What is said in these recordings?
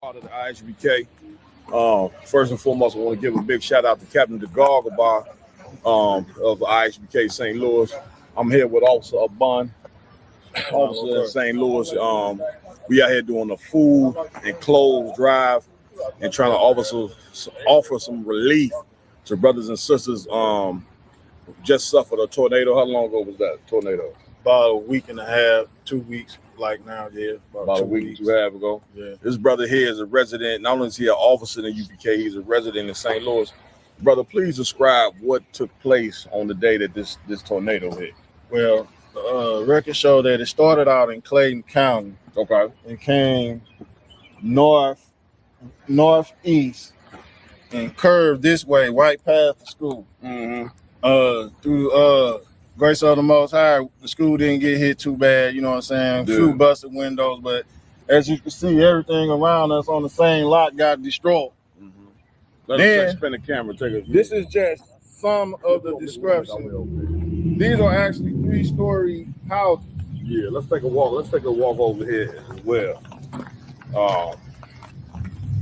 Part of the IHBK. First and foremost, I want to give a big shout out to Captain DeGargabar of IHBK St. Louis. I'm here with Officer Abun, officer in St. Louis. We out here doing a food and clothes drive and trying to offer some relief to brothers and sisters just suffered a tornado. How long ago was that tornado? About a week and a half, 2 weeks, like now, yeah. About a week and a half ago. Yeah. This brother here is a resident. Not only is he an officer in UPK, he's a resident in St. Louis. Brother, please describe what took place on the day that this tornado hit. Well, the records show that it started out in Clayton County. Okay. And came northeast and curved this way, right past the school. Mm-hmm. Through grace of the Most High, the school didn't get hit too bad, you know what I'm saying? Yeah. Few busted windows, but as you can see, everything around us on the same lot got destroyed. Mm-hmm. Let's spin the camera. Take a view. This is just some of the description. These are actually 3-story houses. Yeah, let's take a walk. Let's take a walk over here as well.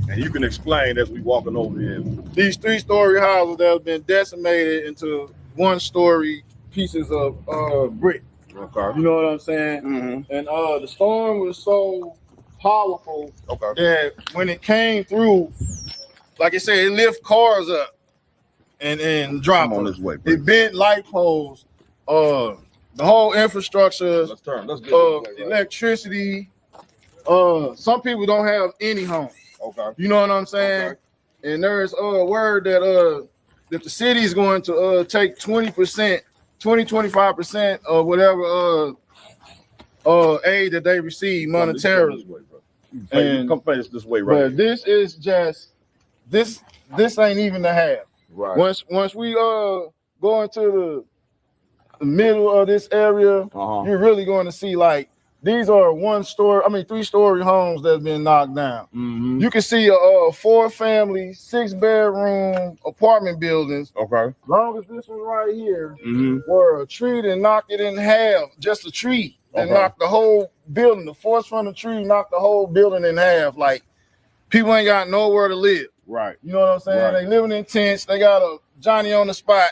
And you can explain as we walking over here. These 3-story houses that have been decimated into 1-story pieces of brick. Okay. You know what I'm saying? Mm-hmm. And the storm was so powerful Okay. that when it came through, like I said, it lift cars up and drop Come on them. this way, please. It bent light poles. The whole infrastructure, Let's turn. Let's get this way, right? electricity. Some people don't have any home. Okay. You know what I'm saying? Okay. And there's a word that the city is going to take 20%, 25% of whatever aid that they receive monetarily. Come face this way, right? But this is just this ain't even the half. Right. Once we go into the middle of this area, you're really going to see like these are 3-story homes that's been knocked down. Mm-hmm. You can see a 4-family, 6-bedroom apartment buildings. Okay. As long as this one right here, Mm-hmm. where a tree that knocked it in half, just a tree that knocked the whole building. The force from the tree knocked the whole building in half. Like people ain't got nowhere to live. Right. You know what I'm saying? Right. They living in tents. They got a Johnny on the spot.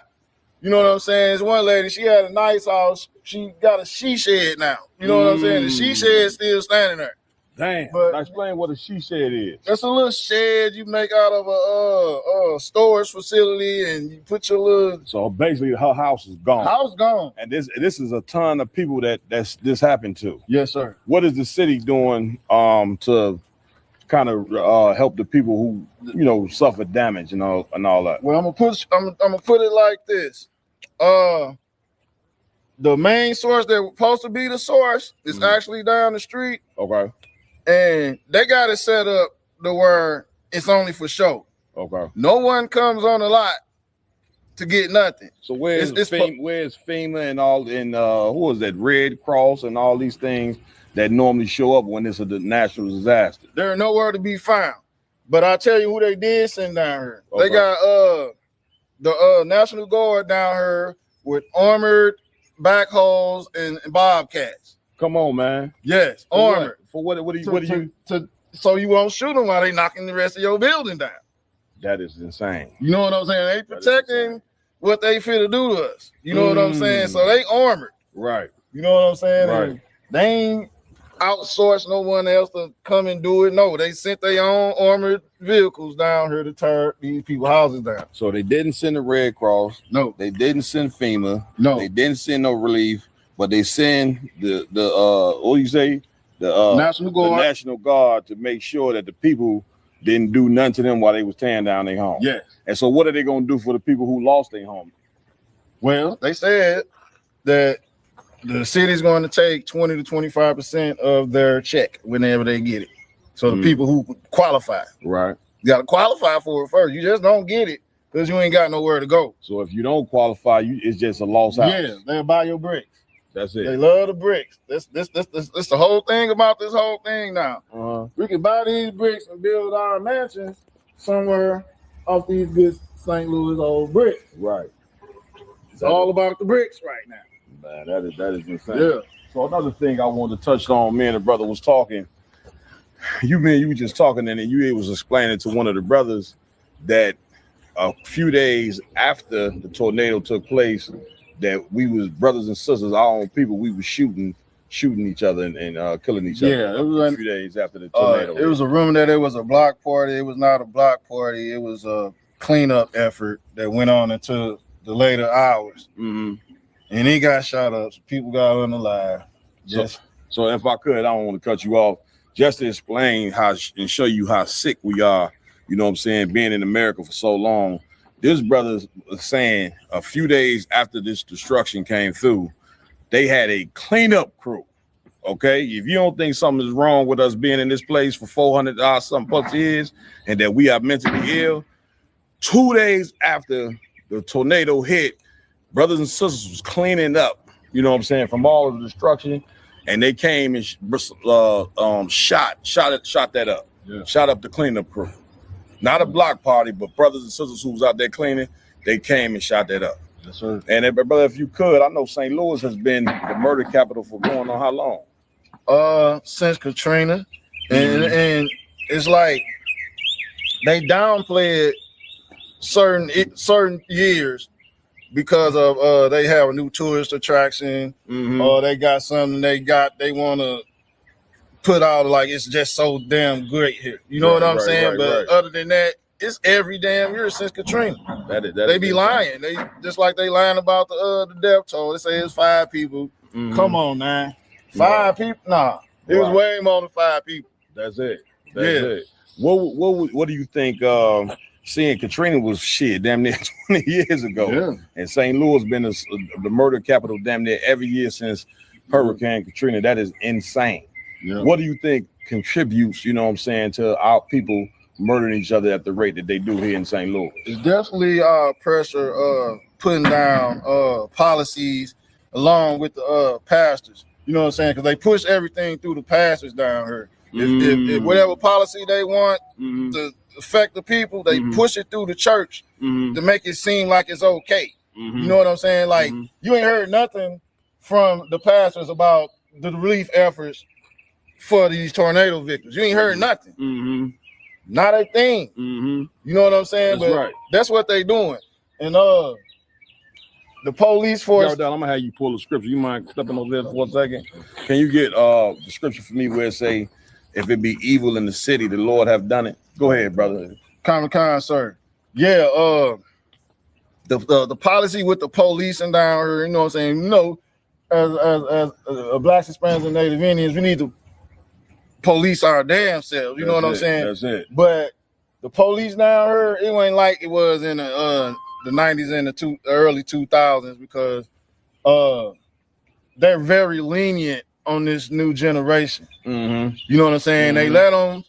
You know what I'm saying? There's one lady, she had a nice house. She got a she shed now. You know what I'm saying? The she shed still standing there. Damn. But now explain what a she shed is. that's a little shed you make out of a storage facility, and you put your little So basically, her house is gone. house gone. And this is a ton of people this happened to. Yes, sir. What is the city doing to kind of help the people who suffer damage and all that? Well, I'm gonna put it like this. The main source that was supposed to be the source is actually down the street, Okay. and they got it set up to where it's only for show. Okay. No one comes on the lot to get nothing. So where's FEMA and all, and who is that, Red Cross and all these things that normally show up when it's a natural disaster? They're nowhere to be found. But I'll tell you who they did send down here. Okay. They got the National Guard down here with armored backhoes and bobcats. Come on, man. Yes, For armored. what do you? So you won't shoot them while they knocking the rest of your building down. That is insane. You know what I'm saying? They protecting what they fit to do to us. You know what I'm saying? So they armored. Right. You know what I'm saying? Right. And they ain't outsourced no one else to come and do it. No, they sent their own armored vehicles down here to tear these people's houses down. So they didn't send the Red Cross. No, They didn't send FEMA. no. They didn't send no relief, but they send the what do you say? The National Guard. The National Guard to make sure that the people didn't do nothing to them while they was tearing down their home. Yes. And so what are they gonna do for the people who lost their home? Well, they said that the city's going to take 20 to 25% of their check whenever they get it. So the people who qualify, Right. you got to qualify for it first. You just don't get it because you ain't got nowhere to go. So if you don't qualify, it's just a lost house. Yeah, they'll buy your bricks. That's They it. love the bricks. This the whole thing about this whole thing now. Uh-huh. We can buy these bricks and build our mansions somewhere off these good St. Louis old bricks. Right. It's all about the bricks right now. Man, that is insane. Yeah. So another thing I wanted to touch on, me and the brother was talking. you were just talking, and then you was explaining to one of the brothers that a few days after the tornado took place, that we was brothers and sisters, our own people, we was shooting each other and killing each other. Yeah, it was a few days after the tornado. It was a rumor that it was a block party. It was not a block party. It was a cleanup effort that went on into the later hours. Mm-hmm. And he got shot up. So people got unalive. So if I could, I don't want to cut you off, just to explain how and show you how sick we are. You know what I'm saying? Being in America for so long. This brother was saying a few days after this destruction came through, they had a cleanup crew. Okay, if you don't think something is wrong with us being in this place for 400 something plus years, and that we are mentally ill, 2 days after the tornado hit, brothers and sisters was cleaning up. You know what I'm saying, from all of the destruction, and they came and shot that up. Yeah. Shot up the cleanup crew. Not a block party, but brothers and sisters who was out there cleaning, they came and shot that up. Yes, sir. And brother, if you could, I know St. Louis has been the murder capital for going on how long? Since Katrina, and it's like they downplayed certain years because of they have a new tourist attraction, or they got something they want to put out, like it's just so damn great here. You know what I'm saying? But other than that, it's every damn year since Katrina. They be lying. They just like they lying about the death toll. They say it's 5 people. Come on, man. 5 people? Nah. It was way more than 5 people. That's it. That's it. What do you think? Seeing Katrina was shit damn near 20 years ago, and St. Louis been the murder capital damn near every year since Hurricane Katrina. That is insane. Yeah. What do you think contributes, you know what I'm saying, to our people murdering each other at the rate that they do here in St. Louis? It's definitely pressure putting down policies along with the pastors. You know what I'm saying? Because they push everything through the pastors down here. If whatever policy they want to affect the people, they push it through the church to make it seem like it's okay. You know what I'm saying? Like, you ain't heard nothing from the pastors about the relief efforts for these tornado victims. You ain't heard nothing. Not a thing. You know what I'm saying? But that's what they doing. And the police force. Yo, I'm gonna have you pull the scripture. You mind stepping over there for a second? Can you get the scripture for me where it say, if it be evil in the city, the Lord have done it? Go ahead, brother. Common, sir. Yeah, the policy with the police and down here, you know what I'm saying? You know, as Blacks, Hispanics, and Native Indians, we need to police our damn selves. You know what I'm saying? That's it. But the police down here, it ain't like it was in the 90s and the early 2000s, because they're very lenient on this new generation. You know what I'm saying? They let them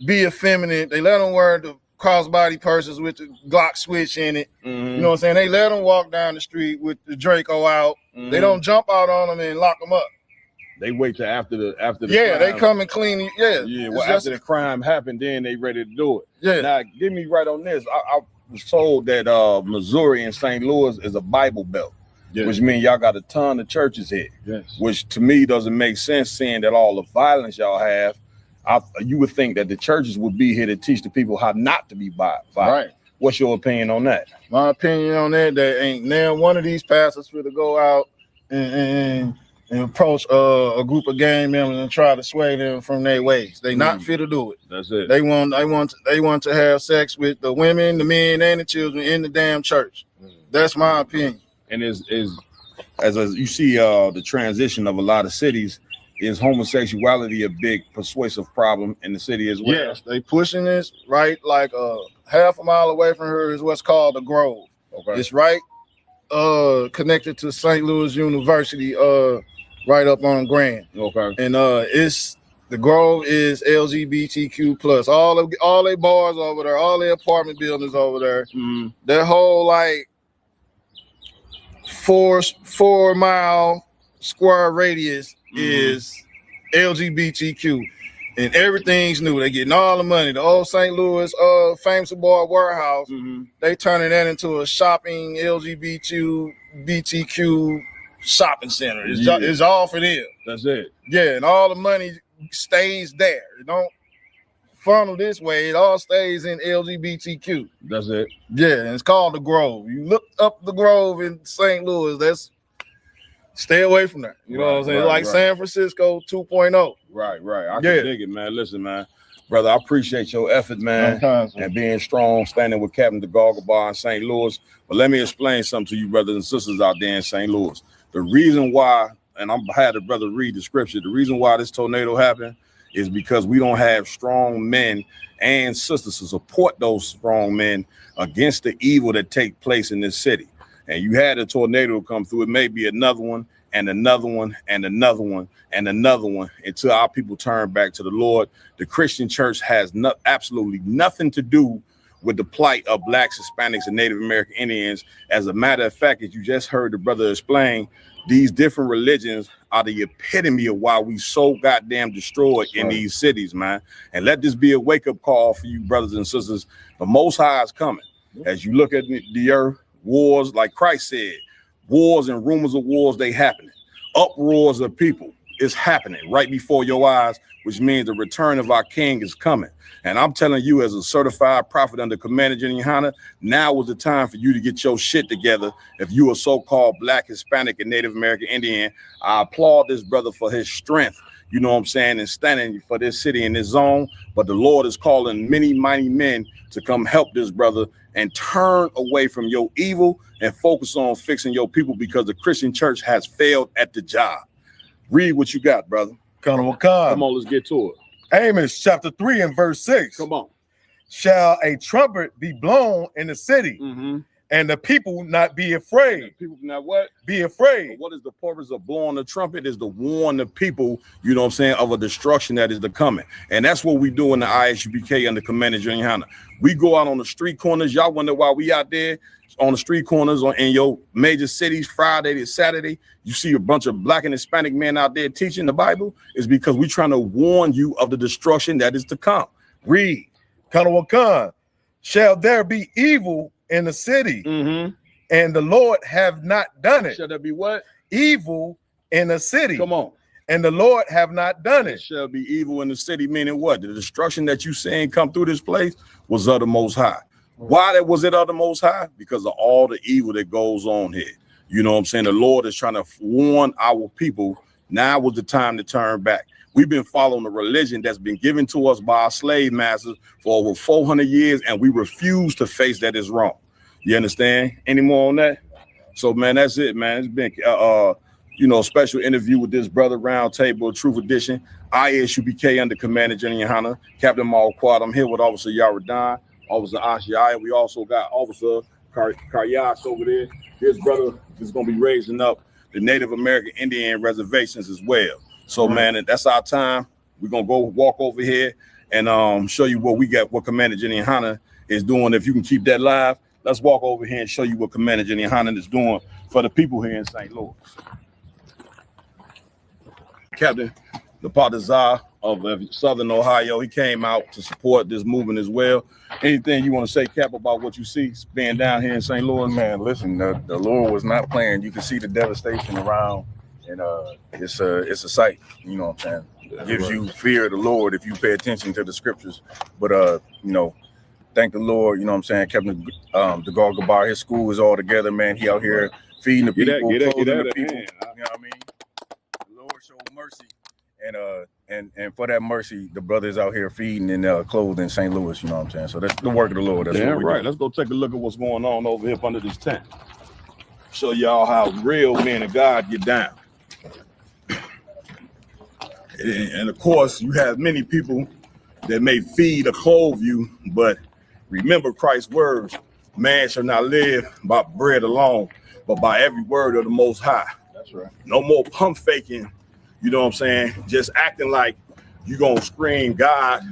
be effeminate. They let them wear the crossbody purses with the Glock switch in it. You know what I'm saying? They let them walk down the street with the Draco out. They don't jump out on them and lock them up. They wait till after the crime. They come and clean it. Well, after the crime happened, then they ready to do it. Now, get me right on this. I was told that Missouri and St. Louis is a Bible belt, which means y'all got a ton of churches here. Which to me doesn't make sense, seeing that all the violence y'all have. You would think that the churches would be here to teach the people how not to be violent. Right. What's your opinion on that? My opinion on that ain't now one of these pastors for to go out and approach a group of gang members and try to sway them from their ways. They not fit to do it. That's it. They want to have sex with the women, the men, and the children in the damn church. That's my opinion. And as you see the transition of a lot of cities, is homosexuality a big persuasive problem in the city as well? Yes, they pushing this right, like half a mile away from her is what's called the Grove. Okay. It's right connected to St. Louis University, right up on Grand. Okay. And it's the Grove is LGBTQ plus. All their bars over there, all their apartment buildings over there. Their whole like 4 mile square radius is LGBTQ, and everything's new. They getting all the money. The old St. Louis famous bar warehouse, they turning that into a shopping LGBTQ shopping center. It's all for them. That's it. Yeah, and all the money stays there. It don't funnel this way. It all stays in LGBTQ. That's it. Yeah, and it's called the Grove. You look up the Grove in St. Louis, that's stay away from that. You know what I'm saying? Right, Like right. San Francisco 2.0. Right. I Yeah. can dig it, man. Listen, man. Brother, I appreciate your effort, man, and being strong, standing with Captain DeGarga Bar in St. Louis. But let me explain something to you, brothers and sisters out there in St. Louis. The reason why, and I had a brother read the scripture, the reason why this tornado happened is because we don't have strong men and sisters to support those strong men against the evil that take place in this city. And you had a tornado come through. It may be another one, and another one, and another one, and another one, until our people turn back to the Lord. The Christian church has absolutely nothing to do with the plight of Blacks, Hispanics, and Native American Indians. As a matter of fact, as you just heard the brother explain, these different religions are the epitome of why we so goddamn destroyed in these cities, man. And let this be a wake-up call for you, brothers and sisters. The Most High is coming. As you look at the earth, wars, like Christ said, wars and rumors of wars, they happening. Uproars of people is happening right before your eyes, which means the return of our King is coming. And I'm telling you, as a certified prophet under Commander General Yohana, now is the time for you to get your shit together. If you are so-called Black, Hispanic, and Native American Indian, I applaud this brother for his strength, you know what I'm saying, and standing for this city and this zone. But the Lord is calling many mighty men to come help this brother and turn away from your evil and focus on fixing your people, because the Christian church has failed at the job. Read what you got, brother. Come on, let's get to it. Amos chapter 3 and verse 6. Come on. Shall a trumpet be blown in the city, Mm-hmm. and the people not be afraid? People not what? Be afraid. What is the purpose of blowing the trumpet? Is to warn the people, you know what I'm saying, of a destruction that is to coming. And that's what we do in the ISUBK under Commander General Yohana. We go out on the street corners. Y'all wonder why we out there on the street corners in your major cities, Friday to Saturday. You see a bunch of Black and Hispanic men out there teaching the Bible. Is because we're trying to warn you of the destruction that is to come. Read. Kanawakan, shall there be evil in the city, Mm-hmm. and the Lord have not done it? Shall there be what? Evil in the city, Come on. and the Lord have not done There it. shall be evil in the city, meaning what? The destruction that you saying come through this place was of the Most High. Why was it of the Most High? Because of all the evil that goes on here. You know what I'm saying? The Lord is trying to warn our people. Now was the time to turn back. We've been following a religion that's been given to us by our slave masters for over 400 years, and we refuse to face that is wrong. You understand? Any more on that? So, man, that's it, man. It's been, special interview with this brother, Roundtable Truth Edition, ISUBK under Commander General Yohana, Captain Marquardt. I'm here with Officer Yaradan, Officer Ashiya. We also got Officer Karyas over there. This brother is going to be raising up the Native American Indian reservations as well. So, man, that's our time. We're going to go walk over here and show you what we got, what Commander General Yohana is doing. If you can keep that live, let's walk over here and show you what Commander General Yohana is doing for the people here in St. Louis. Captain Lepatazar of Southern Ohio, he came out to support this movement as well. Anything you want to say, Cap, about what you see being down here in St. Louis? Man, listen, the Lord was not playing. You can see the devastation around, and it's a sight. You know what I'm saying? It gives you fear of the Lord if you pay attention to the scriptures. But thank the Lord. You know what I'm saying? Captain DeGarga Bar, his school is all together, man. He out here feeding the people, clothing the people. You know what I mean? The Lord showed mercy, and for that mercy, the brothers out here feeding and clothing St. Louis. You know what I'm saying? So that's the work of the Lord. That's Damn what we right. do. Let's go take a look at what's going on over here up under this tent. Show y'all how real men of God get down. And of course, you have many people that may feed or clothe you, but remember Christ's words: man shall not live by bread alone, but by every word of the Most High. That's right. No more pump faking, you know what I'm saying? Just acting like you're gonna scream God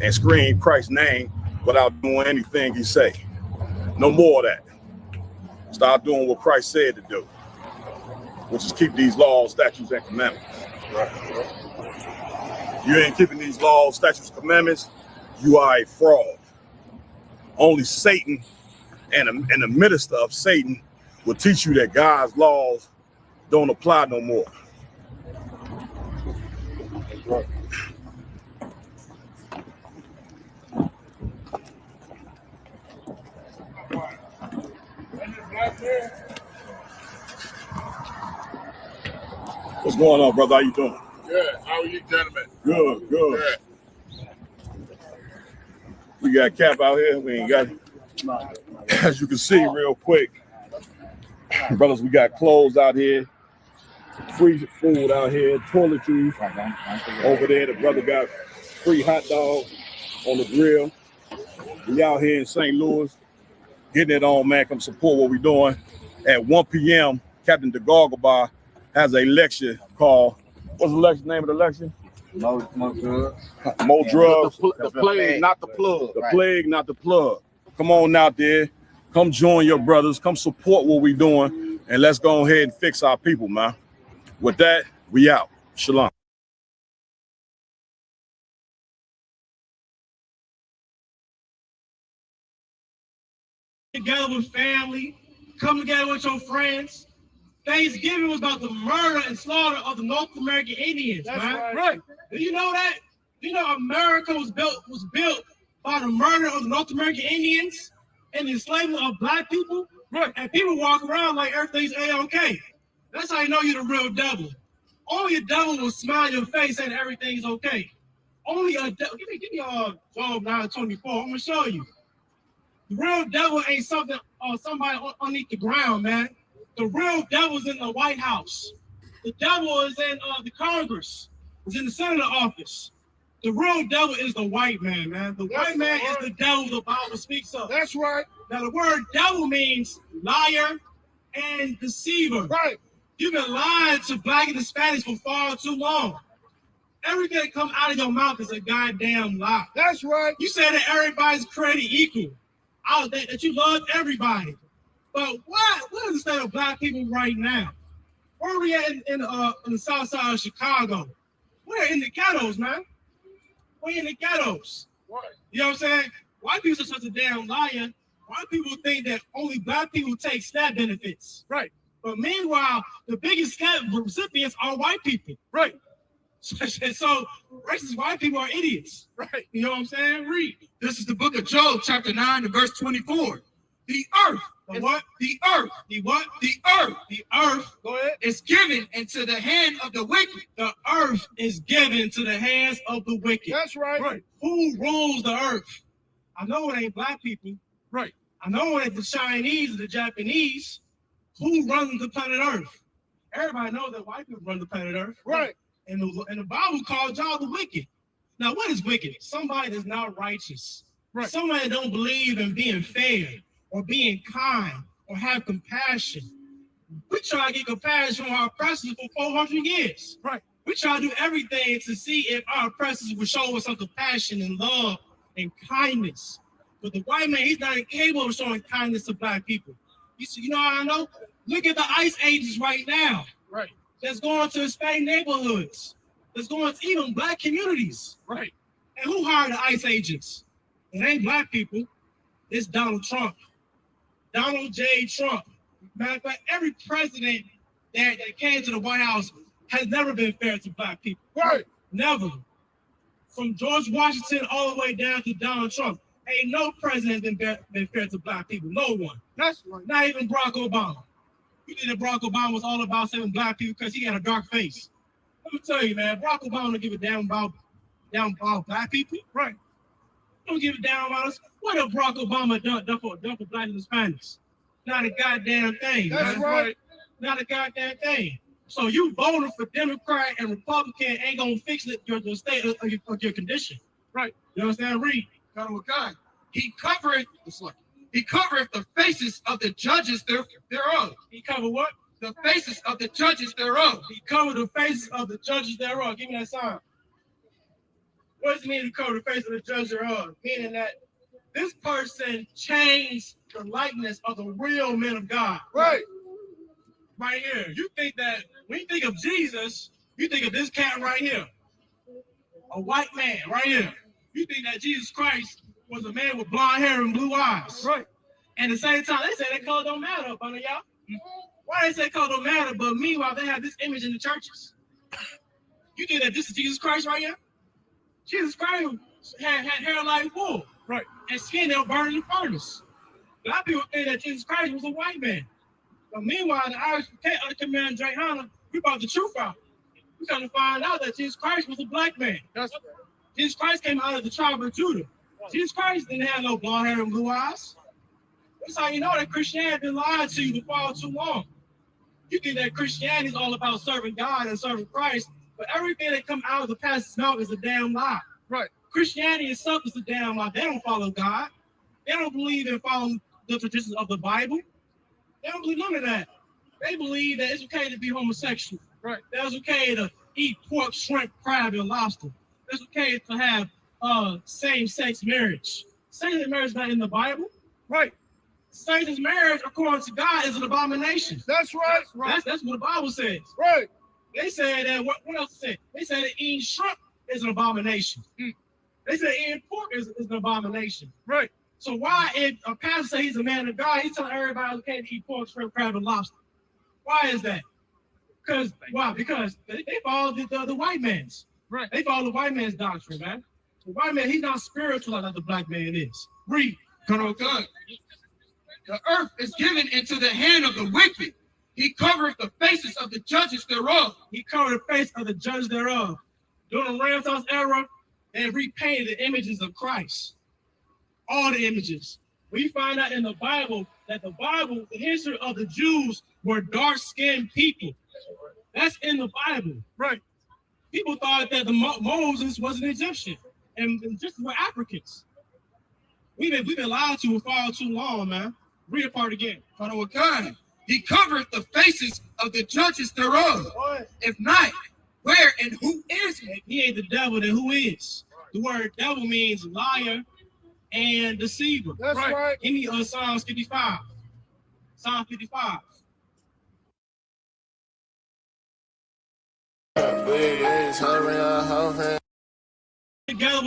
and scream Christ's name without doing anything he say. No more of that. Start doing what Christ said to do, which is keep these laws, statutes, and commandments. Right. You ain't keeping these laws, statutes, commandments, you are a fraud. Only Satan and the minister of Satan will teach you that God's laws don't apply no more. That's right. What's going on, brother? How you doing? Good. How are you, gentlemen? Good, good. We got Cap out here. We ain't got, as you can see real quick, brothers, we got clothes out here, free food out here, toiletries over there. The brother got free hot dogs on the grill. We out here in St. Louis, getting it on, man. Come support what we're doing. At 1 p.m., Captain DeGargobar has a lecture called, what's the lecture, name of the lecture? More drugs. More drugs. The plague, not the plug. The plague, not the plug. Come on out there. Come join your brothers. Come support what we're doing. And let's go ahead and fix our people, man. With that, we out. Shalom. Together with family, come together with your friends. Thanksgiving was about the murder and slaughter of the North American Indians, man. Right. Do you know that? You know America was built by the murder of the North American Indians and the enslavement of black people. Right. And people walk around like everything's A-OK. That's how you know you're the real devil. Only a devil will smile in your face and everything's okay. Only a devil. Give me Job 9:24. I'm gonna show you. The real devil ain't something somebody underneath the ground, man. The real devil's in the White House. The devil is in the Congress. Is in the Senator office. The real devil is the white man, man. The white man is the devil the Bible speaks of. That's right. Now the word devil means liar and deceiver. Right. You've been lying to black and Hispanics for far too long. Everything that comes out of your mouth is a goddamn lie. That's right. You say that everybody's created equal. That you love everybody. But what is the state of black people right now? Where are we at in the south side of Chicago? We're in the ghettos, man. We're in the ghettos. Right. You know what I'm saying? White people are such a damn liar. White people think that only black people take SNAP benefits. Right. But meanwhile, the biggest SNAP recipients are white people. Right. So racist white people are idiots. Right. You know what I'm saying? Read. This is the book of Job, chapter 9, and verse 24. The earth. The what? The earth. The what? The earth. The earth. Go ahead. Is given into the hand of the wicked. The earth is given to the hands of the wicked. That's right. Right. Who rules the earth? I know it ain't black people. Right. I know it ain't the Chinese or the Japanese. Who runs the planet Earth? Everybody knows that white people run the planet Earth. Right. And the Bible called y'all the wicked. Now, what is wicked? Somebody that's not righteous. Right. Somebody that don't believe in being fair or being kind or have compassion. We try to get compassion from our oppressors for 400 years. Right. We try to do everything to see if our oppressors will show us some compassion and love and kindness. But the white man, he's not capable of showing kindness to black people. You know how I know? Look at the ICE agents right now. Right. That's going to Hispanic neighborhoods. That's going to even black communities. Right. And who hired the ICE agents? It ain't black people. It's Donald Trump. Donald J. Trump. Matter of fact, every president that came to the White House has never been fair to black people. Right. Never. From George Washington all the way down to Donald Trump. Ain't no president been fair to black people. No one. That's right. Not even Barack Obama. You think that Barack Obama was all about saving black people because he had a dark face. Let me tell you, man, Barack Obama don't give a damn about black people. Right. Don't give a damn about us. What have Barack Obama done for black and Hispanics? Not a goddamn thing. That's right. Not a goddamn thing. So you voting for Democrat and Republican ain't gonna fix it, your state of your condition. Right. You understand? Read. He covered the faces of the judges thereof. He covered what? The faces of the judges thereof. He covered the faces of the judges thereof. Give me that sign. What does it mean to cover the face of the judge thereof? Meaning that this person changed the likeness of the real men of God. Right. Right here. You think that when you think of Jesus, you think of this cat right here. A white man right here. You think that Jesus Christ was a man with blonde hair and blue eyes. Right. And at the same time, they say that color don't matter up under y'all. Why they say color don't matter, but meanwhile, they have this image in the churches. You think that this is Jesus Christ right here? Jesus Christ had hair like wool. Right. And skin that burned in the furnace. Black people think that Jesus Christ was a white man. But meanwhile, in the ISBK under Commander Drake Hunter, we brought the truth out. We come to find out that Jesus Christ was a black man. Jesus Christ came out of the tribe of Judah. Jesus Christ didn't have no blonde hair and blue eyes. That's how you know that Christianity been lied to you for far too long. You think that Christianity is all about serving God and serving Christ, but everything that come out of the pastor's mouth is a damn lie. Right. Christianity itself is a damn lie. They don't follow God. They don't believe in following the traditions of the Bible. They don't believe none of that. They believe that it's okay to be homosexual. Right. That it's okay to eat pork, shrimp, crab, and lobster. It's okay to have same-sex marriage. Same-sex marriage is not in the Bible. Right. Same-sex marriage, according to God, is an abomination. That's right. That's what the Bible says. Right. They said that, what else said? They said that eating shrimp is an abomination. They said eating pork is an abomination. Right. So why, if a pastor say he's a man of God, he's telling everybody it's okay to eat pork, shrimp, crab, and lobster? Why is that? Why? Because they follow the white man's. Right. They follow the white man's doctrine, man. The white man, he's not spiritual like the black man is. Read. Good. The earth is given into the hand of the wicked. He covered the faces of the judges thereof. He covered the face of the judge thereof. During the Renaissance era, they repainted the images of Christ. All the images. We find out in the Bible that the history of the Jews were dark-skinned people. That's in the Bible. Right. People thought that Moses was an Egyptian, and the Egyptians were Africans. We've been lied to for far too long, man. Read the part again. He covered the faces of the judges thereof. What? If not, where and who is he? If he ain't the devil, then who is? The word devil means liar and deceiver. That's right. Give me Psalms 55. Psalm 55. Together.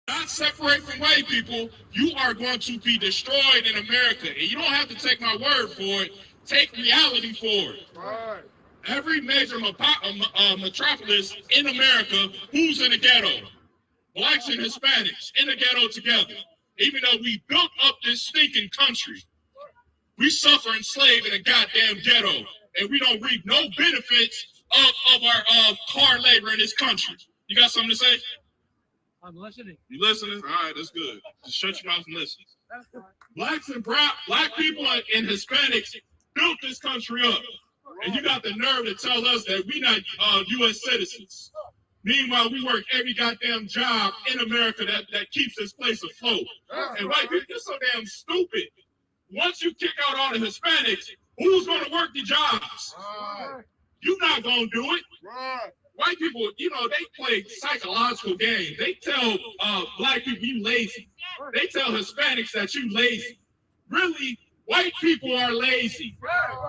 Not separate from white people, you are going to be destroyed in America. And you don't have to take my word for it. Take reality for it. Right. Every major metropolis in America, who's in the ghetto? Blacks and Hispanics in the ghetto together. Even though we built up this stinking country, we suffer enslaved in a goddamn ghetto. And we don't reap no benefits of our hard labor in this country. You got something to say? I'm listening. You listening? All right, that's good. Just shut your mouth and listen. Blacks and black people and Hispanics built this country up. And you got the nerve to tell us that we not U.S. citizens. Meanwhile, we work every goddamn job in America that keeps this place afloat. And white people, you're so damn stupid. Once you kick out all the Hispanics, who's going to work the jobs? You're not going to do it. Right. White people, you know, they play psychological games. They tell black people you lazy. They tell Hispanics that you lazy. Really, white people are lazy.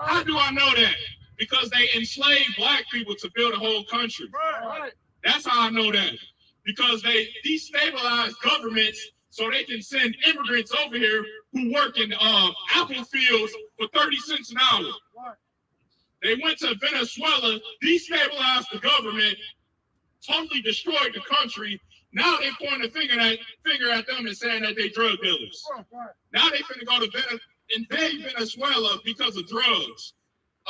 How do I know that? Because they enslaved black people to build a whole country. Right. That's how I know that. Because they destabilize governments so they can send immigrants over here who work in apple fields for 30 cents an hour. They went to Venezuela, destabilized the government, totally destroyed the country. Now they point a finger at them and saying that they drug dealers. Now they finna go to invade Venezuela because of drugs.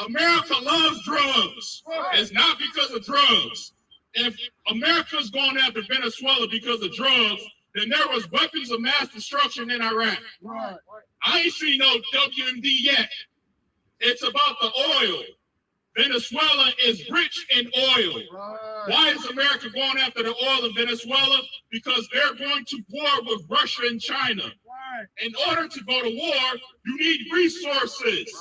America loves drugs. It's not because of drugs. If America's going after Venezuela because of drugs, then there was weapons of mass destruction in Iraq. I ain't seen no WMD yet. It's about the oil. Venezuela is rich in oil. Why is America going after the oil of Venezuela? Because they're going to war with Russia and China. In order to go to war, you need resources.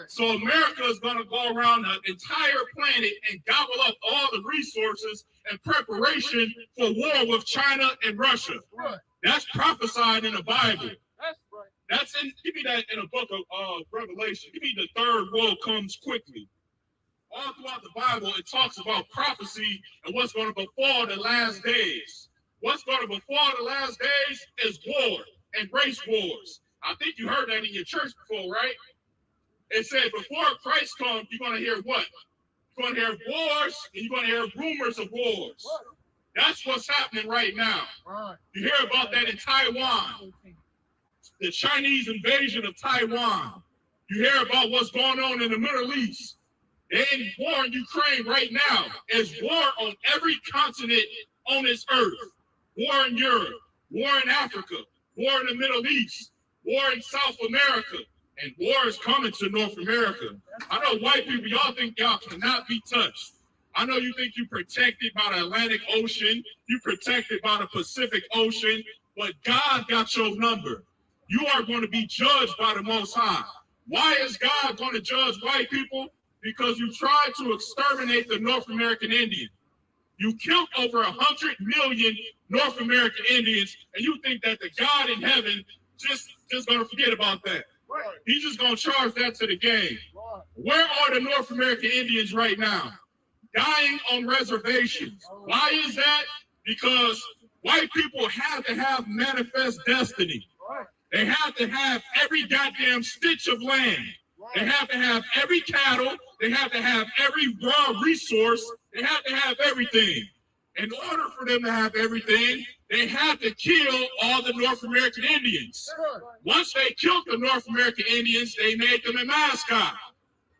So America is going to go around the entire planet and gobble up all the resources in preparation for war with China and Russia. That's prophesied in the Bible. Give me that in the book of Revelation. Give me the third woe comes quickly. All throughout the Bible, it talks about prophecy and what's going to befall the last days. What's going to befall the last days is war and race wars. I think you heard that in your church before, right? It said before Christ comes, you're going to hear what? You're going to hear wars and you're going to hear rumors of wars. That's what's happening right now. You hear about that in Taiwan. the Chinese invasion of Taiwan. You hear about what's going on in the Middle East. They're in war in Ukraine right now. There's war on every continent on this earth. War in Europe, war in Africa, war in the Middle East, war in South America, and war is coming to North America. I know white people, y'all think y'all cannot be touched. I know you think you're protected by the Atlantic Ocean, you're protected by the Pacific Ocean, but God got your number. You are going to be judged by the Most High. Why is God going to judge white people? Because you tried to exterminate the North American Indian. You killed over 100 million North American Indians, and you think that the God in heaven just going to forget about that. He's just going to charge that to the game. Where are the North American Indians right now? Dying on reservations. Why is that? Because white people have to have manifest destiny. They have to have every goddamn stitch of land. They have to have every cattle. They have to have every raw resource. They have to have everything. In order for them to have everything, they have to kill all the North American Indians. Once they killed the North American Indians, they made them a mascot.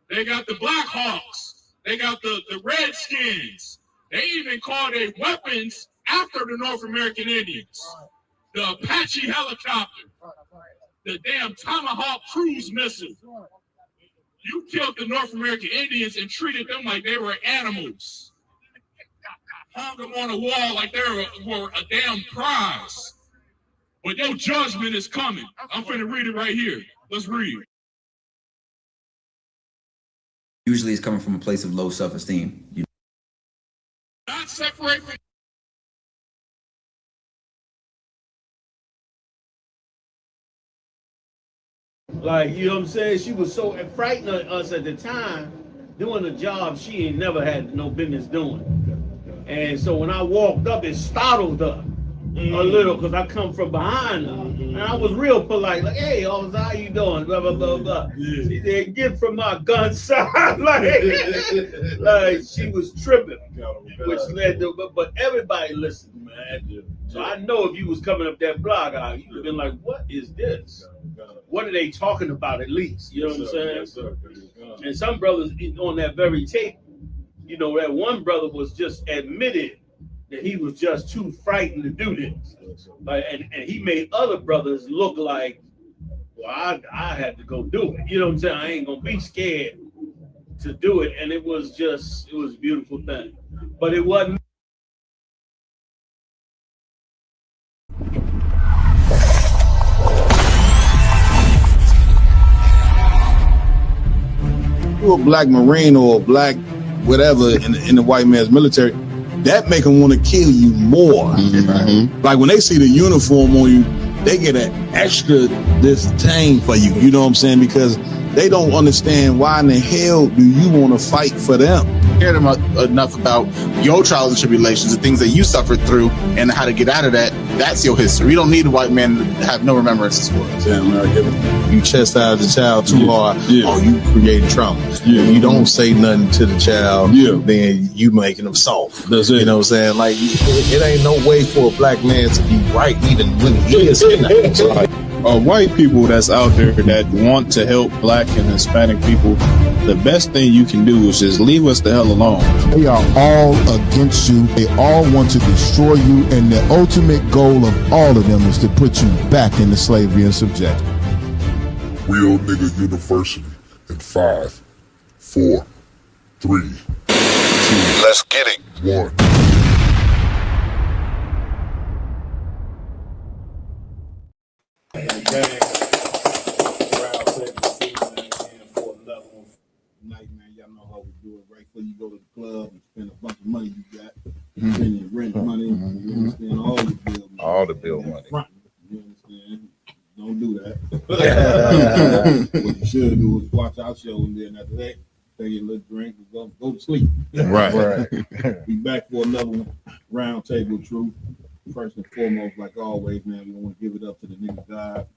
They got the Black Hawks. They got the Redskins. They even called their weapons after the North American Indians. The Apache helicopter. The damn Tomahawk cruise missile. You killed the North American Indians and treated them like they were animals. Hung them on a wall like they were a damn prize. But your judgment is coming. I'm finna read it right here. Let's read. Usually it's coming from a place of low self-esteem. Not separate from like, you know what I'm saying? She was so frightened of us at the time, doing a job she ain't never had no business doing. And so when I walked up, it startled her a little because I come from behind her. And I was real polite, like, hey, officer, how you doing? Blah, blah, blah, blah. She said, get from my gun side. like she was tripping, which led to, but everybody listened, man. So I know if you was coming up that block, you would have been like, what is this? What are they talking about at least? You know what I'm saying? And some brothers on that very tape, you know, that one brother was just admitted that he was just too frightened to do this. Like, and he made other brothers look like, well, I had to go do it. You know what I'm saying? I ain't gonna be scared to do it. And it was a beautiful thing. But it wasn't. You're a black Marine or a black whatever in the white man's military, that make them want to kill you more. Mm-hmm. Like when they see the uniform on you, they get an extra disdain for you. You know what I'm saying? Because they don't understand why in the hell do you want to fight for them? Cared enough about your trials and tribulations, the things that you suffered through, and how to get out of that. That's your history. You don't need a white man to have no remembrances for it. Yeah, you chastise the child too hard, or you create trauma. Yeah. If you don't say nothing to the child, then you making them soft. That's it. You know what I'm saying? Like it ain't no way for a black man to be right even when he is kidnapped. White people that's out there that want to help black and Hispanic people, the best thing you can do is just leave us the hell alone. They are all against you. They all want to destroy you, and the ultimate goal of all of them is to put you back into slavery and subjection. Real Nigga University in 5, 4, 3, 2. Let's get it. 1. You go to the club and spend a bunch of money you got, spend your rent money, you spend all your bill money. All the bill money. You understand? Don't do that. What you should do is watch our show and then after that, take your little drink and go to sleep. Right. Be back for another round table truth. First and foremost, like always, man, we want to give it up to the nigga God,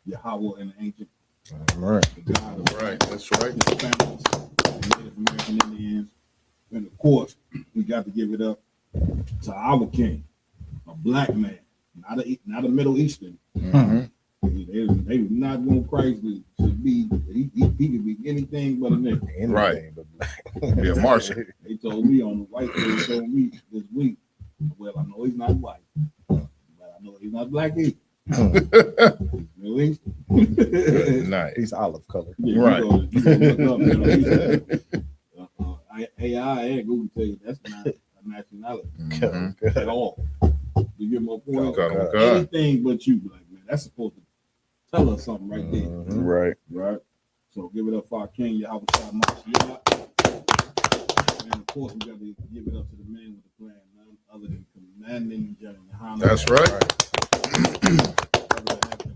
Yahweh and the ancient. All right. That's right. Native American Indians, and of course, we got to give it up to our king, a black man, not a Middle Eastern. Mm-hmm. They was not want Christ to be. He could be anything but a nigga. Right. Be a Martian. They told me on the white. They told me this week. Well, I know he's not white, but I know he's not black either. Really? Nice. He's olive color. Yeah, Right. You go look up, AI and Google tell you that's not a nationality at all. You get my point? Anything but you, like, man, that's supposed to tell us something right there. Right. Right. So give it up for our king, Yahweh Shah Mashiach. And of course, we got to give it up to the man with the plan, none other than Commanding General Muhammad. That's right.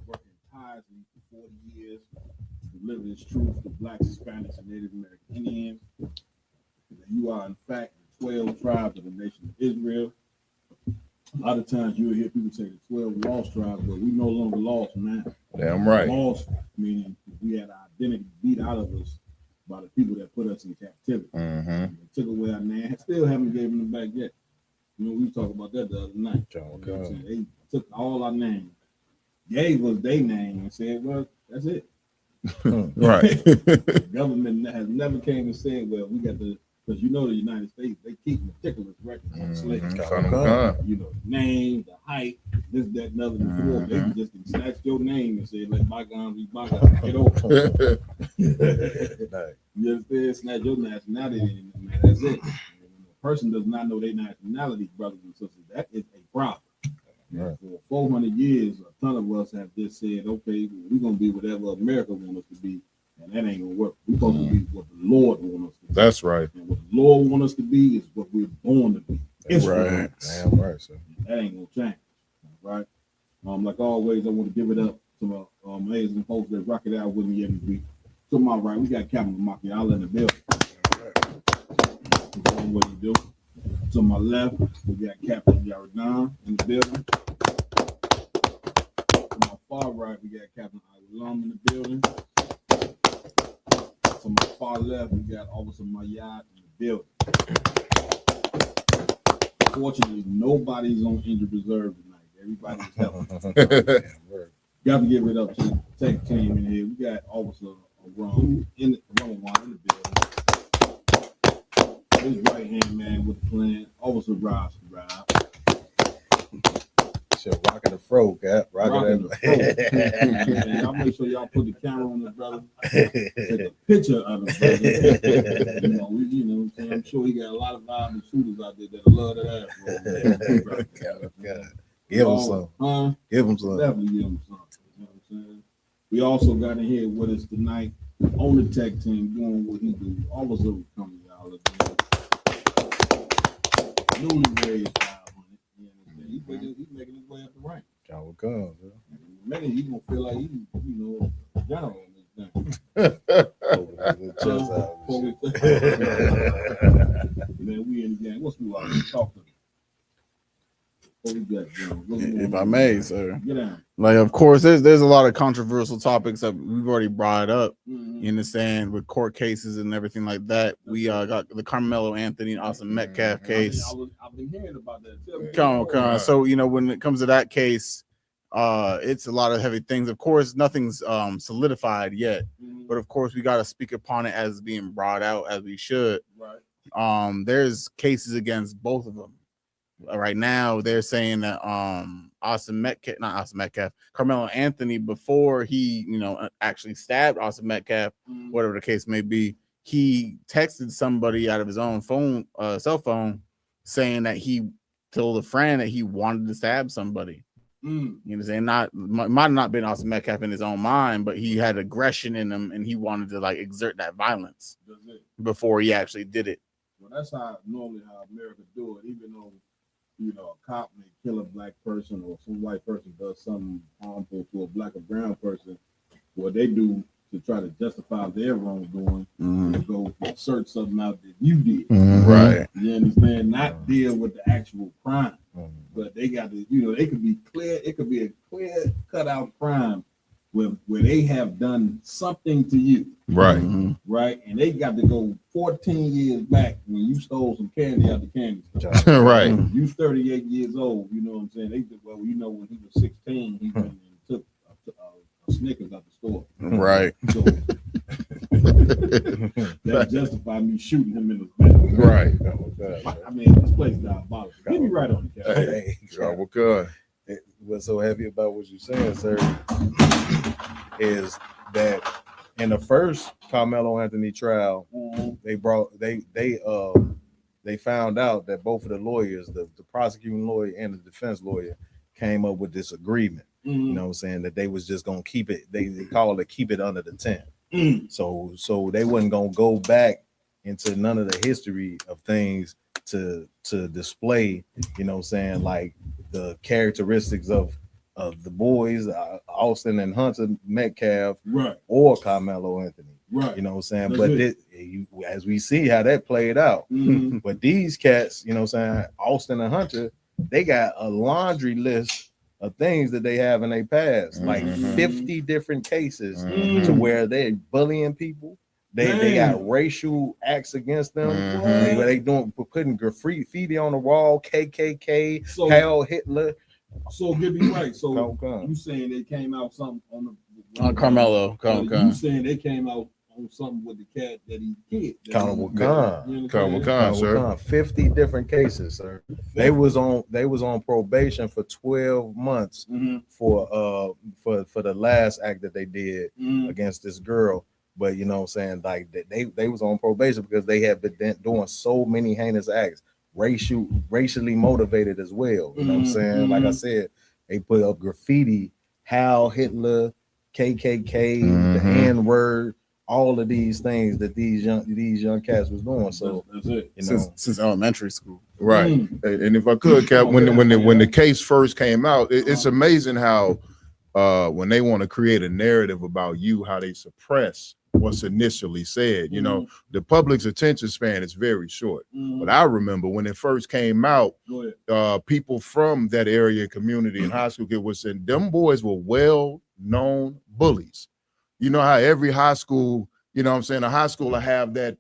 Working tirelessly for 40 years to deliver his truth to blacks, Hispanics, and Native American Indians. You are, in fact, the 12 tribes of the nation of Israel. A lot of times you'll hear people say the 12 lost tribes, but we no longer lost, man. Damn right. Lost, meaning we had our identity beat out of us by the people that put us in captivity. They took away our name. Still haven't given them back yet. You know, we talked about that the other night. You know what I'm saying? They took all our names, gave us their name, and said, well, that's it. Right. The government has never came and said, well, we got to, because you know the United States, they keep meticulous records on slaves. You know, the name, the height, this, that, and other. Before they just can snatch your name and say, let bygones be bygones. Get over. You understand? Snatch your nationality, man. That's it. When a person does not know their nationality, brothers and sisters, that is a problem. Right. For 400 years, a ton of us have just said, okay, we're going to be whatever America wants us to be, and that ain't going to work. We're supposed to be what the Lord wants us to be. That's right. And what the Lord wants us to be is what we're born to be. It's Right. Damn right, sir. that ain't going to change, right? Like always, I want to give it up to my amazing folks that rock it out with me every week. To my right, we got Captain Makiala in the building. Doing what he do. To my left, we got Captain Yaradan in the building. To my far right, we got Captain Alam in the building. To my far left, we got Officer Mayad in the building. Fortunately, nobody's on injured reserve tonight. Everybody's healthy. Got to give it up to the tech team in here. We got Officer Ron in the building. His right hand man with the plan, Officer Rob. Shit, rocking the fro, Cap. Rocking the y'all make sure y'all put the camera on the brother. Take a picture of the brother. I'm sure he got a lot of violent shooters out there that love that ass. Give him some. Huh? Give him some. Definitely give him some. You know what I'm saying? We also got in here with us tonight on the tech team doing what he do. Officer coming y'all. Newly raised 500. He's making his way up the rank. Y'all come, Maybe he's gonna feel like he's, general in this thing. Man, we in the game. What's we like? Talk to me. What we got, If I may, sir. Get down. Like, of course, there's a lot of controversial topics that we've already brought up. You understand, with court cases and everything like that. We got the Carmelo Anthony and Austin Metcalf case. I've been hearing about that too. Come on. So, when it comes to that case, it's a lot of heavy things. Of course, nothing's solidified yet, but of course, we got to speak upon it as being brought out as we should. Right. There's cases against both of them. Right now, they're saying that Carmelo Anthony, before he, actually stabbed Austin Metcalf, whatever the case may be, he texted somebody out of his own phone, cell phone, saying that he told a friend that he wanted to stab somebody. You know what I'm saying? Might not been Austin Metcalf in his own mind, but he had aggression in him and he wanted to exert that violence before he actually did it. Well, that's normally how America do it, even though a cop may kill a black person or some white person does something harmful to a black or brown person. What they do to try to justify their wrongdoing, they go insert something out that you did. Right. You understand? Not deal with the actual crime. But they got to, they could be clear. It could be a clear cut out crime where they have done something to you. Right. Right. And they got to go 14 years back when you stole some candy out the candy store. Right. You 38 years old. You know what I'm saying? They did, when he was 16, he went and took a Snickers out the store. Right. So that justified me shooting him in the back. Right. I mean, this place is diabolical. Get me right on the camera. Hey, God. What's so happy about what you're saying, sir, is that in the first Carmelo Anthony trial, they found out that both of the lawyers, the prosecuting lawyer and the defense lawyer, came up with this agreement. You know what I'm saying? That they was just gonna keep it, they call it keep it under the tent. So they wasn't gonna go back into none of the history of things to display, you know what I'm saying, like the characteristics of the boys, Austin and Hunter Metcalf, right, or Carmelo Anthony. Right. You know what I'm saying? That's But it. as we see how that played out, but these cats, you know what I'm saying, Austin and Hunter, they got a laundry list of things that they have in their past, like 50 different cases to where they're bullying people. They got racial acts against them. They doing putting graffiti on the wall, KKK, So- Heil Hitler. So get me right. So Come. you saying they came out something on the Carmelo. You saying they came out on something with the cat that he killed. Carmelo Khan. Khan, sir. 50 different cases, sir. They was on probation for 12 months for the last act that they did against this girl. But you know what I'm saying, like they was on probation because they had been doing so many heinous acts, racially motivated as well. You know what I'm saying? Like I said, they put up graffiti, Heil Hitler, KKK, the N-word, all of these things that these young cats was doing. So that's it. You know, Since elementary school. right. And if I could, Cap, when the case first came out, it's amazing how when they want to create a narrative about you, how they suppress what's initially said. You know, the public's attention span is very short. But I remember when it first came out, people from that area community in high school was saying them boys were well-known bullies. You know how every high school, you know what I'm saying, a high school will have that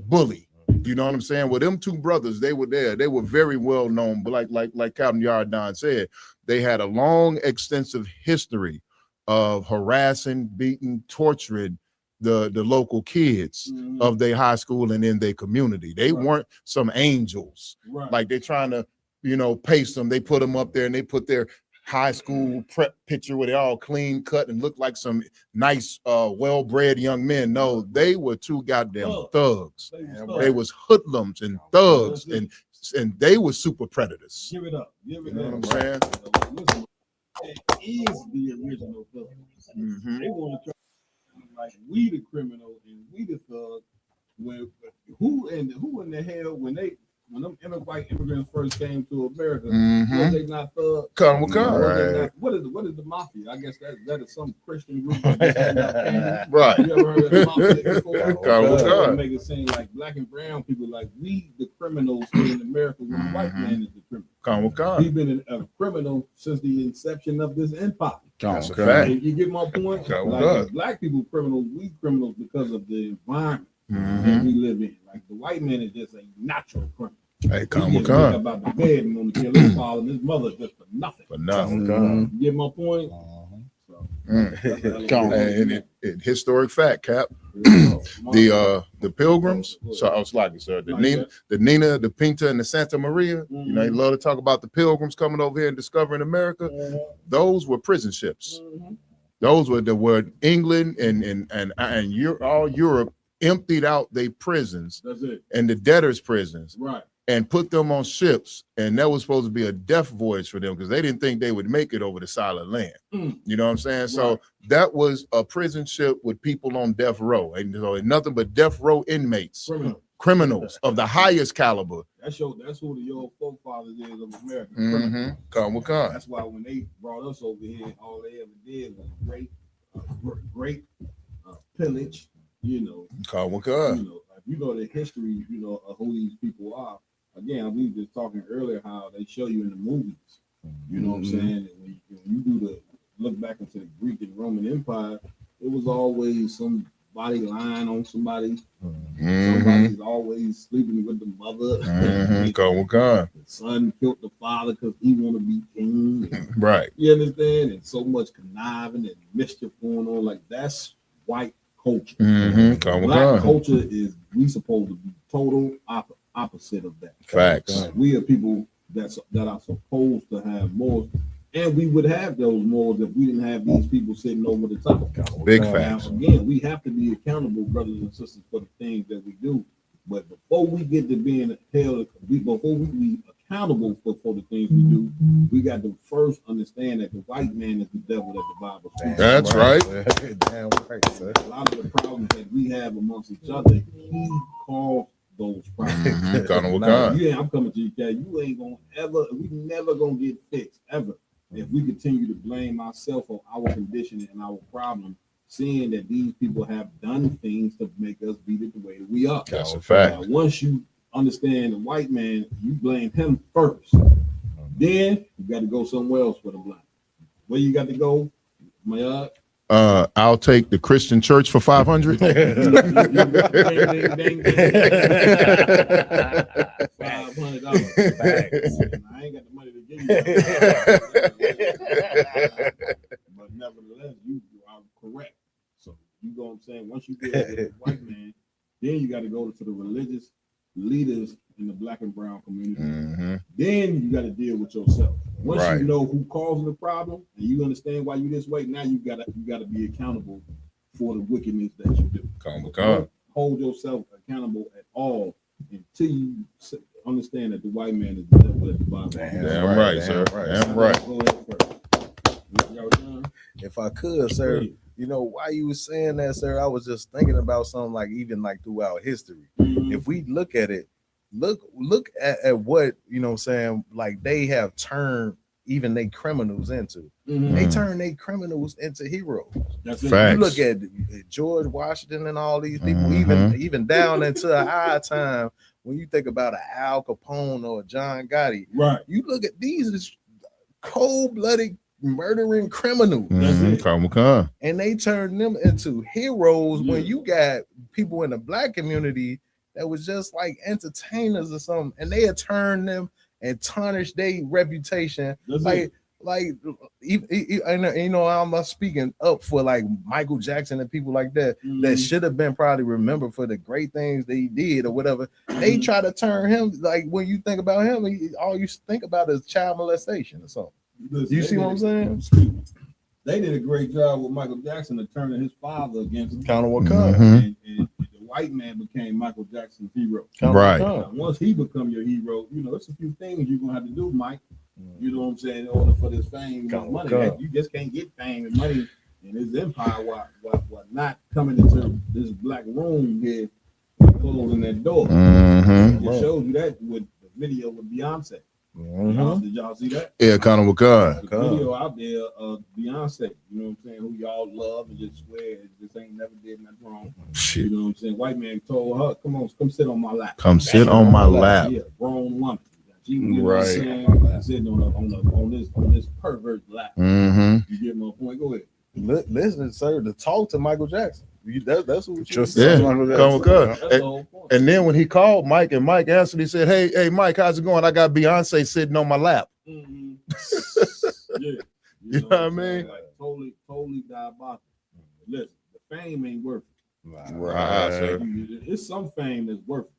bully. You know what I'm saying? Well, them two brothers, they were there. They were very well known, but like Captain Yardon said, they had a long, extensive history of harassing, beating, torturing the local kids of their high school and in their community. They weren't some angels. Like they're trying to, you know, paste them. They put them up there and they put their high school prep picture where they all clean cut and look like some nice, well-bred young men. No, they were two goddamn thugs. They was hoodlums and thugs, and they were super predators. Give it up. Give it You know up. what I'm saying? Listen, it is the original thug. They want to try like we the criminal and we the thug. When who in the hell when them white immigrants first came to America, was they not thugs? What is the mafia? I guess that is some Christian group. Right. You ever heard of the mafia before? Make Make it seem like black and brown people, like we the criminals here in America, when the white man is the criminal. He's been a criminal since the inception of this empire. That's a fact. You get my point? Like black people criminals, we criminals because of the environment that we live in. Like the white man is just a natural criminal. Hey, He gets mad about the bed and want to kill his father and his mother just for nothing. You get my point? And historic fact, Cap. The Pilgrims. So I was like, sir, the Nina, the Pinta, and the Santa Maria. You know, they love to talk about the Pilgrims coming over here and discovering America. Those were prison ships. Those were where England and all Europe emptied out their prisons. That's it. And the debtors' prisons. Right. And put them on ships, and that was supposed to be a death voyage for them because they didn't think they would make it over the solid land. You know what I'm saying? Right. So that was a prison ship with people on death row, and so nothing but death row inmates, criminals of the highest caliber. That's who the old forefathers is of America. Come. That's why when they brought us over here, all they ever did was rape, pillage. You know, if you know the history, you know of who these people are. Again, we were just talking earlier how they show you in the movies. You know what I'm saying? When you do the look back into the Greek and Roman Empire, it was always some somebody lying on somebody. Mhm. Somebody's always sleeping with the mother. Mhm. Come on, come. The son killed the father because he want to be king. Right. You understand? And so much conniving and mischief going on. Like that's white culture. Mhm. Come on, Black come. culture is we supposed to be total opposite of that. Facts. We are people that are supposed to have morals, and we would have those morals if we didn't have these people sitting over the top. Big Now, facts. again, we have to be accountable, brothers and sisters, for the things that we do. But before we get to being held, before we be accountable for the things we do, we got to first understand that the white man is the devil that the Bible speaks. That's right. Damn right, sir. A lot of the problems that we have amongst each other, he caused those problems. Mhm. Kind of what Now, kind. yeah, I'm coming to you, Cat. You ain't gonna ever, we never gonna get fixed ever if we continue to blame ourselves for our condition and our problem, seeing that these people have done things to make us be the way that we are. That's a fact. Now, once you understand the white man, you blame him first. Then you got to go somewhere else for the black. Where you got to go? My I'll take the Christian church for 500. $500. I ain't got the money to give you that. But nevertheless, you are correct. So you know what I'm saying? Once you get a white man, then you got to go to the religious leaders in the black and brown community. Mhm. Then you got to deal with yourself. Once Right. you know who causing the problem and you understand why you this way, now you gotta be accountable for the wickedness that you do. Come. Don't hold yourself accountable at all until you understand that the white man is the devil at the bottom. Damn right, sir. Damn right. Go ahead first. Y'all done? If I could, sir, you know, while you were saying that, sir, I was just thinking about something like even like throughout history. If we look at it, look at what, you know what I'm saying, like they have turned even they criminals into. They turn they criminals into heroes. That's You Facts. look at George Washington and all these people, even down into our time, when you think about an Al Capone or a John Gotti, right? You look at these as cold-blooded murdering criminals. Mhm. Come. And they turned them into heroes when you got people in the black community that was just like entertainers or something, and they had turned them and tarnished their reputation. Like you know, I'm speaking up for like Michael Jackson and people like that that should have been probably remembered for the great things they did or whatever. They try to turn him, like when you think about him, all you think about is child molestation or something. You see what I'm saying? They did a great job with Michael Jackson of turning his father against him. Kind of what And the white man became Michael Jackson's hero. Right. Now, once he become your hero, you know, it's a few things you're gonna have to do, Mike. You know what I'm saying? In order for this fame and money, you just can't get fame and money in this empire while not coming into this black room here and closing that door. It shows you that with the video with Beyonce. Did y'all see that? Yeah, kind of what kind. The video out there of Beyonce, you know what I'm saying, who y'all love and just swear this ain't never did nothing wrong. Shit. You know what I'm saying? White man told her, come sit on my lap. Come sit on my lap. Yeah, grown woman. She, you know what I'm Right. saying? Sitting on this pervert lap. Mhm. You get my point? Go ahead. Listen, sir, to talk to Michael Jackson. That's what you Yeah, come good. And then when he called Mike and Mike answered, he said, "Hey, Mike, how's it going? I got Beyonce sitting on my lap." Yeah. You know what I mean? Like totally diabolical. Listen, the fame ain't worth it. Right. It's some fame that's worth it.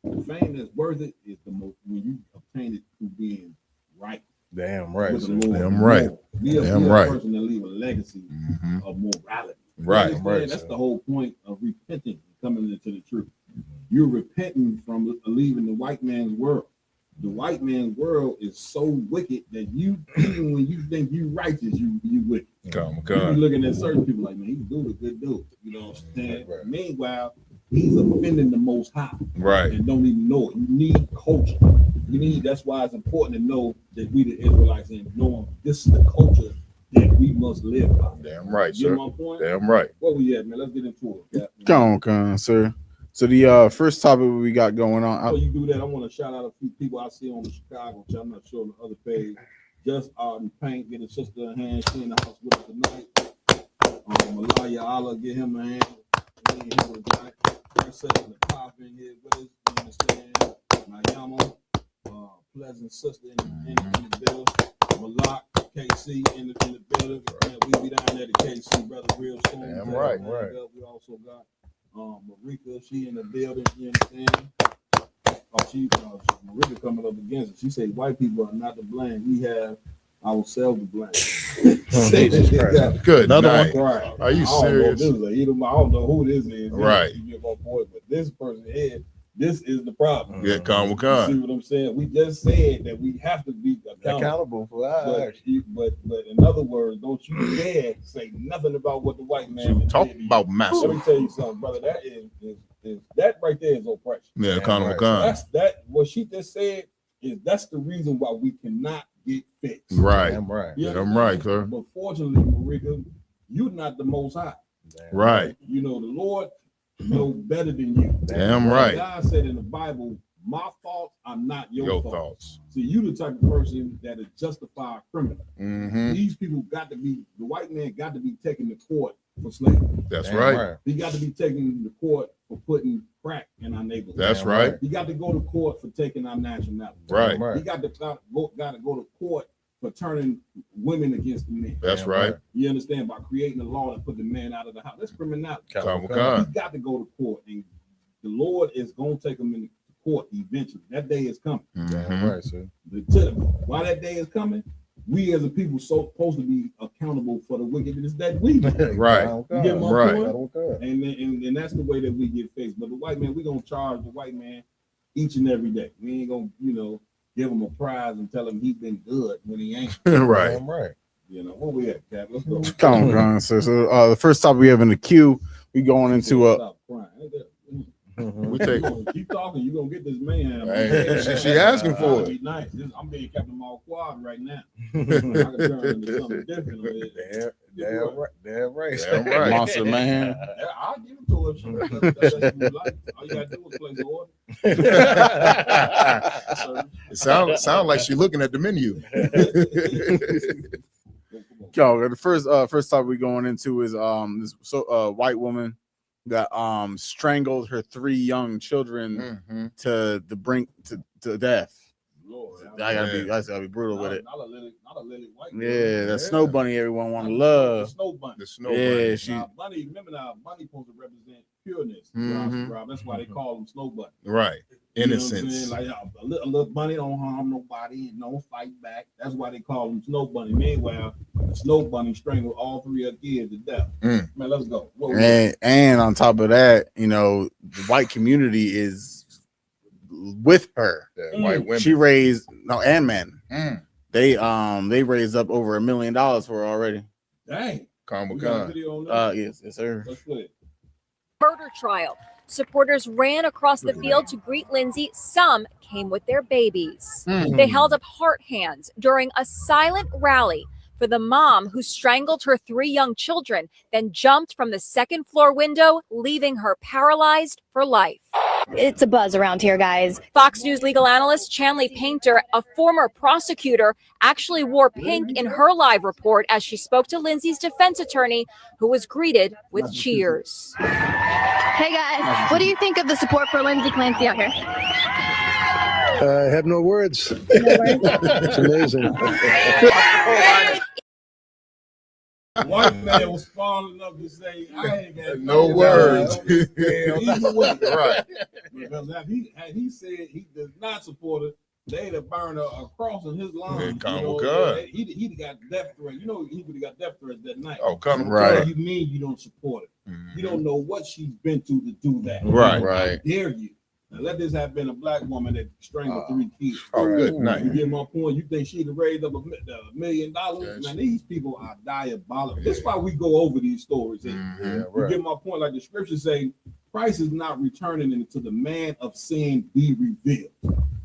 The fame that's worth it is the most when you obtain it through being right. Damn right. With the Lord. Damn right. Be a Damn right. person that leave a legacy of morality. Right. You understand? That's the whole point of repenting and coming into the truth. You're repenting from leaving the white man's world. The white man's world is so wicked that you, even when you think you righteous, you wicked. You be looking at certain people like, man, he's a good dude. You know what I'm saying? Right. Meanwhile, he's offending the Most High. Right. And don't even know it. You need culture. That's why it's important to know that we the Israelites and know this is the culture that we must live by. Damn right, You sir. know my point? Damn right. Where we at, man? Let's get into it. Come on, sir. So the first topic we got going on. Before you do that, I want to shout out a few people I see on the Chicago, which I'm not sure on the other page. Just Arden Paint, get a sister a hand. She in the house with us tonight. Malaya Allah, get him a hand. being here with Black. Princess and the Pop in here with us. You understand? Mayama, Pleasant sister in the building. Malak, KC in the building. Man, we be down there to KC, brother, real soon. Damn right. We also got Marika, she in the building. You understand? Marika coming up against it. She said white people are not to blame. We have ourselves to blame. Good Another night. one. Right. Are you serious? I don't know who this is. Right. But this person here, this is the problem. Yeah, come with You see what I'm saying? We just said that we have to be accountable for our actions. But in other words, don't you dare say nothing about what the white man Talk did. about massive. Let me tell you something, brother. That is that right there is oppression. Yeah, come with That's that. What she just said is that's the reason why we cannot get fixed. Right. Damn right. You I'm right, sir. But fortunately, Marika, you're not the Most High. Right. You know, the Lord know better than you. Damn right. God said in the Bible, my thoughts are not your thoughts. thoughts. So you the type of person that is justify a criminal. Mm-hmm. These people got to be, the white man got to be taken to court for slavery. That's right. He got to be taken to court for putting crack in our neighborhood. That's right. He got to go to court for taking our nationality. Right. He got to go to court for turning women against the men. That's right. You understand? By creating a law that put the man out of the house. That's criminality. Come He with got to go to court, and the Lord is going to take him into court eventually. That day is coming. Damn right, sir. Why that day is coming? We as a people supposed to be accountable for the wickedness that we do. Right. You get my Right. point? And that's the way that we get fixed. But the white man, we're gonna charge the white man each and every day. We ain't gonna, give him a prize and tell him he's been good when he ain't. Right. Damn right. Where we at, Cap? Let's go. Come on, sir. So the first topic we have in the queue, we going into a. Stop crying. We take. Keep talking. You're gonna get this man. Hey, she asking for it. Be nice. I'm being Captain Mal Quad right now. I can turn into something different. Damn right. Damn right. Damn right. Monster man. I'll give it to her. That's what you like. All you gotta do is place the order. It sound like she looking at the menu. Yo, the first topic we going into is this white woman that strangled her 3 young children to the brink to death. Lord, I gotta be brutal with it. Not a lily white. Yeah, that snow bunny everyone want to love. The snow bunny. The snow Yeah, bunny. she. Bunny, remember now, bunny supposed to represent pureness. Mhm. That's why they call them snow bunny. Right. You know what I'm Innocence. saying? Like a little bunny don't harm nobody and don't fight back. That's why they call them snow bunny. Meanwhile, the snow bunny strangled all 3 of their kids to death. Man, let's go. And on top of that, the white community is with her. Yeah, white women. She raised and men. Mm. They raised up over $1 million for her already. Dang. Come We with got a God. video on that. Yes, sir. Let's play it. Murder trial. Supporters ran across the field to greet Lindsay. Some came with their babies. They held up heart hands during a silent rally for the mom who strangled her 3 young children, then jumped from the 2nd floor window, leaving her paralyzed for life. It's a buzz around here, guys. Fox News legal analyst Chanley Painter, a former prosecutor, actually wore pink in her live report as she spoke to Lindsay's defense attorney, who was greeted with cheers. Hey, guys. What do you think of the support for Lindsay Clancy out here? I have no words. It's amazing. White man was small enough to say, I ain't got No words. Either way. Right. Because had he said he does not support it, they'd have burned a cross in his lawn. Yeah, come with God. He'd got death threats. He would have got death threats that night. Oh, come with Right. God. You mean you don't support it? You don't know what she's been to do that. Right. Right. How dare you? Now, let this have been a black woman that strangled 3 kids. Oh, good night. You get my point? You think she'd have raised up $1 million? Yes. Man, these people are diabolical. That's why we go over these stories. You get my point? Like the scriptures say, Christ is not returning until the man of sin be revealed.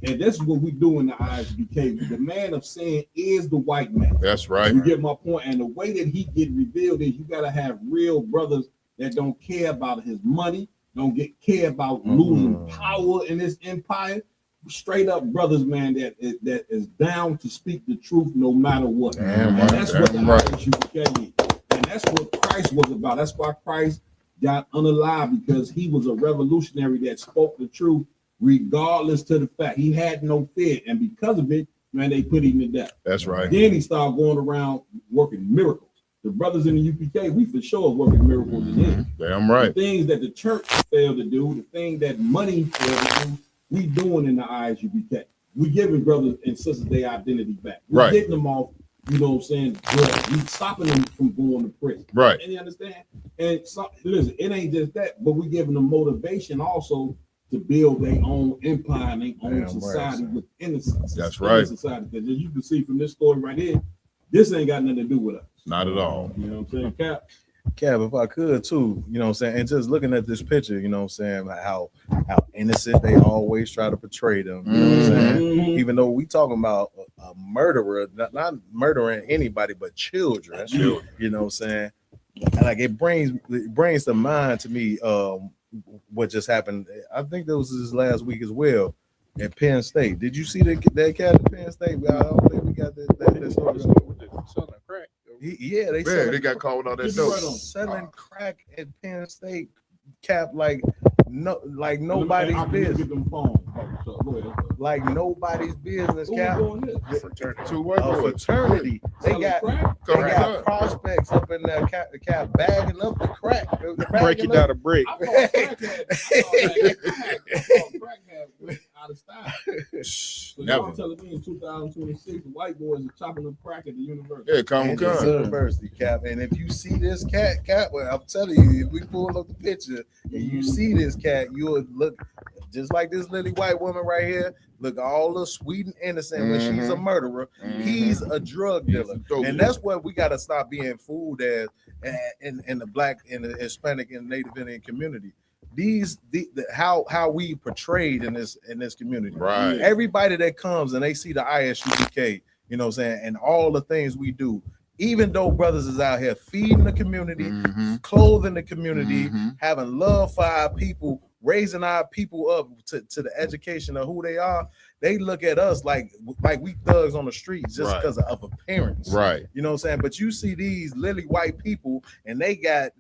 And that's what we do in the ISBK. The man of sin is the white man. That's right. You get my point? And the way that he get revealed is you got to have real brothers that don't care about his money, don't care about losing power in this empire. Straight up brothers, man, that is down to speak the truth no matter what. Damn And right, that's what the damn right. ISBK is. And that's what Christ was about. That's why Christ got unalive because he was a revolutionary that spoke the truth, regardless to the fact he had no fear, and because of it, man, they put him to death. That's right. Then he started going around working miracles. The brothers in the UPK, we for sure working miracles in here. Damn right. The things that the church failed to do, the thing that money failed to do, we doing in the ISUPK. We giving brothers and sisters their identity back. We Right. getting them off, you know what I'm saying? Good. We stopping them from going to prison. Right. And you understand? And so, listen, it ain't just that, but we giving them motivation also to build their own empire and their own society within the society. That's right. Society. Because as you can see from this story right here, this ain't got nothing to do with us. Not at all. You know what I'm saying, Cap? Kev, if I could too, you know what I'm saying, and just looking at this picture, you know what I'm saying, how innocent they always try to portray them, you know what I'm saying? Even though we talking about a murderer, not murdering anybody but children, you know what I'm saying? And like it brings to mind to me what just happened. I think that was this last week as well at Penn State. Did you see that cat at Penn State? I don't think we got that story. Yeah, they got caught with all that dope. Selling crack at Penn State, Cap, like nobody's business. Like nobody's business, Cap. Fraternity. They got prospects up in there, Cap bagging up the crack. Break it down a brick. Out of style. So y'all telling me in 2026, the white boys are chopping up crack at the university. Yeah, come. University, Cap. And if you see this cat, well, I'm telling you, if we pull up the picture and you see this cat, you would look just like this lily white woman right here. Look all the sweet and innocent when she's a murderer. He's a drug dealer. And that's what we got to stop being fooled as in the black and the Hispanic and Native Indian community. How we portrayed in this community. Right. Everybody that comes and they see the ISUPK, you know what I'm saying, and all the things we do, even though brothers is out here feeding the community, clothing the community, having love for our people, raising our people up to the education of who they are, they look at us like we thugs on the streets just because of appearance. Right. You know what I'm saying? But you see these lily white people and they got,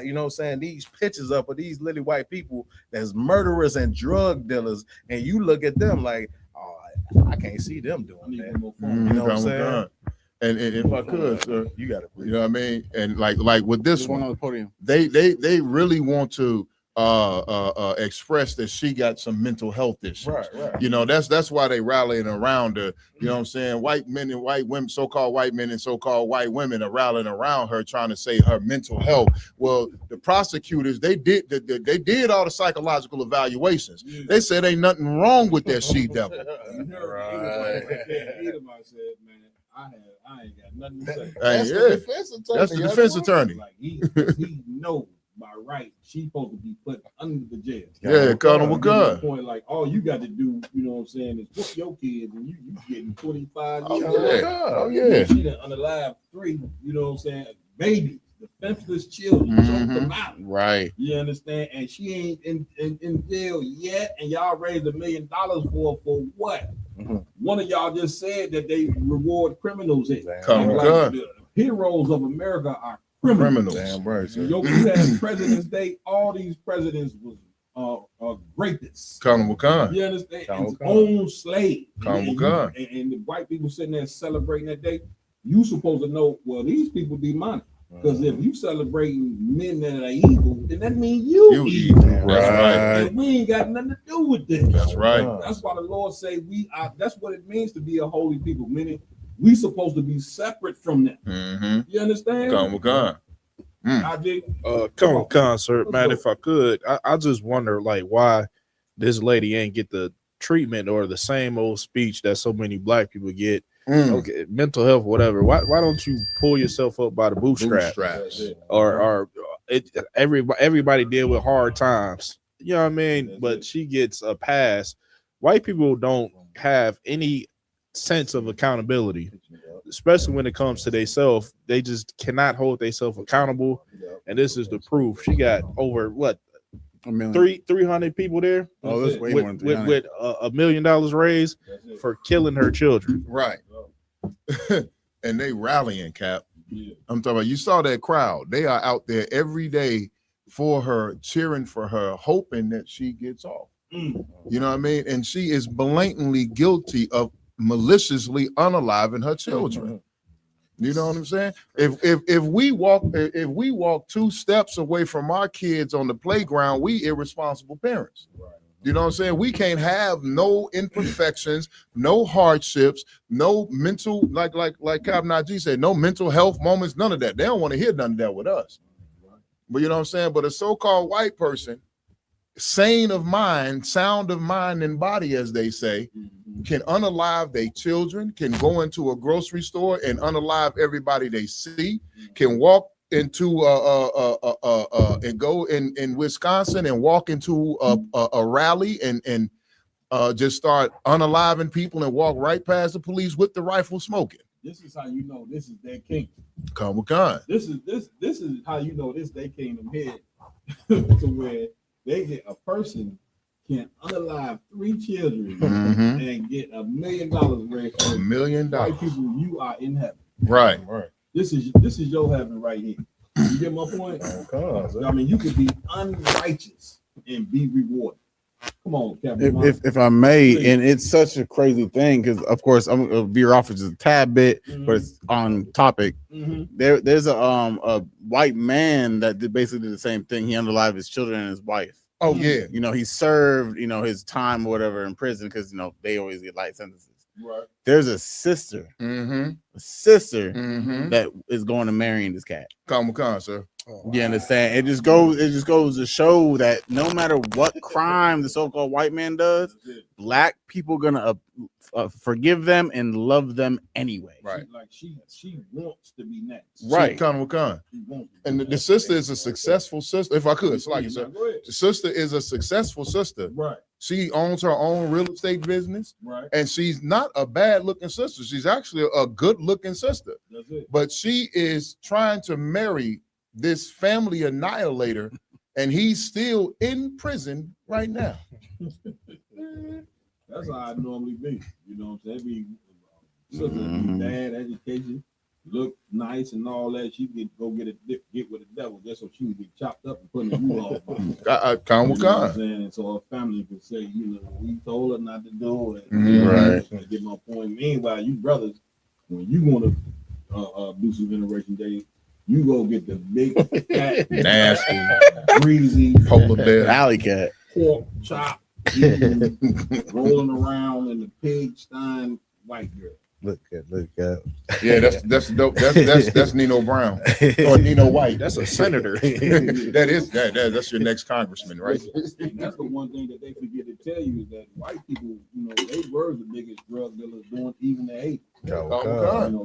you know what I'm saying, these pictures up of these lily white people that's murderers and drug dealers, and you look at them like, oh, I can't see them doing that. You know what I'm saying? And if I could, sir, you got it. You know what I mean? And like with this one, on the podium. they really want to express that she got some mental health issues. Right. You know, that's why they rallying around her. You know what I'm saying? White men and white women, so-called white men and so-called white women are rallying around her, trying to say her mental health. Well, the prosecutors, they did all the psychological evaluations. They said ain't nothing wrong with that she devil. I ain't got nothing to say. That's the defense attorney. Like he knows by right she's supposed to be put under the jail. Yeah, Colonel McGunn. Point like all you got to do, you know what I'm saying, is whoop your kids and you getting 25 years. Oh yeah. She done unalive 3, you know what I'm saying, babies, defenseless children, choked them out. Right. You understand? And she ain't in jail yet, and y'all raised $1 million for what? One of y'all just said that they reward criminals. The heroes of America are criminals. Damn right. You had President's Day. All these presidents was rapists. Colonel McCann. You understand? And own slave. Colonel McCann. And the white people sitting there celebrating that day. You supposed to know, well, these people demonic. Because if you celebrating men that are evil, then that means you evil. That's right. And we ain't got nothing to do with this. That's right. That's why the Lord say we are. That's what it means to be a holy people. Meaning we supposed to be separate from them. You understand? Colonel McCann. I did. Come on, concert, man. If I could, I just wonder like why this lady ain't get the treatment or the same old speech that so many black people get. Okay, mental health, whatever. Why don't you pull yourself up by the bootstraps? Or everybody deal with hard times. You know what I mean? But she gets a pass. White people don't have any sense of accountability, especially when it comes to themselves. They just cannot hold themselves accountable. And this is the proof. She got over what? 300 people there. Oh, that's way more than 300. With $1 million raised for killing her children. Right. And they rallying, Cap. I'm talking about, you saw that crowd. They are out there every day for her, cheering for her, hoping that she gets off. You know what I mean? And she is blatantly guilty of maliciously unaliving her children. You know what I'm saying? If we walk 2 steps away from our kids on the playground, we irresponsible parents. You know what I'm saying? We can't have no imperfections, no hardships, no mental, like Cap Najee said, no mental health moments, none of that. They don't want to hear none of that with us. But you know what I'm saying? But a so-called white person, sane of mind, sound of mind and body, as they say, can unalive their children, can go into a grocery store and unalive everybody they see, can walk into and go in Wisconsin and walk into a rally and just start unaliving people and walk right past the police with the rifle smoking. This is how you know this is their kingdom. Come with gun. This is how you know this their kingdom head to where they get a person can unalive 3 children and get $1 million raised. $1 million. White people, you are in heaven. Right. This is your heaven right here. You get my point? I mean, you could be unrighteous and be rewarded. Come on, Captain. If I may, and it's such a crazy thing because, of course, I'm gonna veer off just a tad bit, but it's on topic. There's a white man that basically did the same thing. He unalived his children and his wife. Oh yeah, you know, he served his time or whatever in prison because they always get light sentences. Right. There's a sister, that is going to marry this cat. Come, sir. You understand? It just goes to show that no matter what crime the so-called white man does, black people gonna forgive them and love them anyway. Right. Like she wants to be next. Right. And the sister is a successful sister. If I could, it's like sir. The sister is a successful sister. Right. She owns her own real estate business. Right. And she's not a bad looking sister. She's actually a good looking sister. That's it. But she is trying to marry this family annihilator, and he's still in prison right now. That's how I normally be. You know what I'm saying? Be bad education, look nice and all that. She get with the devil just so she would get chopped up and put in the off. And so her family could say, we told her not to do it. Right. To get my point. Meanwhile, you brothers, when you want to do some generation days, you go get the big, fat, nasty, greasy, polar bear, alley cat, pork chop, rolling around in the pigsty white girl. Look at. Yeah, that's dope. That's Nino Brown or Nino White. That's a senator. That's your next congressman, right? And that's the one thing that they forget to tell you is that white people, they were the biggest drug dealers doing even the 80s.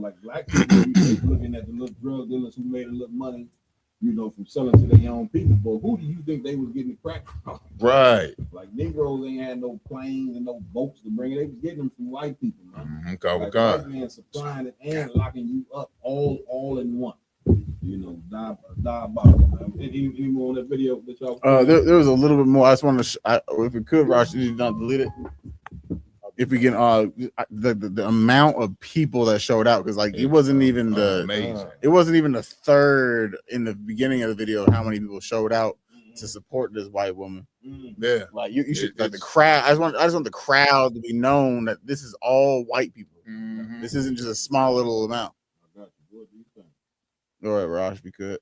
Like black people, they looking at the little drug dealers who made a little money, from selling to their own people. But who do you think they was getting crack from? Right. Like Negroes ain't had no planes and no boats to bring it. They was getting them from white people, man. White man supplying it and locking you up all in one. Diabolical. Any more on that video that y'all? There was a little bit more. I just want to, if we could, Rosh, you not delete it. If we can, the amount of people that showed out, because it wasn't even it wasn't even a third in the beginning of the video of how many people showed out to support this white woman. Yeah, like you should the crowd. I just want the crowd to be known that this is all white people. This isn't just a small little amount. Go ahead, Raj, if you could.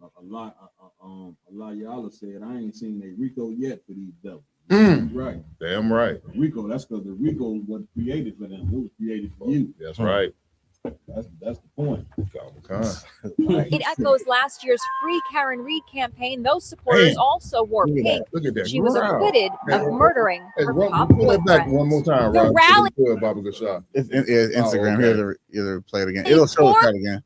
A lot of y'all have said I ain't seen a Rico yet for these devils. Right. Damn right. Rico, that's because the Rico was created for them. It was created for you. That's right. That's the point. It echoes last year's Free Karen Reed campaign. Those supporters also wore pink. Look at that. She was acquitted of murdering her pop Pull that back one more time, The Rob. rally- Baba shot. It's Instagram. Oh, okay. Here, either play it again. It'll show the crowd again.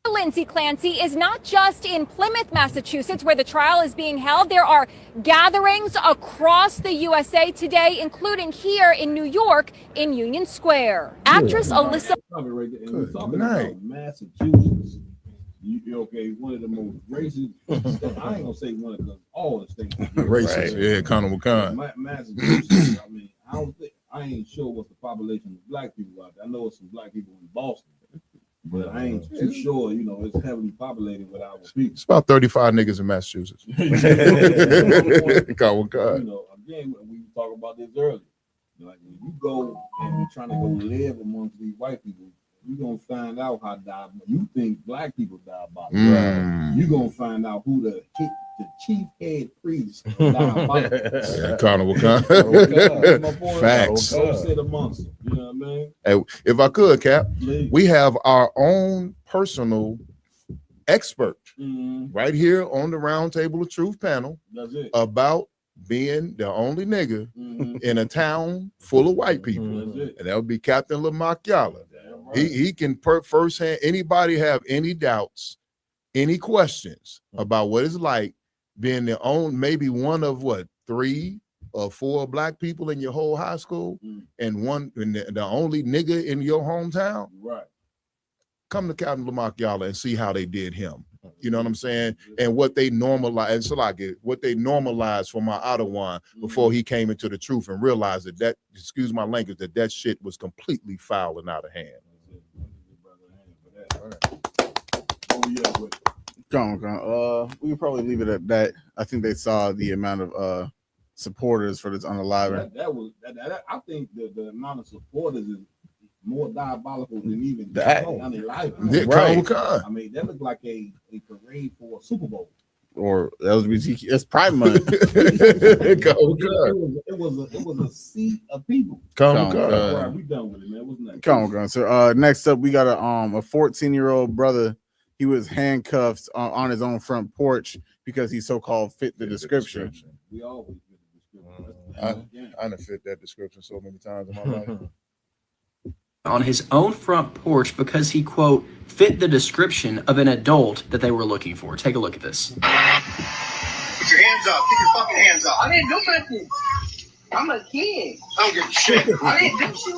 Lindsay Clancy is not just in Plymouth, Massachusetts, where the trial is being held. There are gatherings across the USA today, including here in New York in Union Square. Actress Alyssa. Right there. And we're talking about Massachusetts. One of the most racist states. I ain't gonna say one of all the states. Racist. Yeah, Conor McCann. Massachusetts. I ain't sure what's the population of black people out there. I know it's some black people in Boston. But I ain't too sure, you know, it's heavily populated with our people. It's about 35 niggas in Massachusetts. You know, again, we were talking about this earlier. Like when you go and you're trying to go live amongst these white people, you're gonna find out how you think black people diabolical. You're gonna find out who the chief head priest of diabolical. Carnival Facts. Go sit amongst them. You know what I mean? Hey, if I could, Cap, Please. we have our own personal expert right here on the Round Table of Truth panel That's it. about being the only nigga in a town full of white people, That's it. and that would be Captain Lamont Yala. He can firsthand. Anybody have any doubts, any questions about what it's like being the only, maybe one of what, 3 or 4 black people in your whole high school, and the only nigga in your hometown? Right. Come to Captain Lamont Yala and see how they did him. You know what I'm saying? And what they normalized, and so like what they normalized for my Ottawa before he came into the truth and realized that excuse my language, that shit was completely foul and out of hand. Go. We could probably leave it at that. I think they saw the amount of supporters for this unaliving. I think the amount of supporters is more diabolical than even That. unaliving. Right. I mean, that looked like a parade for a Super Bowl. Or LGBTQ. It's Pride Month. It was a sea of people. Come All on. right, we done with it, man. What's next? Come on. So next up, we got a 14-year-old brother. He was handcuffed on his own front porch because he so-called fit the description. We always fit the description. I done fit that description so many times in my life. On his own front porch because he, quote, fit the description of an adult that they were looking for. Take a look at this. Put your hands up. Keep your fucking hands up. I didn't do nothing. I'm a kid. I don't give a shit. I didn't do shit.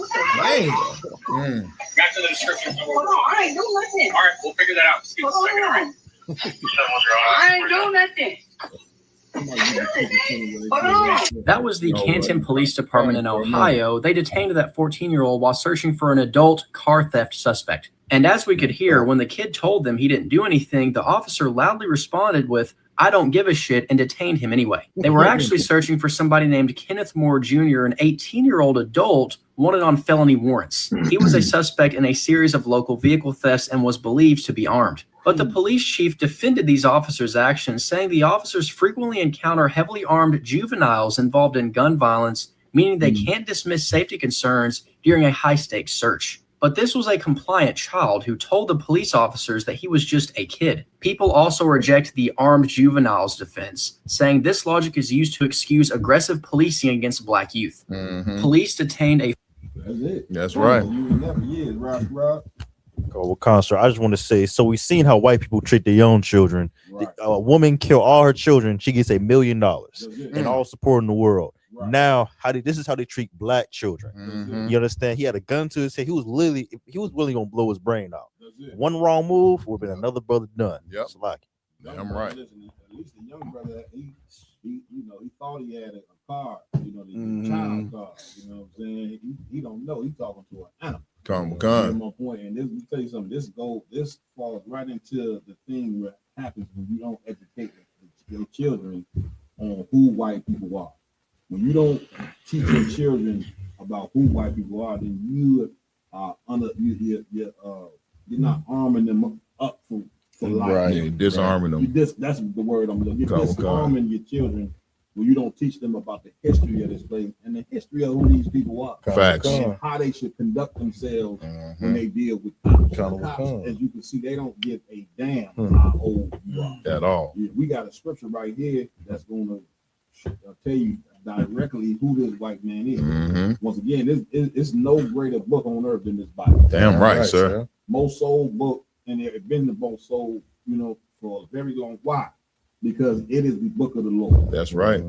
Back to the description. Hold on. I ain't do nothing. All right. We'll figure that out. Just give us a second. All right. I ain't do nothing. That was the Canton Police Department in Ohio. They detained that 14-year-old while searching for an adult car theft suspect. And as we could hear, when the kid told them he didn't do anything, the officer loudly responded with, "I don't give a shit," and detained him anyway. They were actually searching for somebody named Kenneth Moore Jr., an 18-year-old adult wanted on felony warrants. He was a suspect in a series of local vehicle thefts and was believed to be armed. But the police chief defended these officers' actions, saying the officers frequently encounter heavily armed juveniles involved in gun violence, meaning they can't dismiss safety concerns during a high-stakes search. But this was a compliant child who told the police officers that he was just a kid. People also reject the armed juveniles defense, saying this logic is used to excuse aggressive policing against black youth. Police detained a... That's it. That's right. Rob. Well, Constant, I just want to say, so we've seen how white people treat their own children. Right. A woman kill all her children, she gets $1 million and all support in the world. Right. Now, this is how they treat black children. You understand? He had a gun to his head. He was willing gonna blow his brain out. One wrong move would have been another brother done. Yep. Damn right. Listen, at least the young brother, he thought he had a car, the child car. You know what I'm saying? He don't know. He's talking to an animal. My point. And let me tell you something. This falls right into the thing that happens when you don't educate your children on who white people are. When you don't teach your children about who white people are, then you are you're not arming them up for life. Right, you're disarming them. That's the word I'm looking. You're disarming your children when you don't teach them about the history of this place and the history of who these people are. Facts. And how they should conduct themselves when they deal with cops. Cops, as you can see, they don't give a damn how old you are. At all. We got a scripture right here that's going to tell you directly who this white man is. Once again, it's no greater book on earth than this Bible. Damn right, sir. Most sold book, and it's been the most sold, for a very long while, because it is the book of the Lord. That's right.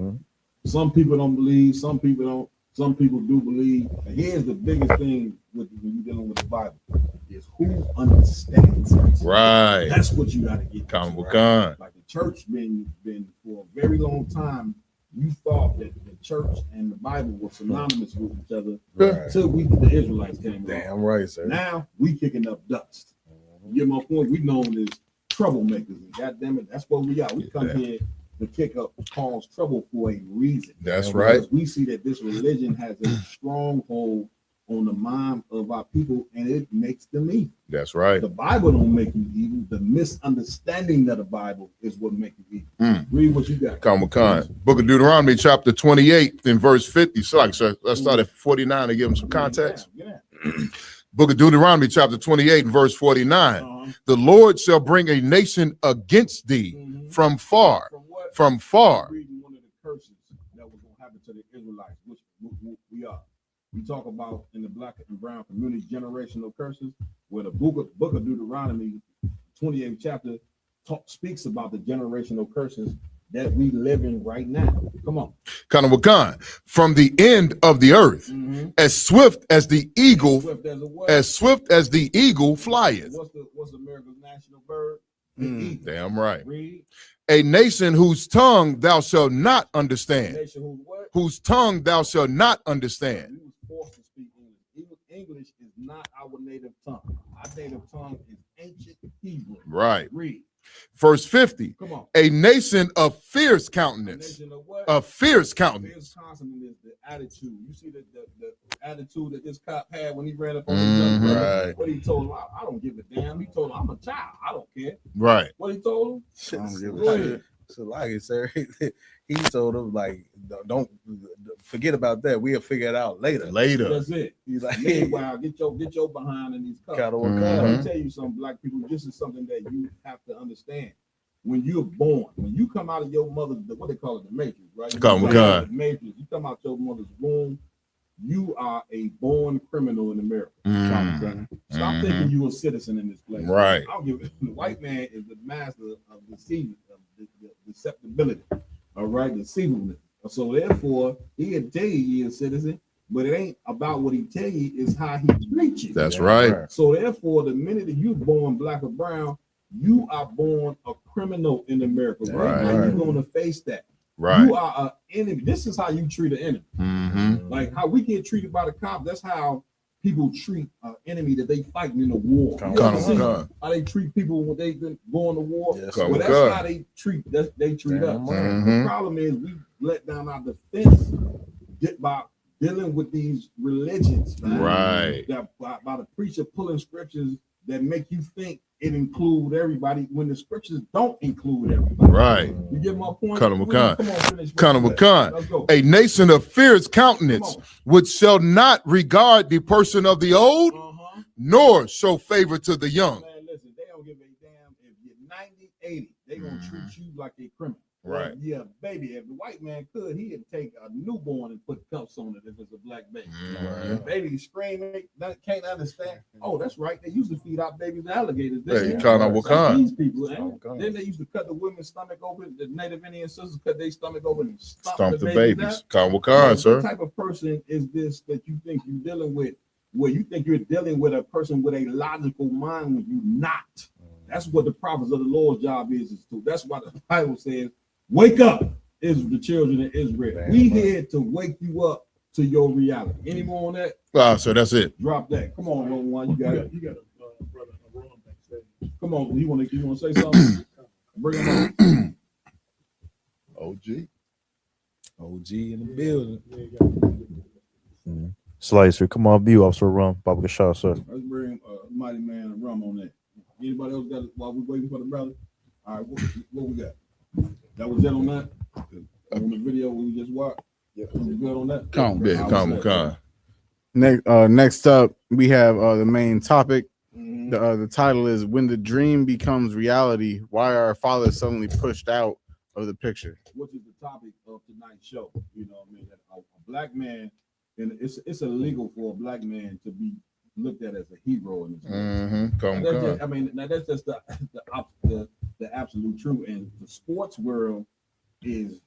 Some people don't believe, some people don't, some people do believe. And here's the biggest thing when you're dealing with the Bible is who understands it. Right. That's what you got to get. Right? Like the church been for a very long time. You thought that the church and the Bible were synonymous with each other until the Israelites came along. Damn right, sir. Now we kicking up dust. You get my point? We known as troublemakers, and goddamn it, that's what we are. We come here to kick up, cause trouble for a reason. That's Because right. We see that this religion has a stronghold on the mind of our people, and it makes them evil. That's right. The Bible don't make you evil. The misunderstanding of the Bible is what makes you evil. Read what you got. Come with Khan. Book of Deuteronomy, chapter 28, in verse 50. So, like, sir, let's start at 49 to give them some context. Book of Deuteronomy, chapter 28, and verse 49. The Lord shall bring a nation against thee from far. From far. Reading one of the curses that was going to happen to the Israelites, which we are. We talk about in the black and brown community generational curses, where the book of Deuteronomy, 28th chapter, speaks about the generational curses that we live in right now. Come on. Kind of Khan. From the end of the earth, as swift as the eagle, as swift as the eagle flieth. What's America's national bird? Damn right. Read. A nation whose tongue thou shalt not understand. Whose tongue thou shalt not understand. We was forced to speak English. English is not our native tongue. Our native tongue is ancient Hebrew. Right. Read. Verse 50. Come on. A nation of fierce countenance. Of fierce countenance. Fierce countenance is the attitude. You see the attitude that this cop had when he ran up on the young brother. Right. What he told him, I don't give a damn. He told him, I'm a child. I don't care. Right. What he told him? I don't give a Go shit. ahead. So like it, sir, he told him like, don't forget about that. We'll figure it out later. That's it. He's like, meanwhile, get your behind in these cups. Gotta work Let hard. me tell you something, black people. This is something that you have to understand. When you're born, when you come out of your mother's, what they call it, the matrix, right? You Come out of on. the matrix. You come out your mother's womb. You are a born criminal in America. Stop thinking you're a citizen in this place. Right. I don't give it. The white man is the master of deceiving, of the deceptibility. All right, deceivableness. So therefore, he'll tell you you're a citizen, but it ain't about what he tell you, it's how he treats you. That's right. So therefore, the minute that you're born black or brown, you are born a criminal in America. Right. Now you're gonna face that. Right. You are an enemy. This is how you treat an enemy. Like how we get treated by the cops. That's how people treat an enemy that they fighting in a war. You ever see how they treat people when they go on the war? Well, that's how they treat us. The problem is we let down our defense by dealing with these religions, man. Right. That by the preacher pulling scriptures that make you think it include everybody when the scriptures don't include everybody. Right. You get my point? Kind of Finish. Let's go. A nation of fierce countenance, which shall not regard the person of the old, nor show favor to the young. Man, listen, they don't give a damn if you're 90, 80. They gonna treat you like a criminal. Right. Yeah, baby. If the white man could, he'd take a newborn and put cuffs on it if it's a black baby. Right. Baby screaming, can't understand. Oh, that's right. They used to feed our babies to alligators. Hey, you kind of what kind? These people, then they used to cut the women's stomach open. The Native Indian sisters cut their stomach open and Stomp the babies. babies. Kind of what kind, sir? What type of person is this that you think you're dealing with? Where you think you're dealing with a person with a logical mind when you're not. That's what the prophets of the Lord's job is to. That's why the Bible says, wake up, is the children of Israel. We here to wake you up to your reality. Any more on that? So that's it. Drop that. Come on, Roman one. You got it. You got a brother backstage. Come on, you want to say something? Bring him on. OG in the building. Slicer, come on, view, Officer Rum, Baba Gashar, sir. Let's bring Mighty Man and Rum on that. Anybody else got it while we're waiting for the brother? All right, what we got? That was it on that? On the video we just watched? Yeah. Was it good on that? Come. Next up, we have the main topic. The title is "When the Dream Becomes Reality: Why Are Our Fathers Suddenly Pushed Out of the Picture?" Which is the topic of tonight's show. You know what I mean? A black man, and it's illegal for a black man to be looked at as a hero in this. That's just the absolute truth. And the sports world is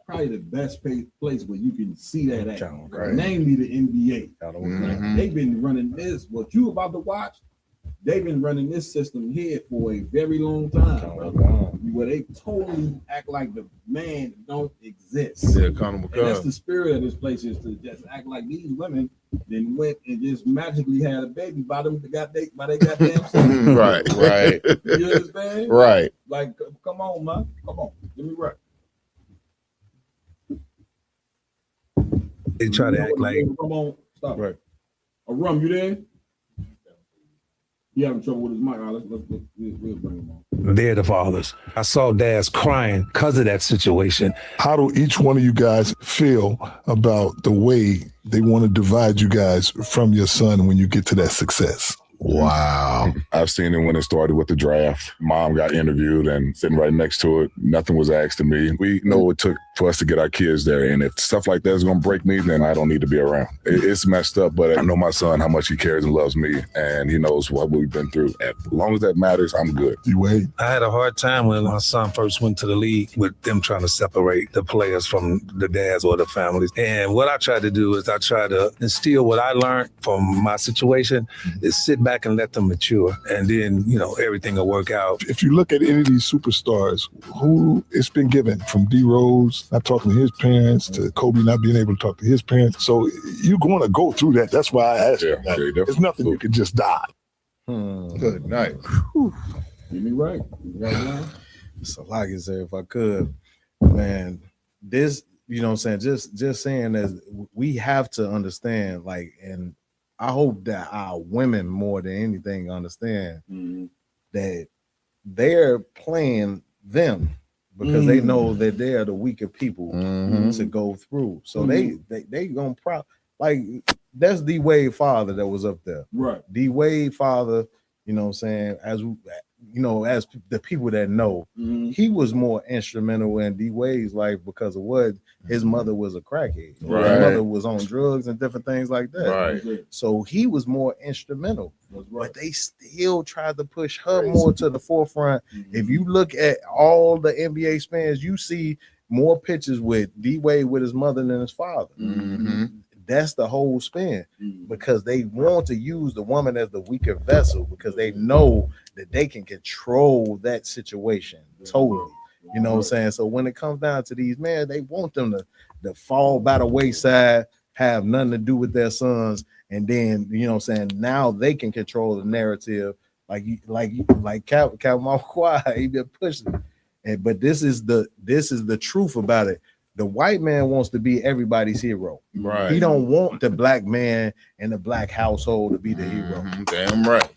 probably the best place where you can see that at. Namely the NBA. Like, they've been running this. What you about to watch, they've been running this system here for a very long time, where they totally act like the man don't exist. Yeah, Conor And that's McCall. the spirit of this place, is to just act like these women then went and just magically had a baby by them by they goddamn self. Right, right. You understand? Right. Like, come on, man. Come on. Give me right. They try to act like Come on, stop. Right. Rum, you there? He having trouble with his mic. All right, we'll bring him on. they're the fathers. I saw dads crying because of that situation. How do each one of you guys feel about the way they want to divide you guys from your son when you get to that success? Wow. I've seen it when it started with the draft. Mom got interviewed and sitting right next to it. Nothing was asked of me. We know what it took for us to get our kids there. And if stuff like that is going to break me, then I don't need to be around. It's messed up, but I know my son, how much he cares and loves me. And he knows what we've been through. As long as that matters, I'm good. You wait. I had a hard time when my son first went to the league with them trying to separate the players from the dads or the families. And what I tried to do is I tried to instill what I learned from my situation is sit back and let them mature. And then, you know, everything will work out. If you look at any of these superstars, who it's been given, from D Rose not talking to his parents to Kobe not being able to talk to his parents. So you're going to go through that. That's why I asked you. There's nothing you can just die. Good night. Get me right. So like I said, if I could, man, this, you know what I'm saying, just saying that we have to understand, like, and I hope that our women more than anything understand that they're playing them because they know that they are the weaker people to go through. So they gonna like that's D Wade father that was up there. Right. D Wade father, you know what I'm saying, as you know, as the people that know, he was more instrumental in D Wade's life because of what his mother was a crackhead. Right. His mother was on drugs and different things like that. Right. So he was more instrumental. But they still tried to push her more to the forefront. If you look at all the NBA spans, you see more pictures with D Wade with his mother than his father. That's the whole spin because they want to use the woman as the weaker vessel because they know that they can control that situation totally. You know what I'm saying? So when it comes down to these men, they want them to fall by the wayside, have nothing to do with their sons, and then, you know what I'm saying, now they can control the narrative like Captain Kawhi, he been pushing. But this is the truth about it. The white man wants to be everybody's hero. Right. He don't want the black man in the black household to be the hero. Damn right.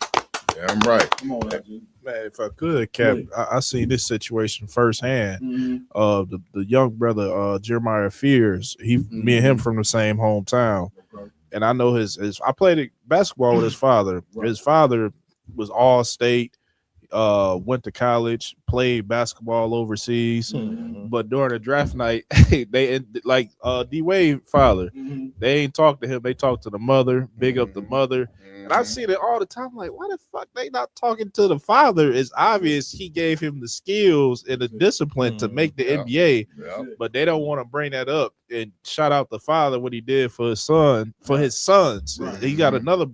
Damn right. Come on, man, if I could, Cap, I seen this situation firsthand. The young brother, Jeremiah Fears, me and him from the same hometown. And I know his I played basketball with his father. His father was all state, went to college, played basketball overseas. But during the draft night, they like D Wade father, they ain't talk to him, they talk to the mother, big up the mother. And I see it all the time, like, why the fuck they not talking to the father? It's obvious he gave him the skills and the discipline to make the NBA, but they don't want to bring that up and shout out the father what he did for his son, for his sons. He got another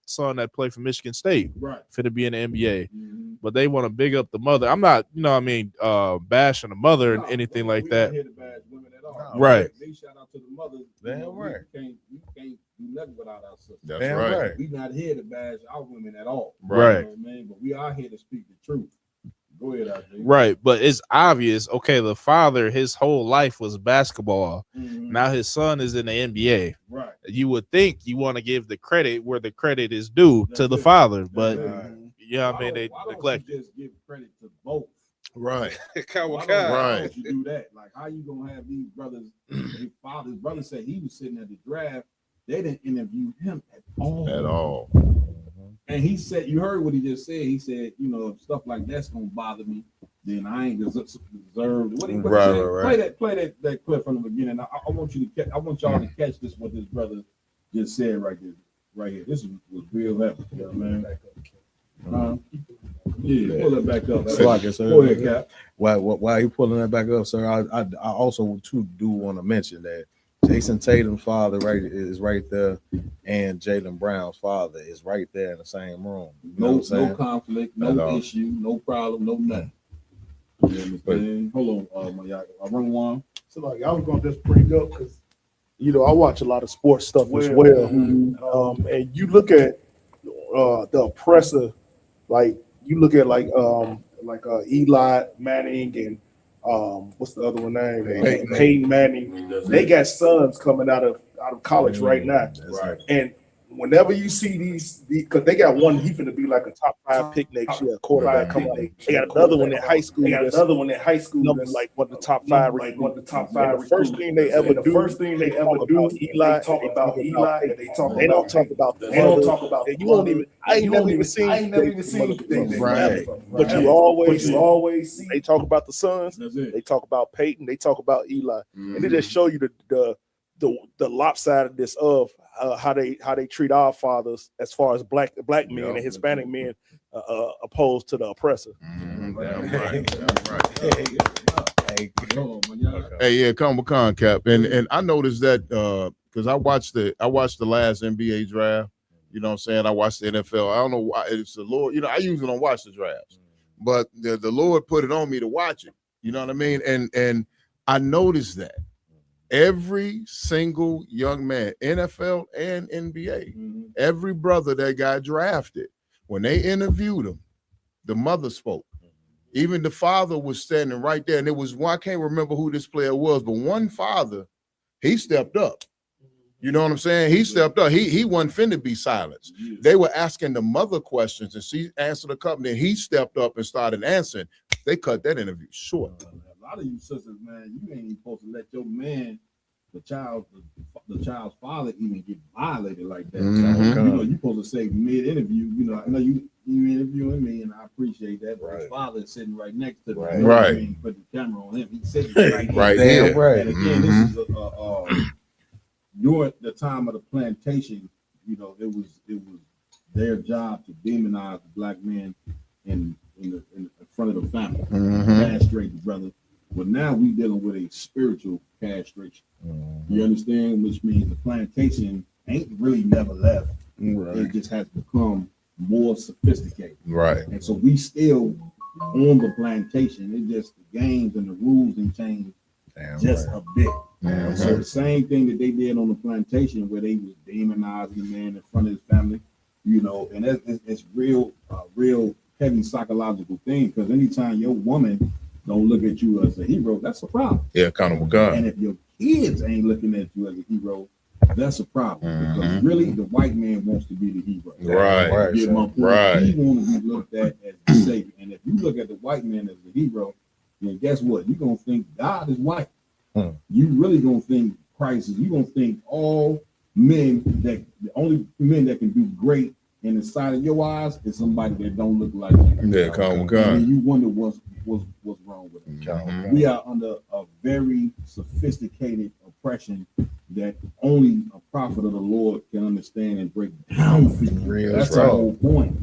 son that played for Michigan State, for to be in the NBA, but they want to big up the mother. I'm not, you know what I mean, bashing the mother and anything like that. Right. They shout out to the mothers. Damn right. We can't do nothing without our sisters. That's Damn right. We not here to bash our women at all. Right. You know what I mean? But we are here to speak the truth. Go ahead, RJ. Right, but it's obvious. Okay, the father, his whole life was basketball. Now his son is in the NBA. Right. You would think you want to give the credit where the credit is due to the father, but yeah, I mean, they neglect. Just give credit to both. Right. Why don't you do that? Like, how you gonna have these brothers? His brother said he was sitting at the draft. They didn't interview him at all. At all. And he said, you heard what he just said. He said, you know, if stuff like that's gonna bother me, then I ain't deserved. What he said? Play that clip from the beginning. I want you to I want y'all to catch this. What this brother just said right here. This was real happy, man. Yeah, pull that back up. Like it, sir. Go ahead, Cap. While you pulling that back up, sir, I also too do want to mention that Jason Tatum's father is right there, and Jaylen Brown's father is right there in the same room. You know what I'm saying? No conflict, no issue, no problem, no nothing. You understand? Hold on, Mayaka. I run one. So like I was gonna just bring up because I watch a lot of sports stuff as well. Mm-hmm. And you look at the oppressor, like you look at Eli Manning and what's the other one name? Peyton Manning. They got sons coming out of college right now. Right. And whenever you see these, because they got one, he's gonna be like a top 5 pick next year, quarterback coming out. They got another one in high school. Number like one of the top 5. The first thing they ever do, Eli. They talk about Eli. They don't talk about the other. You won't even. I ain't never even seen. Right. But you always see. They talk about the sons. They talk about Peyton. They talk about Eli, and they just show you the lopsidedness of how they treat our fathers as far as black men and Hispanic men opposed to the oppressor. Hey, yeah, come on, Cap. And I noticed that because I watched the last NBA draft. You know what I'm saying? I watched the NFL. I don't know why it's the Lord. I usually don't watch the drafts, but the Lord put it on me to watch it. You know what I mean? And I noticed that every single young man, NFL and NBA, every brother that got drafted, when they interviewed him, the mother spoke. Even the father was standing right there. And it was one, I can't remember who this player was, but one father, he stepped up. You know what I'm saying? He stepped up. He wasn't finna be silenced. They were asking the mother questions, and she answered a couple, and he stepped up and started answering. They cut that interview short. A lot of you sisters, man, you ain't even supposed to let your man, the child's father, even get violated like that. You're supposed to say mid-interview, I know you interviewing me, and I appreciate that, but his father is sitting right next to me. Right. Put the camera on him. He's sitting right there. Right. And again, this is during the time of the plantation, it was their job to demonize the black man in front of the family, castrate the brother. But now we dealing with a spiritual castration. You understand? Which means the plantation ain't really never left. It just has become more sophisticated. Right. And so we still on the plantation. It just the games and the rules and change a bit. And so the same thing that they did on the plantation, where they was demonizing the man in front of his family, and it's real heavy psychological thing, because anytime your woman don't look at you as a hero, that's a problem. Yeah, accountable God. And if your kids ain't looking at you as a hero, that's a problem. Because really, the white man wants to be the hero. Right. Get my point? Right. He want to be looked at as the savior. And if you look at the white man as the hero, then guess what? You're gonna think God is white. You really gonna think Christ is. You gonna think all men the only men that can do great in the sight of your eyes is somebody that don't look like you. Yeah, come on. And you wonder what's wrong with them. We are under a very sophisticated oppression that only a prophet of the Lord can understand and break down for you. That's the whole point.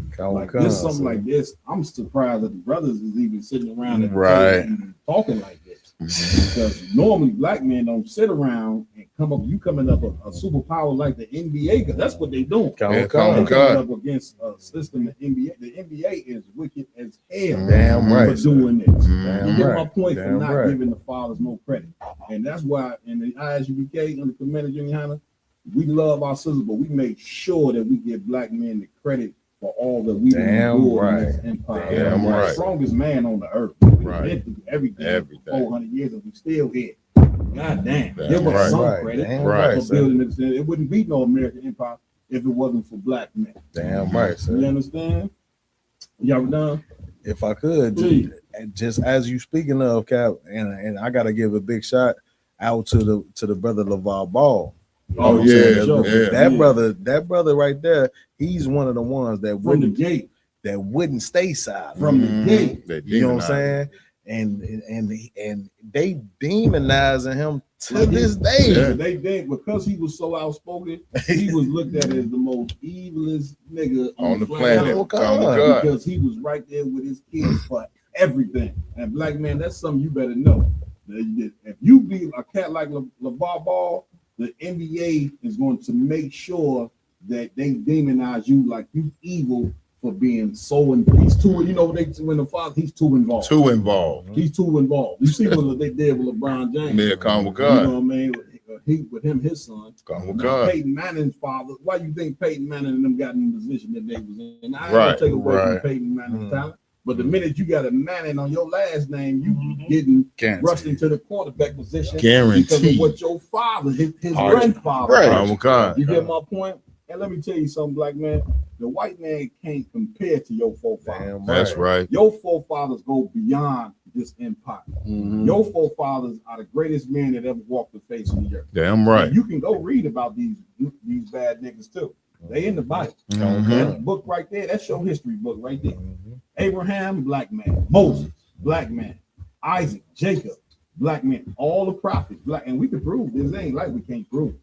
This something like this, I'm surprised that the brothers is even sitting around at the table even talking like this. Because normally black men don't sit around and coming up a superpower like the NBA, because that's what they doing. Coming up against a system, the NBA. The NBA is wicked as hell for doing this. You get my point for not giving the fathers no credit. And that's why in the ISUBK, under Commander Junior Hunter, we love our sisters, but we make sure that we give black men the credit for all that we endured in this empire. The strongest man on the earth. Everything for 400 years, and we still here. God damn. Give us some credit for building it. It wouldn't be no American empire if it wasn't for black men. Damn right, sir. You understand? Y'all done? If I could, just as you speaking of, Cap, and I gotta give a big shout out to the brother LeVar Ball. Oh yeah, that brother right there, he's one of the ones that wouldn't stay silent from the gate. You know what I'm saying? And they demonizing him to this day. Yeah. They because he was so outspoken, he was looked at as the most evilest nigga on the planet. Because he was right there with his kids for everything. And black man, that's something you better know. If you be a cat like LeVar Ball, the NBA is going to make sure that they demonize you like you evil for being so involved. He's too, you know, when the father, he's too involved. He's too involved. You see what they did with LeBron James. Yeah, come with You God. know what I mean? He with him, his son. Come with Now, God. Peyton Manning's father. Why you think Peyton Manning and them got in the position that they was in? I Right, don't take away from right. Peyton Manning's talent. But the minute you got a Manning on your last name, you getting rushed into the quarterback position because Guaranteed. of what your father, his Hard. grandfather. Right. did. Oh, God. You get my point? And let me tell you something, black man. The white man can't compare to your forefathers. That's right. Your forefathers go beyond this empire. Your forefathers are the greatest men that ever walked the face of the earth. Damn right. And you can go read about these bad niggas too. They in the Bible. That book right there, that's your history book right there. Abraham, black man. Moses, black man. Isaac, Jacob, black man. All the prophets, black. And we can prove this. Ain't like we can't prove.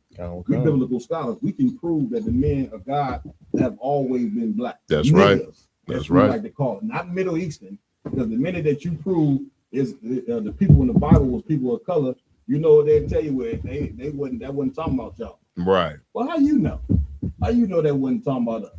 We biblical scholars, we can prove that the men of God have always been black. That's right. Niggas, That's as we right. like to call it, not Middle Eastern, because the minute that you prove is the people in the Bible was people of color, you know what they'll tell you where they wasn't talking about y'all. Right. Well, how you know? How you know that wasn't talking about us?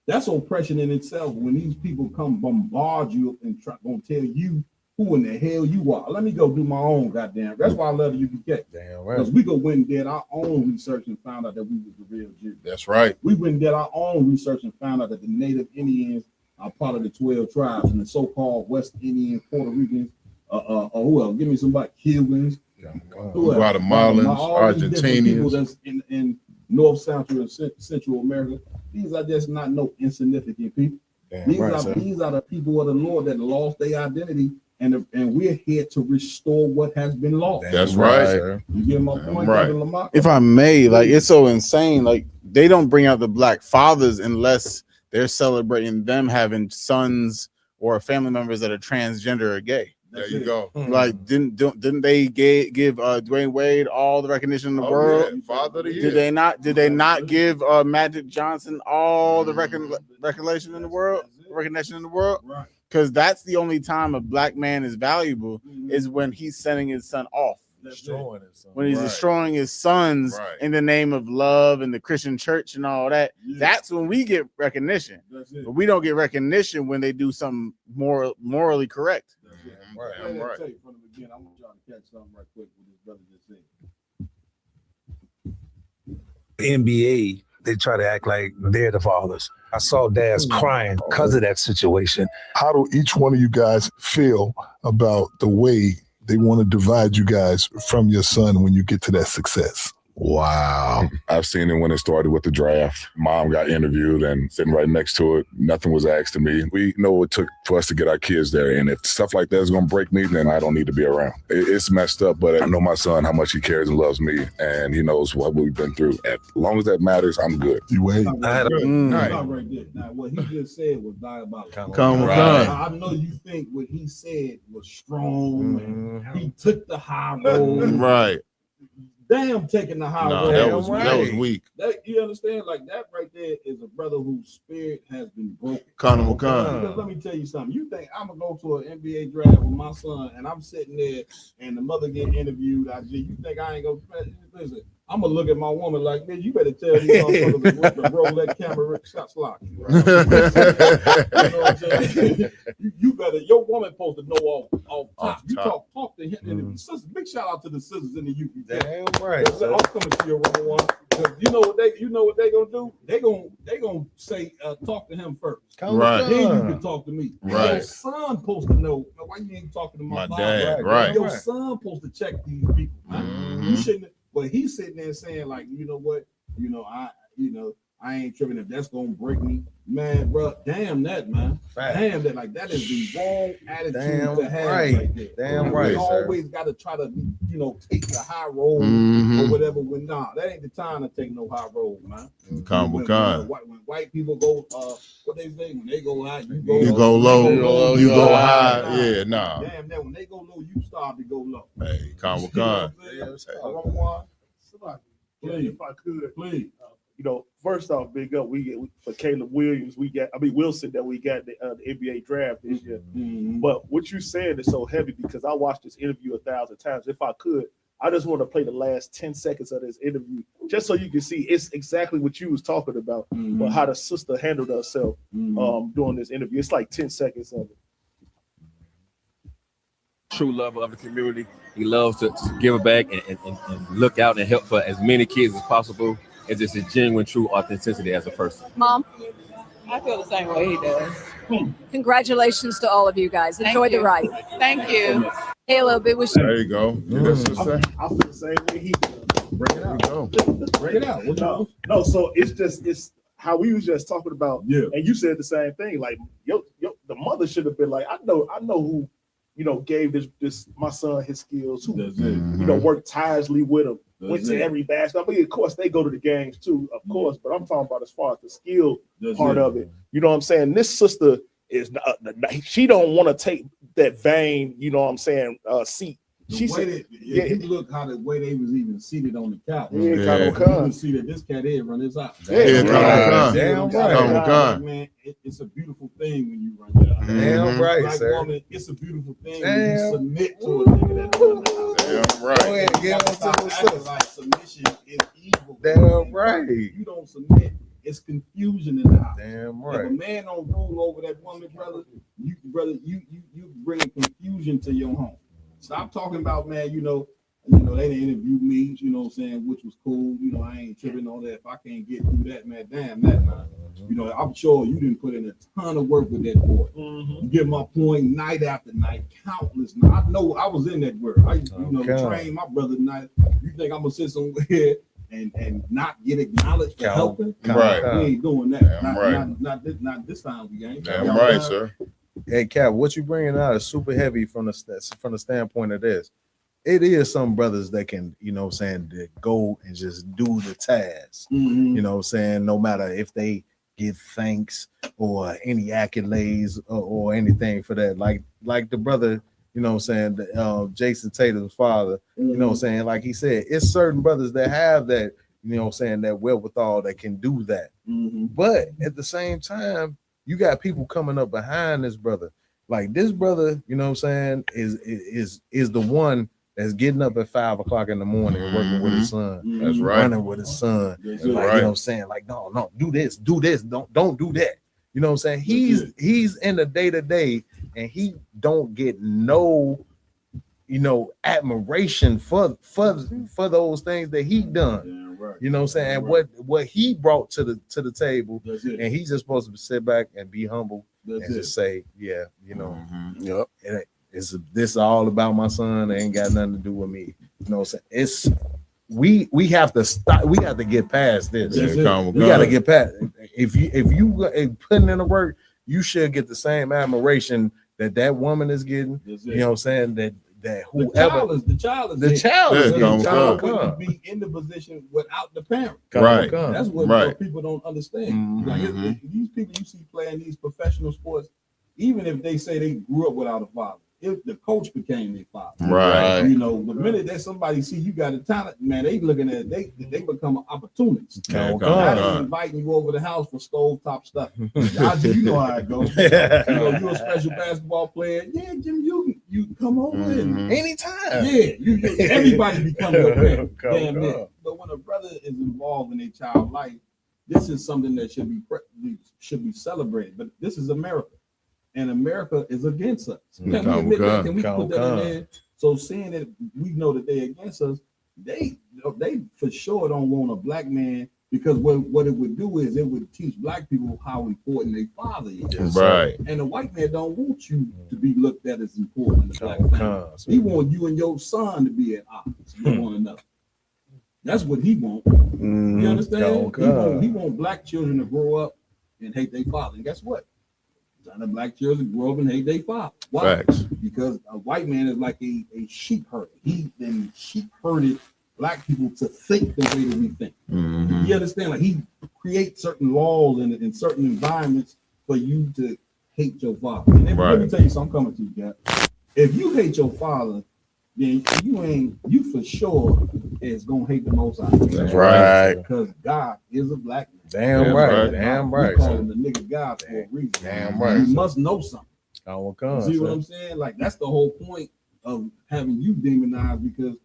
That's oppression in itself. When these people come bombard you and gonna tell you who in the hell you are. Let me go do my own goddamn. That's why I love the UPK. Damn right. Because we go went and did our own research and found out that we was the real Jews. That's right. We went and did our own research and found out that the Native Indians are part of the 12 tribes and the so-called West Indian, Puerto Ricans, who else? Give me somebody, Cubans, who else? Guatemalans, All these different people Argentinians. that's in North, Central, and Central America. These are just not no insignificant people. These are the people of the Lord that lost their identity, and we're here to restore what has been lost. That's right. You get my point, Right. Dr. Lamar? If I may, like it's so insane. Like they don't bring out the black fathers unless they're celebrating them having sons or family members that are transgender or gay. There you go. Like didn't they give Dwayne Wade all the recognition in the world? Yeah. Father of the year. Did they not give Magic Johnson all the recognition in the world? Recognition in the world? Right. Because that's the only time a black man is valuable is when he's sending his son off. Destroying it. son. When he's Right. destroying his sons Right. in the name of love and the Christian church and all that. Yeah. That's when we get recognition. That's it. But we don't get recognition when they do something morally correct. Right. Damn right. Tell you from the beginning, I want y'all to catch something right quick with this brother just said. NBA, they try to act like they're the fathers. I saw dads crying because of that situation. How do each one of you guys feel about the way they want to divide you guys from your son when you get to that success? Wow. I've seen it when it started with the draft. Mom got interviewed and sitting right next to it. Nothing was asked of me. We know what it took for us to get our kids there. And if stuff like that is going to break me, then I don't need to be around. It's messed up, but I know my son, how much he cares and loves me. And he knows what we've been through. As long as that matters, I'm good. You wait. Stop I had a- right there. Now, what he just said was diabolical. Come Right. on. I know you think what he said was strong. And he took the high road. Right. Damn, taking the high No, road. that was weak. You understand? Like that right there is a brother whose spirit has been broken. Conor McCon. Because let me tell you something. You think I'm gonna go to an NBA draft with my son and I'm sitting there and the mother get interviewed? You think I ain't gonna listen? I'm gonna look at my woman like, man, you better tell these motherfuckers to roll that camera shots lock. You know what I'm saying? You better. Your woman supposed to know off top. You talk to him. Sisters, big shout out to the sisters in the UP. Damn right. I'm coming to your room one. You know what they gonna do? They gonna say talk to him first. Right. Then you can talk to me. Right. Your son supposed to know. Why you ain't talking to my father? dad? Right. Your son supposed to check these people. Man. You shouldn't. But he's sitting there saying like, you know what? I ain't tripping if that's gonna break me, man, bro. Damn that, man. Damn that. Like that is the wrong attitude to have right there. Damn We right, sir. always got to try to, take the high road or whatever. When that ain't the time to take no high road, man. Con. When white people go, what they say, when they go high, you go You go low, you go high. Yeah, nah. Damn that. When they go low, you start to go low. Hey, Con. Somebody, Please. if I could, Please. First off, big up for Caleb Williams. Wilson that we got the NBA draft this year. Mm-hmm. But what you said is so heavy because I watched this interview 1,000 times. If I could, I just want to play the last 10 seconds of this interview just so you can see it's exactly what you was talking about, but how the sister handled herself during this interview. It's like 10 seconds of it. True lover of the community. He loves to give back and look out and help for as many kids as possible. It's just a genuine, true authenticity as a person. Mom, I feel the same way he does. Congratulations to all of you guys. Thank Enjoy the you. ride. Thank you. Caleb, it was. There you go. I feel the same way he does. Bring it out. Bring it out. No, so it's how we was just talking about. Yeah. And you said the same thing. Like, the mother should have been like, I know who, gave this my son his skills, who worked tirelessly with him, went to every basketball. I mean, of course, they go to the games too, of course, but I'm talking about as far as the skill part of it. You know what I'm saying? This sister is she don't want to take that vain, seat. She said, if you look how the way they was even seated on the couch, Yeah, you can see that this cat here run his out. Damn right. Man, it's a beautiful thing when you run it out. Damn right, Black sir. woman, it's a beautiful thing when you submit to a nigga that runs it out. Damn right. Go ahead, get on to the Acting like submission is evil. Damn right. If you don't submit, it's confusion in the house. Damn If right. a man don't rule over that woman, brother, you bringing confusion to your home. Stop talking about, man, they didn't interview me, what I'm saying, which was cool. I ain't tripping on that. If I can't get through that, man, damn that, man. I'm sure you didn't put in a ton of work with that boy. You get my point night after night, countless. I know I was in that work. I train my brother tonight. You think I'm gonna sit somewhere and not get acknowledged for helping? Right. We ain't doing that. Damn Not this time we ain't. Damn right, sir. Hey, Cap, what you bringing out is super heavy from the standpoint of this. It is some brothers that can, that go and just do the task. No matter if they get thanks or any accolades or anything for that. Like the brother, Jason Tatum's father, like he said, it's certain brothers that have that, that wherewithal that can do that. But at the same time, you got people coming up behind this brother. Like this brother, is the one that's getting up at 5 o'clock in the morning and working with his son. That's right. Running with his son. That's Like, right. Like, no, do this, don't do that. You know what I'm saying? He's in the day-to-day and he don't get no admiration for those things that he done. You know what I'm saying? What he brought to the table, and he's just supposed to sit back and be humble and just say, yeah, Yep. This is all about my son. It ain't got nothing to do with me. You know what I'm saying? We have to stop. We have to get past this. We got to get past. If you putting in the work, you should get the same admiration that woman is getting. You know what I'm saying? That whoever the child is wouldn't be in the position without the parent. Right. That's what Right. people don't understand. Like these people you see playing these professional sports, even if they say they grew up without a father, if the coach became their father, Right. The minute that somebody see you got a talent, man, they looking at they become an opportunist. Now they inviting you over the house for stovetop stuff. You know how it goes. You're a special basketball player. Yeah, Jim, you come over anytime. Yeah, everybody become your parent. Damn it. But when a brother is involved in a child's life, this is something that should be celebrated. But this is America. And America is against us. Can we admit that? Can we put that in there? So seeing that we know that they're against us, they for sure don't want a black man, because what it would do is it would teach black people how important their father is. Right. And the white man don't want you to be looked at as important in the black family. He want you and your son to be at odds with one another. That's what he want. You understand? He want black children to grow up and hate their father. And guess what? The black children grow up and hate their father. Why? Facts. Because a white man is like a sheep herder. He then sheep herded black people to think the way that we think. You understand? Like he creates certain laws in certain environments for you to hate your father. And let me tell you something, I'm coming to you, Cap. If you hate your father, then you for sure is gonna hate the Most High. That's right. Because God is a black man. Damn right. We call him the nigga God for a reason. Damn right. You must know something. Come, See what I'm saying? Like that's the whole point of having you demonized, because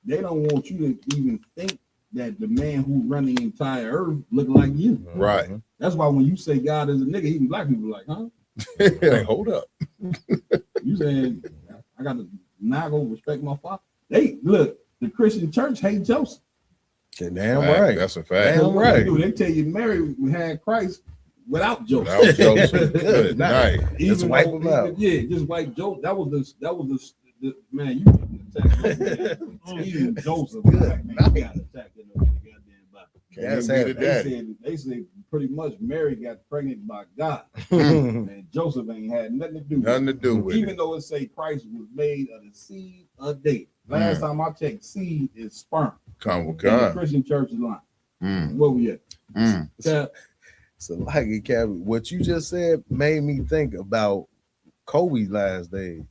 they don't want you to even think that the man who's running the entire earth look like you. Right. That's why when you say God is a nigga, even black people are like, huh? Like, hold up. You saying I got to not go respect my father? They look, the Christian church hate Joseph. Damn Fact. right. That's a fact. Damn right. They tell you Mary had Christ without Joseph. Without Joseph. Good night. Just wipe him out. Yeah, just wipe Joseph. That was the man. You didn't attack even Joseph. Good night. You got attacked in the goddamn Bible. That's They said pretty much Mary got pregnant by God, and Joseph ain't had nothing to do. Nothing to do with even it. though it say Christ was made of the seed of David. Last time I checked, seed is sperm. Come with In the God. Christian church is lying. Where we at? So like it, Kevin, what you just said made me think about Kobe's last days.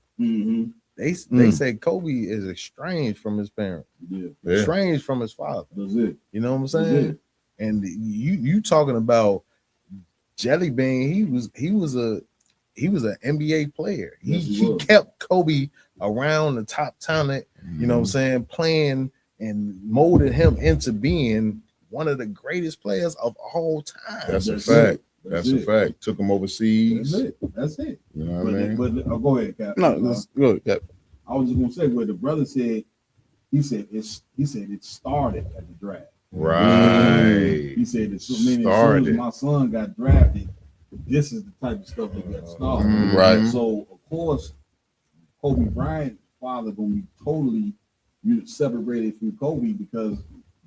They say Kobe is estranged from his parents, estranged from his father. That's it. You know what I'm saying? And you talking about Jelly Bean? He was an NBA player. He kept Kobe around the top talent. You know what I'm saying? Playing and molded him into being one of the greatest players of all time. That's a fact. That's a fact. Took him overseas. That's it. You know what I mean? But go ahead, Cap. No, let's go. Cap. I was just gonna say what the brother said. He said it started at the draft. Right. He said as soon as my son got drafted, this is the type of stuff that got started. Right. So of course, Kobe Bryant's father gonna be totally separated from Kobe because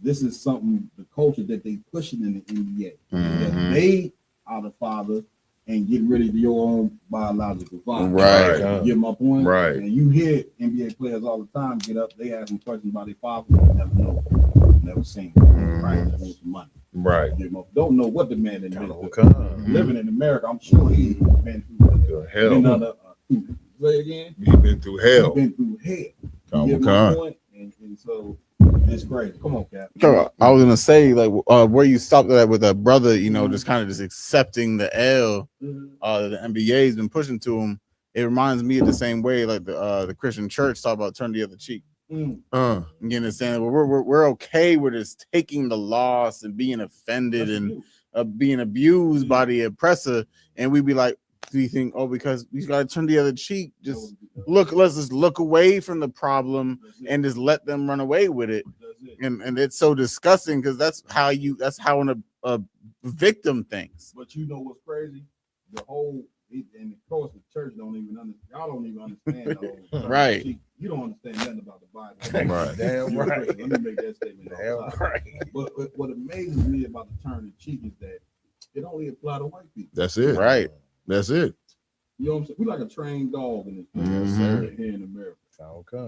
this is something, the culture that they pushing in the NBA. That they are the father and get rid of your own biological father. Right. You get my point? Right. And you hear NBA players all the time get up, they asking questions about their father, they never know, never seen. Right. They want some money. Right. Don't know what the man is living in America. I'm sure he's been through hell. Say again. He's been through hell. He's been through hell. Come You on, get my come. point? And so it's crazy. Come on, Cap. I was gonna say like where you stopped at with a brother, you know, just kind of just accepting the L that the NBA has been pushing to him. It reminds me of the same way like the Christian church talk about turn the other cheek. You understand? We're okay with just taking the loss and being offended and being abused by the oppressor, and we be like, do you think, oh, because we gotta turn the other cheek, let's just look away from the problem and just let them run away with it. And it's so disgusting because that's how a victim thinks. But you know what's crazy? The whole, and of course the church don't even understand. Y'all don't even understand the whole Right. You don't understand nothing about the Bible. Right. Damn You're right. crazy. Let me make that statement. Damn right. But what amazes me about the turn the cheek is that it only apply to white people. That's it. Right. That's it. You know what I'm saying? We like a trained dog in this place here in America.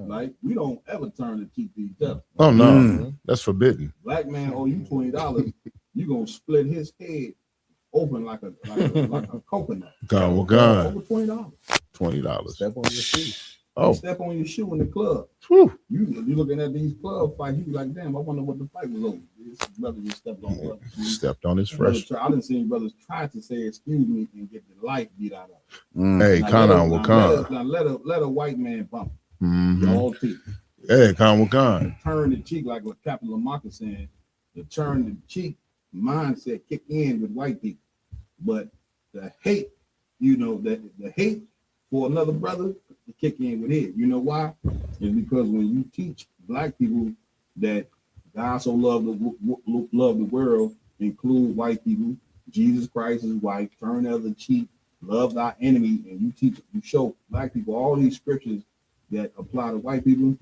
Like we don't ever turn the cheek to each other. Oh no, that's forbidden. Black man owe you $20, you gonna split his head open like a coconut. Gone with God. Over $20. $20. Step on your shoe. Oh. Step on your shoe in the club. Whew. You looking at these club fights, you be like, damn, I wonder what the fight was over. This brother just stepped on brother. Stepped on his fresh. I didn't see brothers try to say excuse me and get the life beat out of Hey, let a white man bump. Mm-hmm. All teeth. Hey, Khan. Turn the cheek, like what Captain Lamont is saying. The turn the cheek mindset kick in with white people, but the hate, the hate for another brother to kick in with it. You know why? It's because when you teach black people that God so loved the world, include white people, Jesus Christ is white, turn the other cheek, love thy enemy, and you show black people all these scriptures that apply to white people,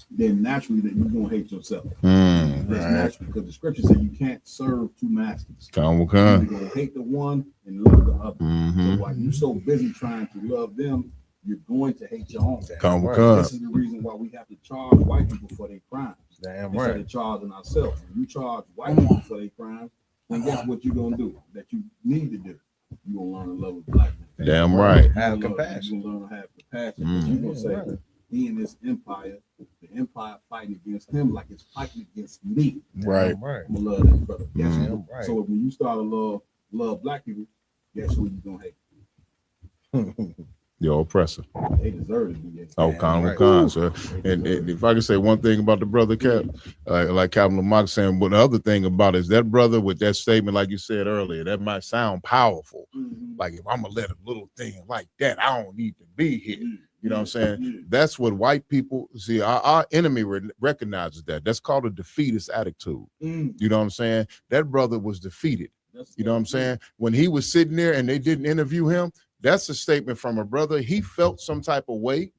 then naturally that you're gonna hate yourself. That's natural, because the scripture said you can't serve two masters. You're gonna hate the one and love the other. So while you're so busy trying to love them, you're going to hate your own. This is the reason why we have to charge white people for their crimes. Instead of charging ourselves. When you charge white people for their crimes, then guess what you're gonna do that you need to do? You're gonna learn to love a black man. Damn right. Have compassion. You're gonna learn to have compassion. You're gonna say, he in this empire, the empire fighting against him like it's fighting against me. Right. I'm gonna love that brother. Guess who? So when you start to love black people, guess who you gonna hate? your oppressor. They deserve to be. Oh, Con, sir. And if I could say one thing about the brother Cap, like Captain Lamont saying, but the other thing about it is that brother with that statement, like you said earlier, that might sound powerful. Like if I'm gonna let a little thing like that, I don't need to be here. You know what I'm saying? That's what white people see. Our enemy recognizes that. That's called a defeatist attitude. You know what I'm saying? That brother was defeated. You know what I'm saying? When he was sitting there and they didn't interview him, that's a statement from a brother. He felt some type of way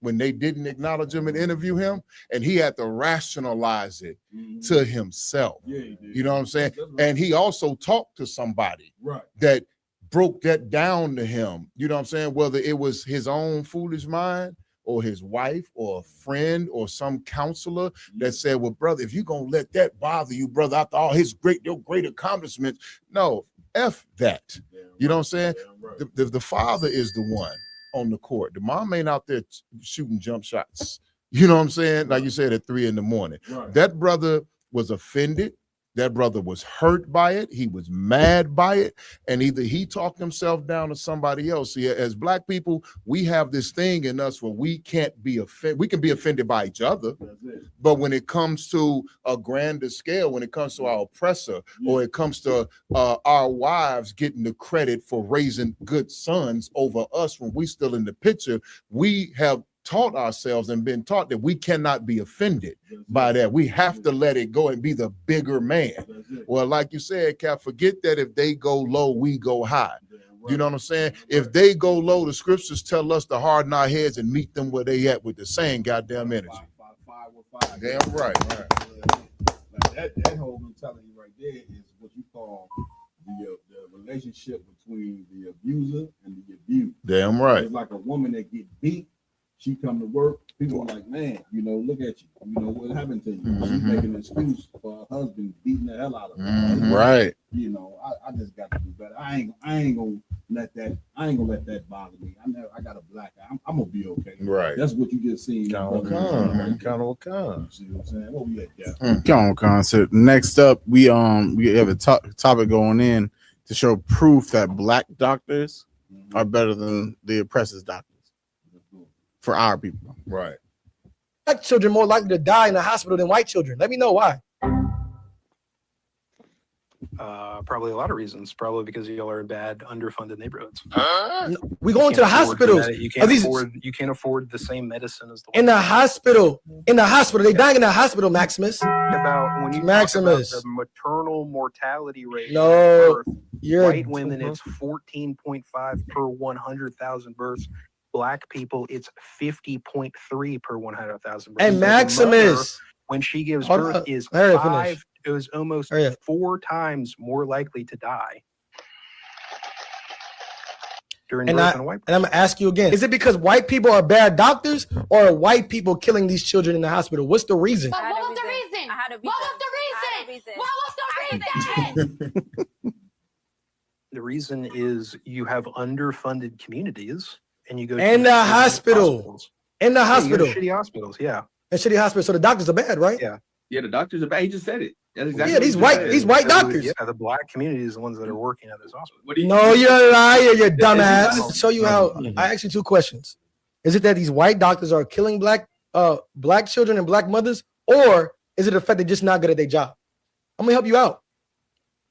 when they didn't acknowledge him and interview him, and he had to rationalize it to himself. You know what I'm saying? And he also talked to somebody that broke that down to him. You know what I'm saying? Whether it was his own foolish mind or his wife or a friend or some counselor that said, well, brother, if you're going to let that bother you, brother, after all your great accomplishments, no, F that. You know what I'm saying? The father is the one on the court. The mom ain't out there shooting jump shots. You know what I'm saying? Like you said, at 3 a.m. That brother was offended. That brother was hurt by it. He was mad by it. And either he talked himself down to somebody else. See, as Black people, we have this thing in us where we can't be offended. We can be offended by each other. But when it comes to a grander scale, when it comes to our oppressor, or it comes to our wives getting the credit for raising good sons over us when we still in the picture, we have taught ourselves and been taught that we cannot be offended by that. We have to let it go and be the bigger man. Well, like you said, Cap, forget that if they go low, we go high. You know what I'm saying? If they go low, the scriptures tell us to harden our heads and meet them where they at with the same goddamn energy. Damn right. That whole mentality right there is what you call the relationship between the abuser and the abused. Damn right. It's like a woman that get beat. She come to work, people are like, man, you know, look at you. You know, what happened to you? She's making an excuse for her husband beating the hell out of her. Right. You know, I just got to do better. I ain't gonna let that bother me. I got a black eye. I'm gonna be okay. Right. That's what you just seen. Kind of con. See what I'm saying? What we at, yeah. Come on, concert. Next up, we have a topic going in to show proof that Black doctors are better than the oppressors' doctors. For our people. Right. Black children more likely to die in the hospital than white children. Let me know why. Probably a lot of reasons. Probably because y'all are in bad, underfunded neighborhoods. We going to the hospitals. You can't afford the same medicine as the in the hospital. In the hospital, they dying in the hospital. Maximus. About when you Maximus. talk about the maternal mortality rate. No, white women, it's 14.5 per 100,000 births. Black people, it's 50.3 per 100,000 births. And Maximus, when she gives birth, is almost 4 times more likely to die during birth than white people. And I'm gonna ask you again: is it because white people are bad doctors, or are white people killing these children in the hospital? What's the reason? What was the reason? What was the reason? The reason is you have underfunded communities. And you go in the hospital. In the hospital. Shitty hospitals, yeah. And shitty hospitals. So the doctors are bad, right? Yeah. Yeah, the doctors are bad. He just said it. That's exactly these white doctors. Yeah, the Black community is the ones that are working at those hospitals. No, you're a liar, you dumbass. To show you how, I asked you 2 questions. Is it that these white doctors are killing black children and black mothers, or is it the fact they're just not good at their job? I'm gonna help you out.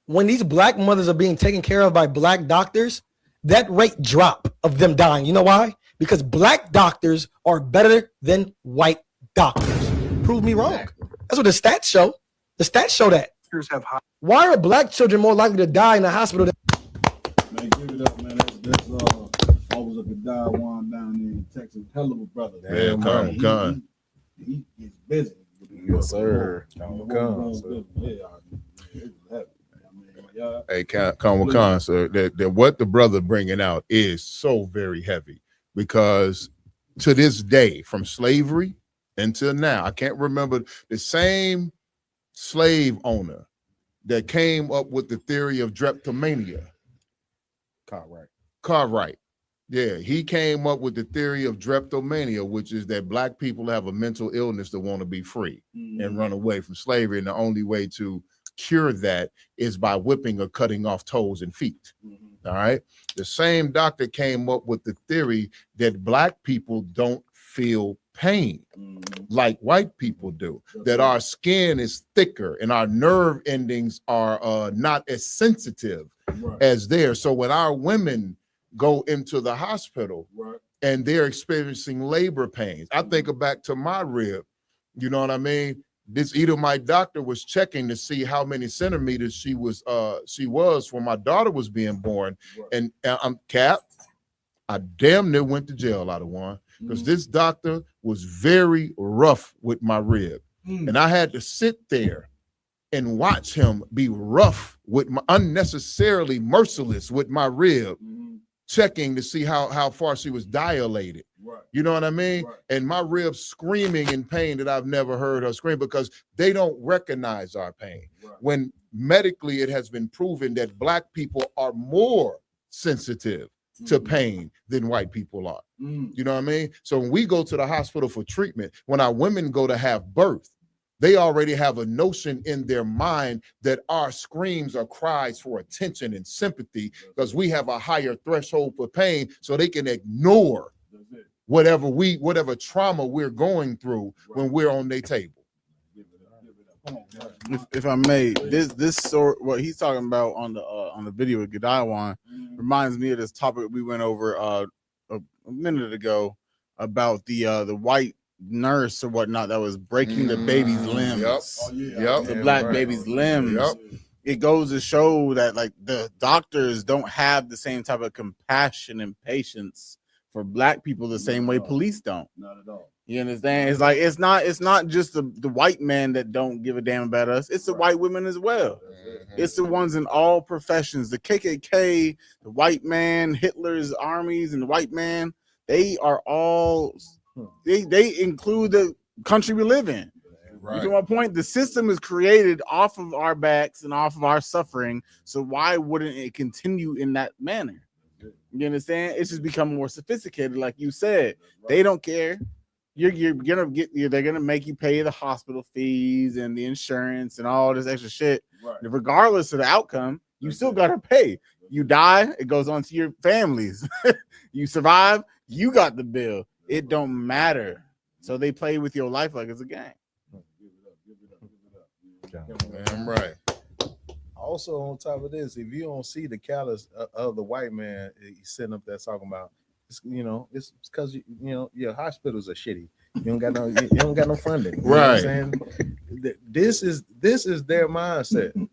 When these black mothers are being taken care of by black doctors, that rate drop of them dying. You know why? Because black doctors are better than white doctors. Prove me wrong. That's what the stats show. The stats show that. Why are black children more likely to die in the hospital? Man, give it up, man. That's always a good guy one down there in Texas. Hell of a brother. Man, come. He is busy. Yes, sir. Hey, come with con, sir. That what the brother bringing out is so very heavy, because to this day, from slavery until now, I can't remember the same slave owner that came up with the theory of drapetomania. Cartwright. Yeah, he came up with the theory of drapetomania, which is that black people have a mental illness that want to be free and run away from slavery, and the only way to cure that is by whipping or cutting off toes and feet. All right. The same doctor came up with the theory that black people don't feel pain like white people do, that our skin is thicker and our nerve endings are not as sensitive as theirs. So when our women go into the hospital and they're experiencing labor pains, I think back to my rib, you know what I mean? This Edomite doctor was checking to see how many centimeters she was when my daughter was being born. And I'm Cap, I damn near went to jail out of one, because this doctor was very rough with my rib. And I had to sit there and watch him be rough with my, unnecessarily merciless with my rib, checking to see how far she was dilated. You know what I mean? And my rib screaming in pain that I've never heard her scream, because they don't recognize our pain. When medically it has been proven that black people are more sensitive to pain than white people are. You know what I mean? So when we go to the hospital for treatment, when our women go to have birth, they already have a notion in their mind that our screams are cries for attention and sympathy, because we have a higher threshold for pain, so they can ignore whatever trauma we're going through when we're on their table. If I may, this sort what he's talking about on the video with Gadawan reminds me of this topic we went over a minute ago about the white nurse or whatnot that was breaking the baby's limbs. The black baby's limbs. It goes to show that like the doctors don't have the same type of compassion and patience for black people the same way police don't. Not at all. You understand? It's like it's not just the white men that don't give a damn about us. It's the white women as well. It's the ones in all professions. The KKK, the white man, Hitler's armies, and the white man. They are all. They include the country we live in. You know my point? The system is created off of our backs and off of our suffering. So why wouldn't it continue in that manner? You understand? It's just become more sophisticated, like you said. They don't care. You're gonna they're gonna make you pay the hospital fees and the insurance and all this extra shit. Regardless of the outcome, you still gotta pay. You die, it goes on to your families. You survive, you got the bill. It don't matter. So they play with your life like it's a game. Damn right. Also, on top of this, if you don't see the callous of the white man he's sitting up there talking about, it's because your hospitals are shitty. You don't got no funding. You know what I'm saying? This is their mindset. You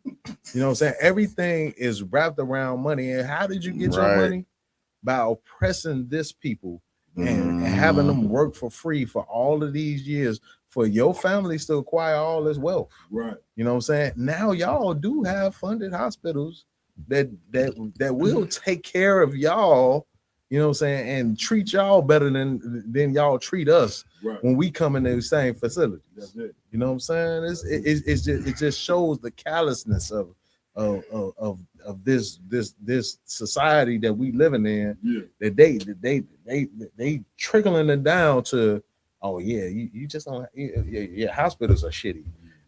know what I'm saying? Everything is wrapped around money. And how did you get your money? By oppressing this people and having them work for free for all of these years for your families to acquire all this wealth. You know what I'm saying? Now y'all do have funded hospitals that will take care of y'all, you know what I'm saying, and treat y'all better than y'all treat us when we come in the same facilities. That's it. You know what I'm saying? It just shows the callousness of this society that we living in. That they trickling it down to, oh yeah, you just don't. Yeah, hospitals are shitty.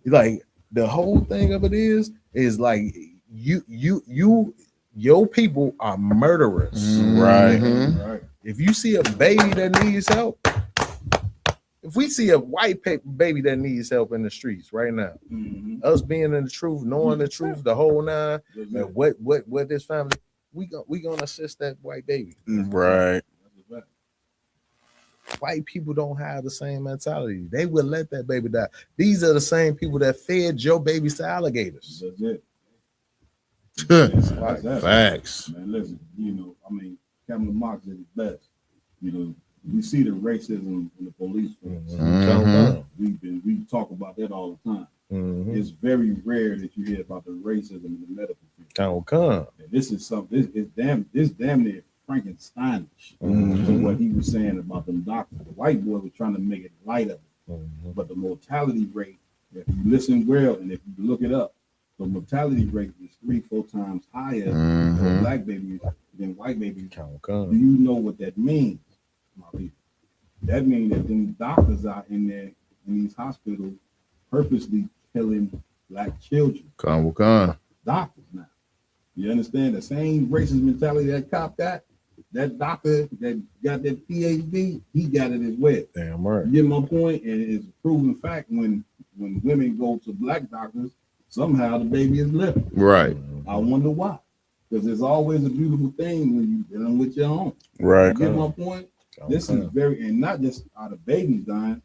Like the whole thing of it is like your people are murderers. Right. If you see a baby that needs help, if we see a white baby that needs help in the streets right now, us being in the truth, knowing the truth, the whole nine, and what this family, we gonna assist that white baby. Right. White people don't have the same mentality. They will let that baby die. These are the same people that fed your babies to alligators. That's it. Facts. Man, listen, I mean, Kevin Lamar is the best. We see the racism in the police force. We talk about that all the time. It's very rare that you hear about the racism in the medical field. And this is something. This damn near Frankensteinish. What he was saying about them doctors. The white boy was trying to make it light of it, but the mortality rate, if you listen well and if you look it up, the mortality rate is 3-4 times higher for black babies than white babies. Do you know what that means, my people? That means that them doctors out in there in these hospitals purposely killing black children. Doctors now. You understand? The same racist mentality that cop got, that doctor that got that PhD, he got it as well. Damn right. You get my point? And it's a proven fact when women go to black doctors, somehow the baby is living. Right. I wonder why. Because it's always a beautiful thing when you're dealing with your own. Right. You get my point? This is very, and not just out of babies dying,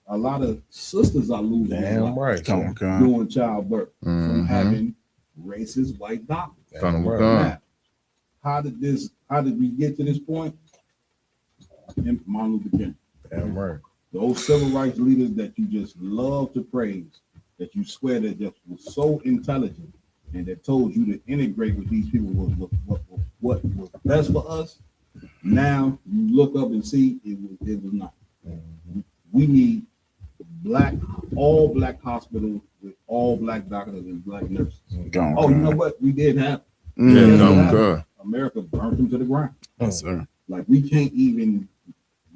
a lot of sisters are losing their Damn right. doing childbirth from Mhm. having racist white doctors. Damn right. Now, how did we get to this point? And Martin Luther King. Damn right. Those civil rights leaders that you just love to praise, that you swear that just was so intelligent and that told you to integrate with these people was what was best for us. Now you look up and see it was not. We need all black hospitals with all black doctors and black nurses. Oh, you know what? We did have. America burnt them to the ground. Yes, sir. Like we can't even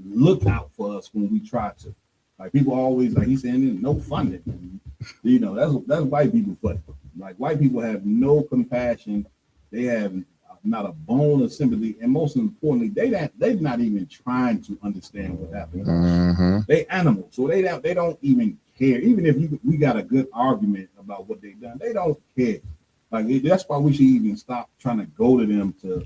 look out for us when we try to. Like people always like he's saying there's no funding. You know, that's white people funding. Like white people have no compassion. They have not a bone of sympathy, and most importantly, they're not even trying to understand what happened. Mm-hmm. They animals, so they don't even care. Even if we got a good argument about what they've done, they don't care. Like that's why we should even stop trying to go to them to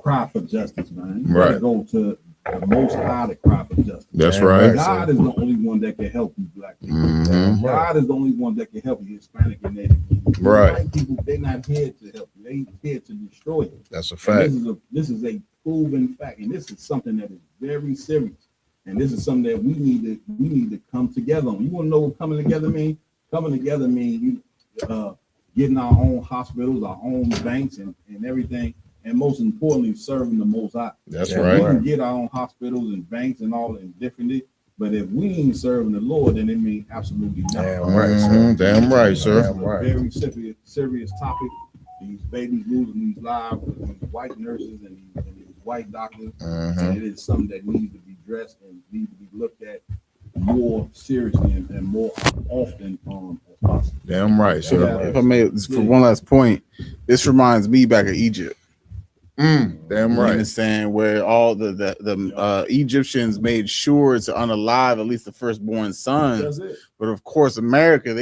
cry for justice, man. You gotta Right. go to the Most High to cry for justice. That's right. God is the only one that can help you, black people. Mhm. God is the only one that can help you, Hispanic and Native people. Right. White people, they're not here to help you. They here to destroy you. That's a And fact. this is a proven fact, and this is something that is very serious. And this is something that we need to come together on. You want to know what coming together mean? Coming together mean getting our own hospitals, our own banks, and everything. And most importantly, serving the Most High. That's And right. We can get our own hospitals and banks and all that differently, but if we ain't serving the Lord, then it means absolutely nothing. Damn right, sir. Damn right, sir. It's a very serious topic. These babies losing these lives with these white nurses and these white doctors. And it is something that needs to be addressed and needs to be looked at more seriously and more often as possible. Damn right, sir. If I may, for one last point, this reminds me back of Egypt. Damn You right. understand where all the Egyptians made sure to unalive at least the firstborn son. That's it. But of course, America,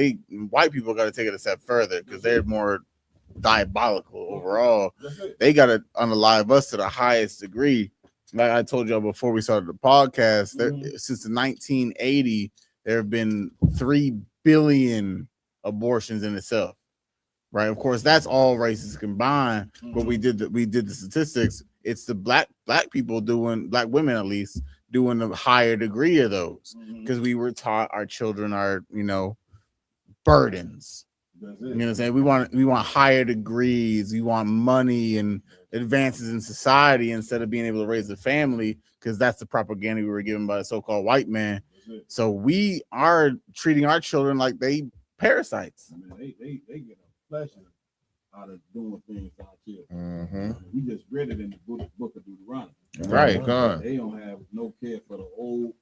white people got to take it a step further because they're more diabolical overall. They got to unalive us to the highest degree. Like I told y'all before we started the podcast, since the 1980, there have been 3 billion abortions in itself. Right, of course, that's all races combined. But we did the statistics. It's the black people doing, black women at least, doing a higher degree of those because we were taught our children are, burdens. You know what I'm saying? We want higher degrees. We want money and advances in society instead of being able to raise a family because that's the propaganda we were given by the so-called white man. So we are treating our children like they parasites. I mean, they get a pleasure out of doing things to our children. We just read it in the book of Deuteronomy. Right, God. They don't have no care for the old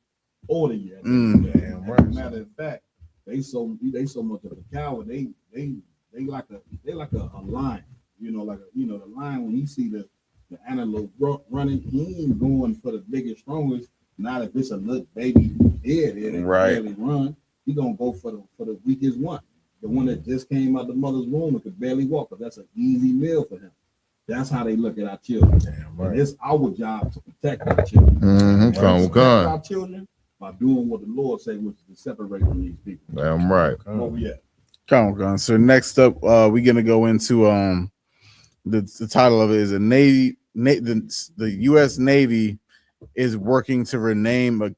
order yet. As a matter of fact, they so much of a coward. They like a lion. The lion when he see the antelope running, he ain't going for the biggest, strongest. Not if it's a little baby dead there that can barely run. He gonna go for the weakest one, the one that just came out the mother's womb and could barely walk. But that's an easy meal for him. That's how they look at our children. And it's our job to protect our children. Protect our children by doing what the Lord say, which is to separate from these people. Damn right. Where we at? Come on. So next up, we're gonna go into the title of it is the U.S. Navy is working to rename a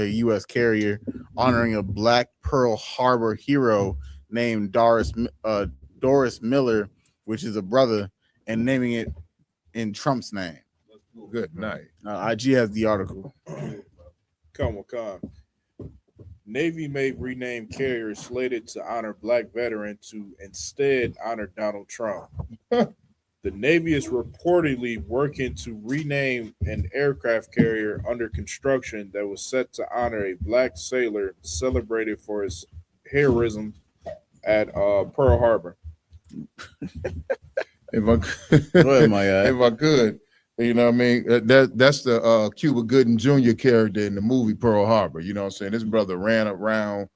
U.S. carrier, honoring a Black Pearl Harbor hero named Doris Miller, which is a brother, and naming it in Trump's name. Good night. IG has the article. Come. Navy may rename carrier slated to honor Black veteran to instead honor Donald Trump. The Navy is reportedly working to rename an aircraft carrier under construction that was set to honor a Black sailor celebrated for his heroism at Pearl Harbor. If I could, Go ahead, my guy. if I could, you know what I mean? That's the Cuba Gooding Jr. character in the movie Pearl Harbor. You know what I'm saying? This brother ran around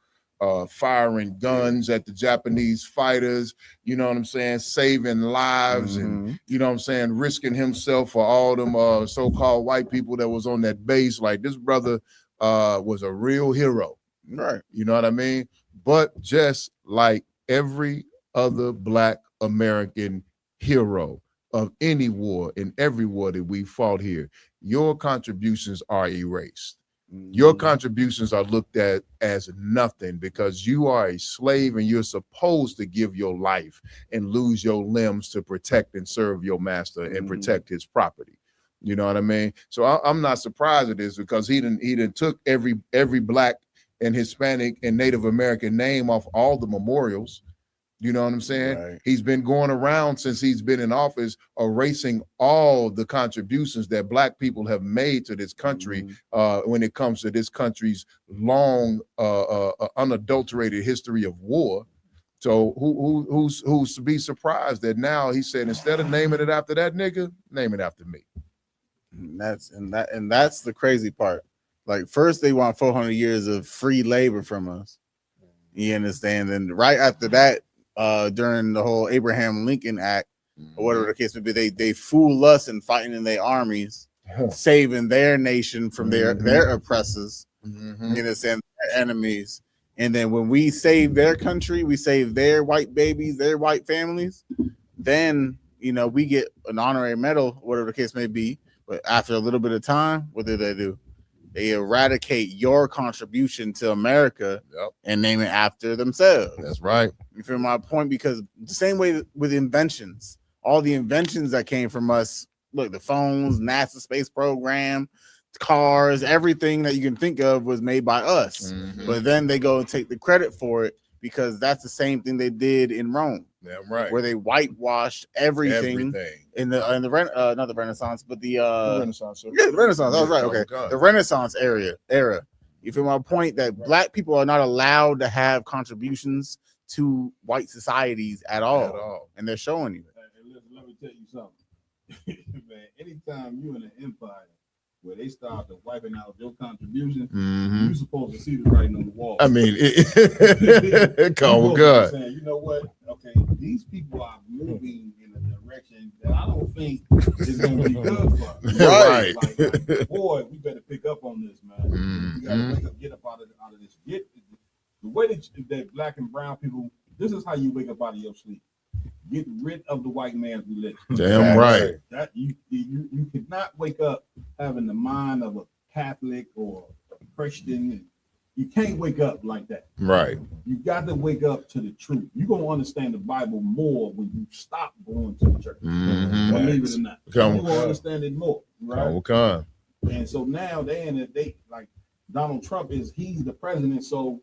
firing guns at the Japanese fighters, you know what I'm saying, saving lives and, you know what I'm saying, risking himself for all them so-called white people that was on that base. Like, this brother was a real hero. Right. You know what I mean? But just like every other Black American hero of any war and every war that we fought here, your contributions are erased. Your contributions are looked at as nothing because you are a slave and you're supposed to give your life and lose your limbs to protect and serve your master and protect his property. You know what I mean? So I'm not surprised at this because he done took every Black and Hispanic and Native American name off all the memorials. You know what I'm saying? Right. He's been going around since he's been in office, erasing all the contributions that Black people have made to this country when it comes to this country's long, unadulterated history of war. So who's to be surprised that now he said instead of naming it after that nigga, name it after me. And that's the crazy part. Like, first they want 400 years of free labor from us. You understand? And right after that, during the whole Abraham Lincoln Act, or whatever the case may be, they fool us in fighting in their armies, saving their nation from their oppressors, you understand, their enemies. And then when we save their country, we save their white babies, their white families, then, you know, we get an honorary medal, whatever the case may be. But after a little bit of time, what do? They eradicate your contribution to America and name it after themselves. That's right. You feel my point? Because the same way with inventions, all the inventions that came from us, look, the phones, NASA space program, cars, everything that you can think of was made by us. But then they go and take the credit for it because that's the same thing they did in Rome. Yeah, right. Where they whitewashed everything. In the not the Renaissance, but the Renaissance. Yeah, the Renaissance. I was right. Okay, God. the Renaissance era. You feel my point that Black people are not allowed to have contributions to white societies at all. And they're showing you. Let me tell you something, man. Anytime you in an empire where they start to wiping out your contribution, you're supposed to see the writing on the wall. I mean, God. God. Saying, you know what? Okay, these people are moving in a direction that I don't think is going to be good for us. Right. Like, boy, we better pick up on this, man. We got to wake up, get up out of this. Get the way that Black and brown people. This is how you wake up out of your sleep. Get rid of the white man's religion. Damn right. That you could not wake up having the mind of a Catholic or a Christian. You can't wake up like that. Right. You got to wake up to the truth. You're gonna understand the Bible more when you stop going to the church. Believe it or not. You're gonna understand it more, right? Okay. And so now they like Donald Trump he's the president, so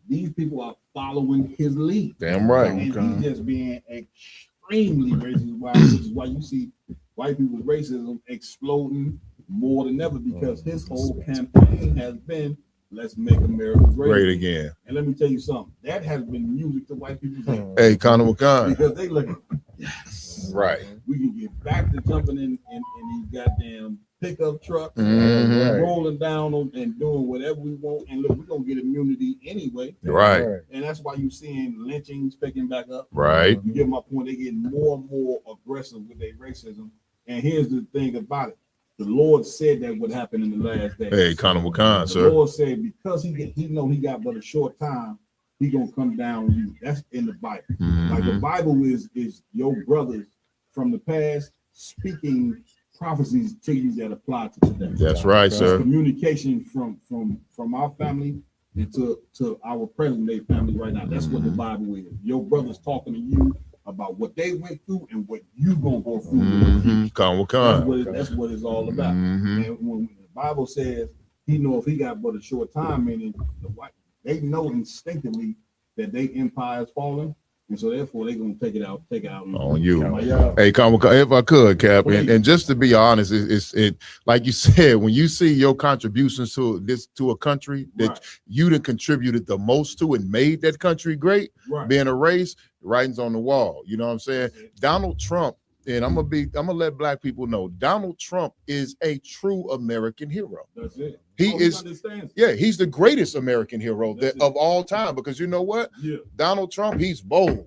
these people are following his lead. Damn right. And he's just being extremely racist, which is why you see white people's racism exploding more than ever, because his whole campaign has been, let's make America great again. And let me tell you something, that has been music to white people's ears. Hey, Conor McCon. Because they look, yes, Right. we can get back to jumping in these goddamn pickup trucks, rolling down and doing whatever we want. And look, we're gonna get immunity anyway. Right. And that's why you're seeing lynchings picking back up. Right. You get my point. They get more and more aggressive with their racism. And here's the thing about it. The Lord said that would happen in the last days. Hey, Conor McCon, The sir. Lord said because he know he got but a short time, he gonna come down on you. That's in the Bible. Like the Bible is your brothers from the past speaking prophecies to you that apply to today. That's right, sir. Communication from our family and to our present day family right now. That's what the Bible is. Your brothers talking to you about what they went through and what you gonna go through. Conor That's McCon. that's what it's all about. And when the Bible says he know if he got but a short time, meaning the white, they know instinctively that their empire is falling. And so therefore they're gonna take it out on you. Yeah. Hey, if I could, Cap, and just to be honest, it like you said, when you see your contributions to a country that you done contributed the most to and made that country great, being a race, writing's on the wall. You know what I'm saying? Donald Trump, and I'm gonna let black people know, Donald Trump is a true American hero. That's it. He is, he's the greatest American hero of all time, because you know what? Yeah. Donald Trump, he's bold.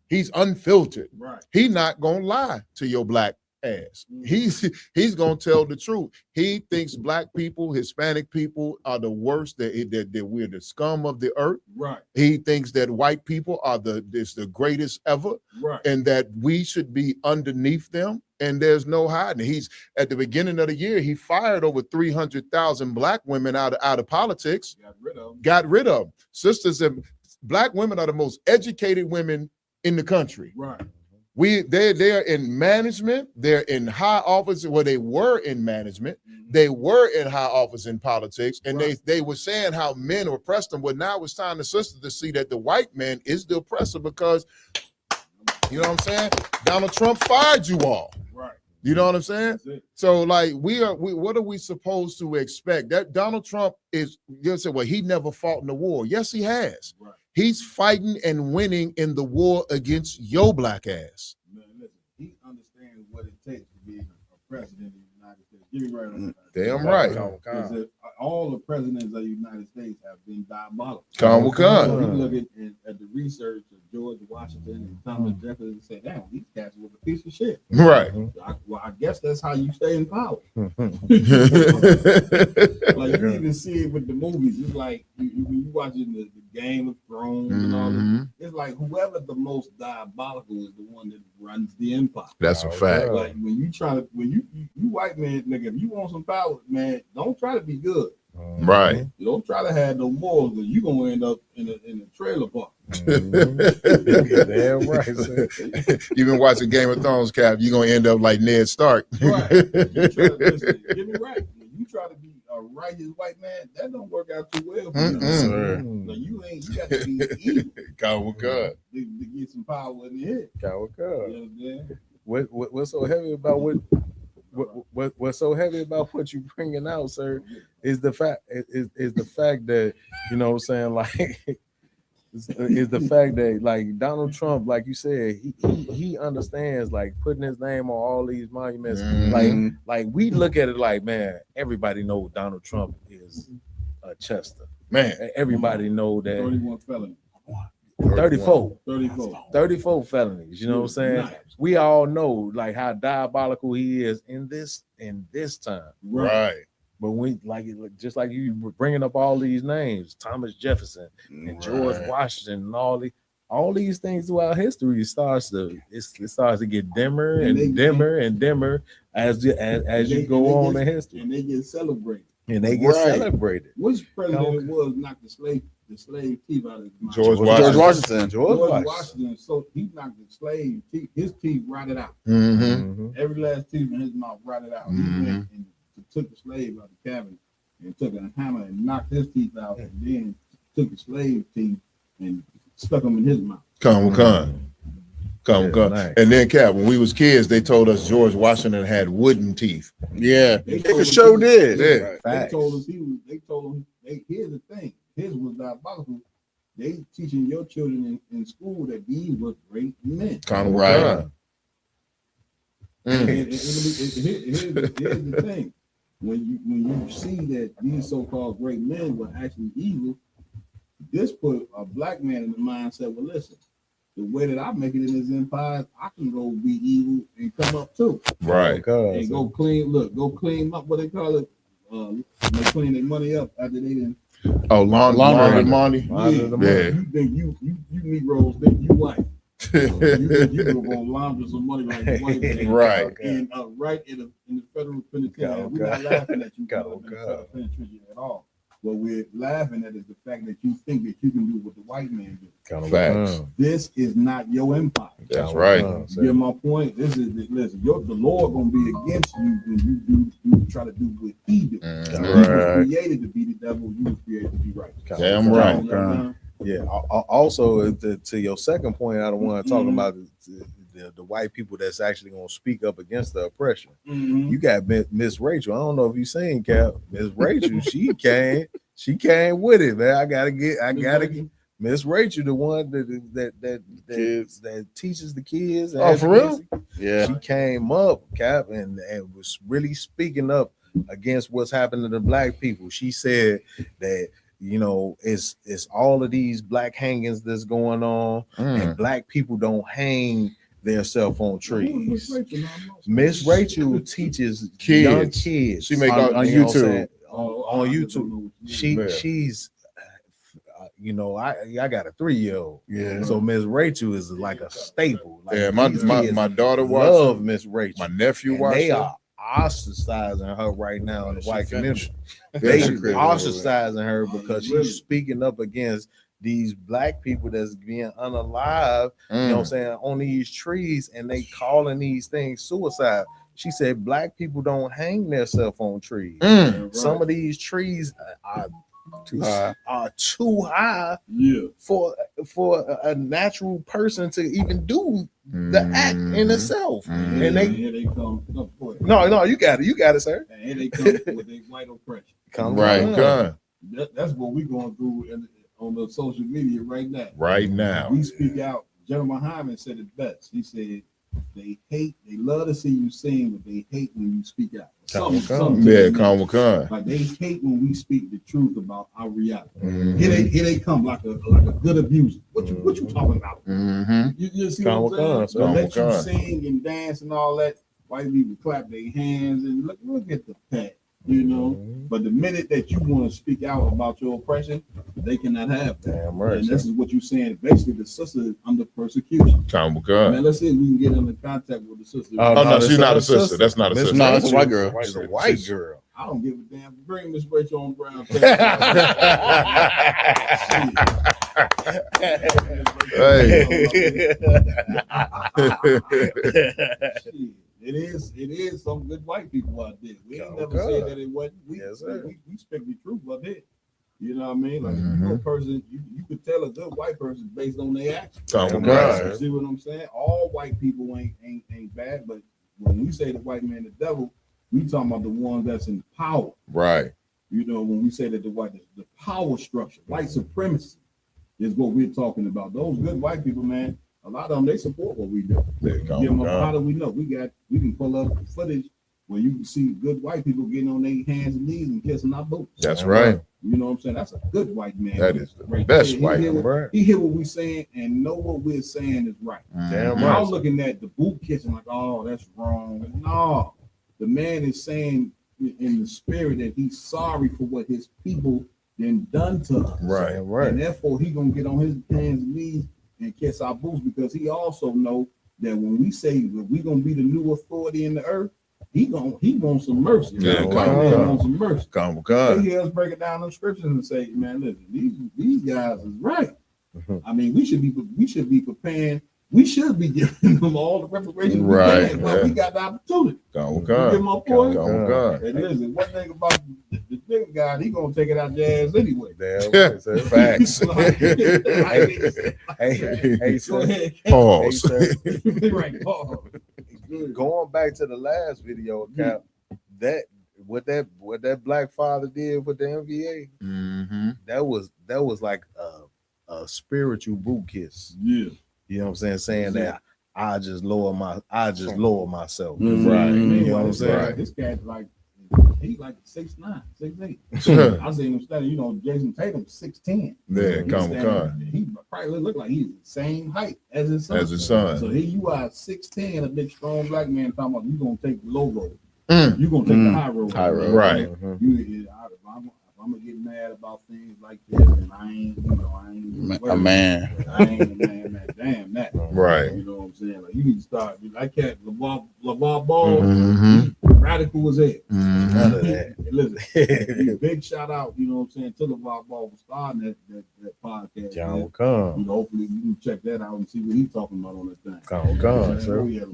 He's unfiltered. Right. He's not gonna lie to your black ass. He's gonna tell the truth. He thinks black people, Hispanic people are the worst, that we're the scum of the earth. Right. He thinks that white people are the greatest ever, Right. and that we should be underneath them. And there's no hiding. He's at the beginning of the year, he fired over 300,000 black women out of politics. Got rid of them. Sisters and black women are the most educated women in the country. Right. They're in management, they're in high office. Well, they were in management, they were in high office in politics, and they were saying how men oppressed them. Well, now it's time the sisters to see that the white man is the oppressor, because you know what I'm saying? Donald Trump fired you all. Right. You know what I'm saying? So like what are we supposed to expect? That Donald Trump is, you'll say, well, he never fought in the war. Yes, he has. Right. He's fighting and winning in the war against your black ass. Man, listen, he understands what it takes to be a president of the United States. Give me right on that. Damn right. Because all the presidents of the United States have been diabolical. Come. So you look at the research of George Washington and Thomas Jefferson and say, damn, these cats were a piece of shit. Right. I guess that's how you stay in power. Like you even see it with the movies. It's like when you watching the Game of Thrones and all that, it's like whoever the most diabolical is the one that runs the empire. That's a fact. Like when you white man, nigga, if you want some power, man, don't try to be good. Right. You don't try to have no morals, because you're gonna end up in a trailer park. Damn right. You've been watching Game of Thrones, Cap. You're gonna end up like Ned Stark. Right. Get me right. When you try to be a righteous white man, that don't work out too well for you. Like you got to be evil. God. To get some power in the head. God. You know What's so heavy about what's so heavy about what you bringing out, sir, is the fact that, you know what I'm saying, like is the fact that, like, Donald Trump, like you said, he understands, like, putting his name on all these monuments. Like we look at it like, man, everybody knows Donald Trump is a Chester. Man, everybody know that. 31 felonies. 34 felonies. You know what I'm saying? Nice. We all know, like, how diabolical he is in this time. Right. But we just like you were bringing up all these names, Thomas Jefferson and George Washington, and all these things throughout history, it starts to get dimmer and dimmer as you go on in history. And they get celebrated. Which president was knocked the slave teeth out of his mouth? George Washington. George Washington. So he knocked the slave teeth. His teeth rotted out. Every last tooth in his mouth rotted out. He went and took the slave out of the cabinet and took a hammer and knocked his teeth out, and then took the slave teeth and stuck them in his mouth. Come. And then, Cap, when we was kids, they told us George Washington had wooden teeth. Yeah, They sure did. They told us here's the thing. His was diabolical. They teaching your children in school that these were great men. Right. And here's the thing. When you see that these so-called great men were actually evil, this put a black man in the mindset, well, listen, the way that I make it in this empire, I can go be evil and come up too. Right. And go clean up what they call it. They clean their money up after they didn't. Oh, laundry money. Yeah. You think you Negroes think you white. You think you gonna launder some money like the white man. Right. And right in the federal penitentiary. We're not laughing at you in the federal penitentiary at all. What we're laughing at is the fact that you think that you can do what the white man did. Facts. This is not your empire. That's right. You get my point? Listen, the Lord gonna be against you when you try to do what he did. You were created to be the devil, you were created to be right. Damn right. Yeah. Also, to your second point, I don't want to talk about the white people that's actually going to speak up against the oppression. You got Miss Rachel. I don't know if you seen Cap. Miss Rachel, she came with it, man. I gotta get Miss Rachel, the one that teaches the kids. Oh, for real? Yeah. She came up, Cap, and was really speaking up against what's happening to black people. She said that, you know, it's all of these black hangings that's going on, and black people don't hang their cell phone trees. Miss Rachel teaches young kids. She make on YouTube. On YouTube. She's you know, I got a 3-year-old. Yeah. So Miss Rachel is like a staple. Like, yeah, my daughter love Miss Rachel. My nephew and watched they her. are ostracizing her right now in the white community. They They ostracizing her because she's speaking up against these black people that's being unalive, you know what I'm saying, on these trees, and they calling these things suicide. She said black people don't hang their cell phone trees. Some of these trees are too high for a natural person to even do the act in itself. And they Here they come. no, you got it, sir. And here they come with their white oppression. That's what we're going through on the social media right now. Right now. We speak out. General Muhammad said it best. He said they love to see you sing, but they hate when you speak out. Like they hate when we speak the truth about our reality. Here they come like a good abuser. What you talking about? You see what I'm saying? Let you sing and dance and all that. White people clap their hands and look at the pat. You know, but the minute that you want to speak out about your oppression, they cannot have that. Damn right, and this is what you're saying. Basically, the sister is under persecution. God. Man, let's see if we can get into contact with the sister. Oh, no, she's not a sister. That's not a sister. No, that's a white girl. She's a white girl. I don't give a damn. Bring Miss Rachel on Brown. It is some good white people out there. We ain't never said that it wasn't. We speak the truth out there. You know what I mean? Like if you a person, you could tell a good white person based on their actions. You see what I'm saying? All white people ain't bad, but when we say the white man the devil, we talking about the ones that's in power. Right. You know, when we say that the power structure, white supremacy is what we're talking about. Those good white people, man, a lot of them, they support what we do. Give them how do we know? We can pull up footage where you can see good white people getting on their hands and knees and kissing our boots. That's right. You know what I'm saying? That's a good white man. That is the best white man. He hear what we're saying and know what we're saying is right. Damn right. right. I'm looking at the boot kissing like, oh, that's wrong. No, the man is saying in the spirit that he's sorry for what his people then done to us. Right. And therefore he gonna get on his hands and knees and kiss our boots because he also know that when we say that we gonna be the new authority in the earth, he wants some mercy. Yeah, he wants some mercy. God. He hears us break it down in scriptures and say, man, listen, these guys is right. I mean, we should be preparing. We should be giving them all the reparations we can while we got the opportunity. God. Give them a point. God. And listen, one thing about the big guy, he gonna take it out your ass anyway. Damn right, sir. Facts. Hey, sir. Pause. Right, pause. Going back to the last video, Cap, what that black father did with the NBA, that was like a spiritual boot kiss. Yeah. You know what I'm saying? That I just lower myself. Right. You know what I'm saying? Right. This cat he's like 6'9", 6'8". I seen him standing, you know, Jason Tatum 6'10". Yeah, he probably look like he's the same height as his son. So here you are 6'10", a big strong black man talking about you gonna take the low road. You gonna take the high road. Right. I'm gonna get mad about things like this, and I ain't a man. I ain't a man. Damn that. Right. You know what I'm saying? Like you need to start. Like that LeVar Ball, radical as hell. None of that. Listen, big shout out. You know what I'm saying to LeVar Ball for starting that podcast. John will come. You know, hopefully you can check that out and see what he's talking about on this thing. Come, sir. Oh, yeah,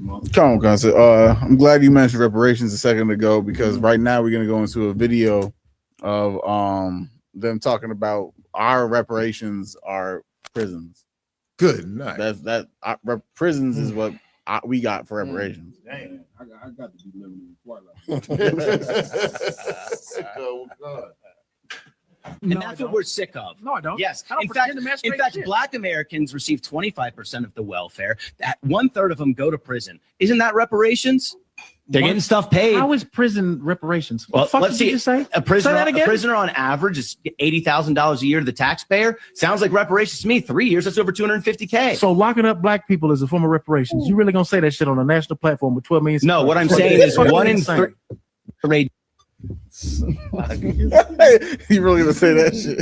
So, I'm glad you mentioned reparations a second ago because right now we're gonna go into a video of them talking about our reparations are prisons. Good night. Prisons is what we got for reparations. Damn, I got to be living in Twilight. And that's what we're sick of. No, I don't. Yes. I don't In pretend to masturbate fact, shit. Black Americans receive 25% of the welfare. That 1/3 of them go to prison. Isn't that reparations? They're getting stuff paid. How is prison reparations? Well, What the fuck let's did you see. just say? A prisoner, Say that a again? prisoner on average is $80,000 a year to the taxpayer. Sounds like reparations to me. 3 years, that's over $250K. So locking up black people is a form of reparations. You really gonna say that shit on a national platform with 12 million? No, what I'm saying is 1 in 3. He really gonna say that shit?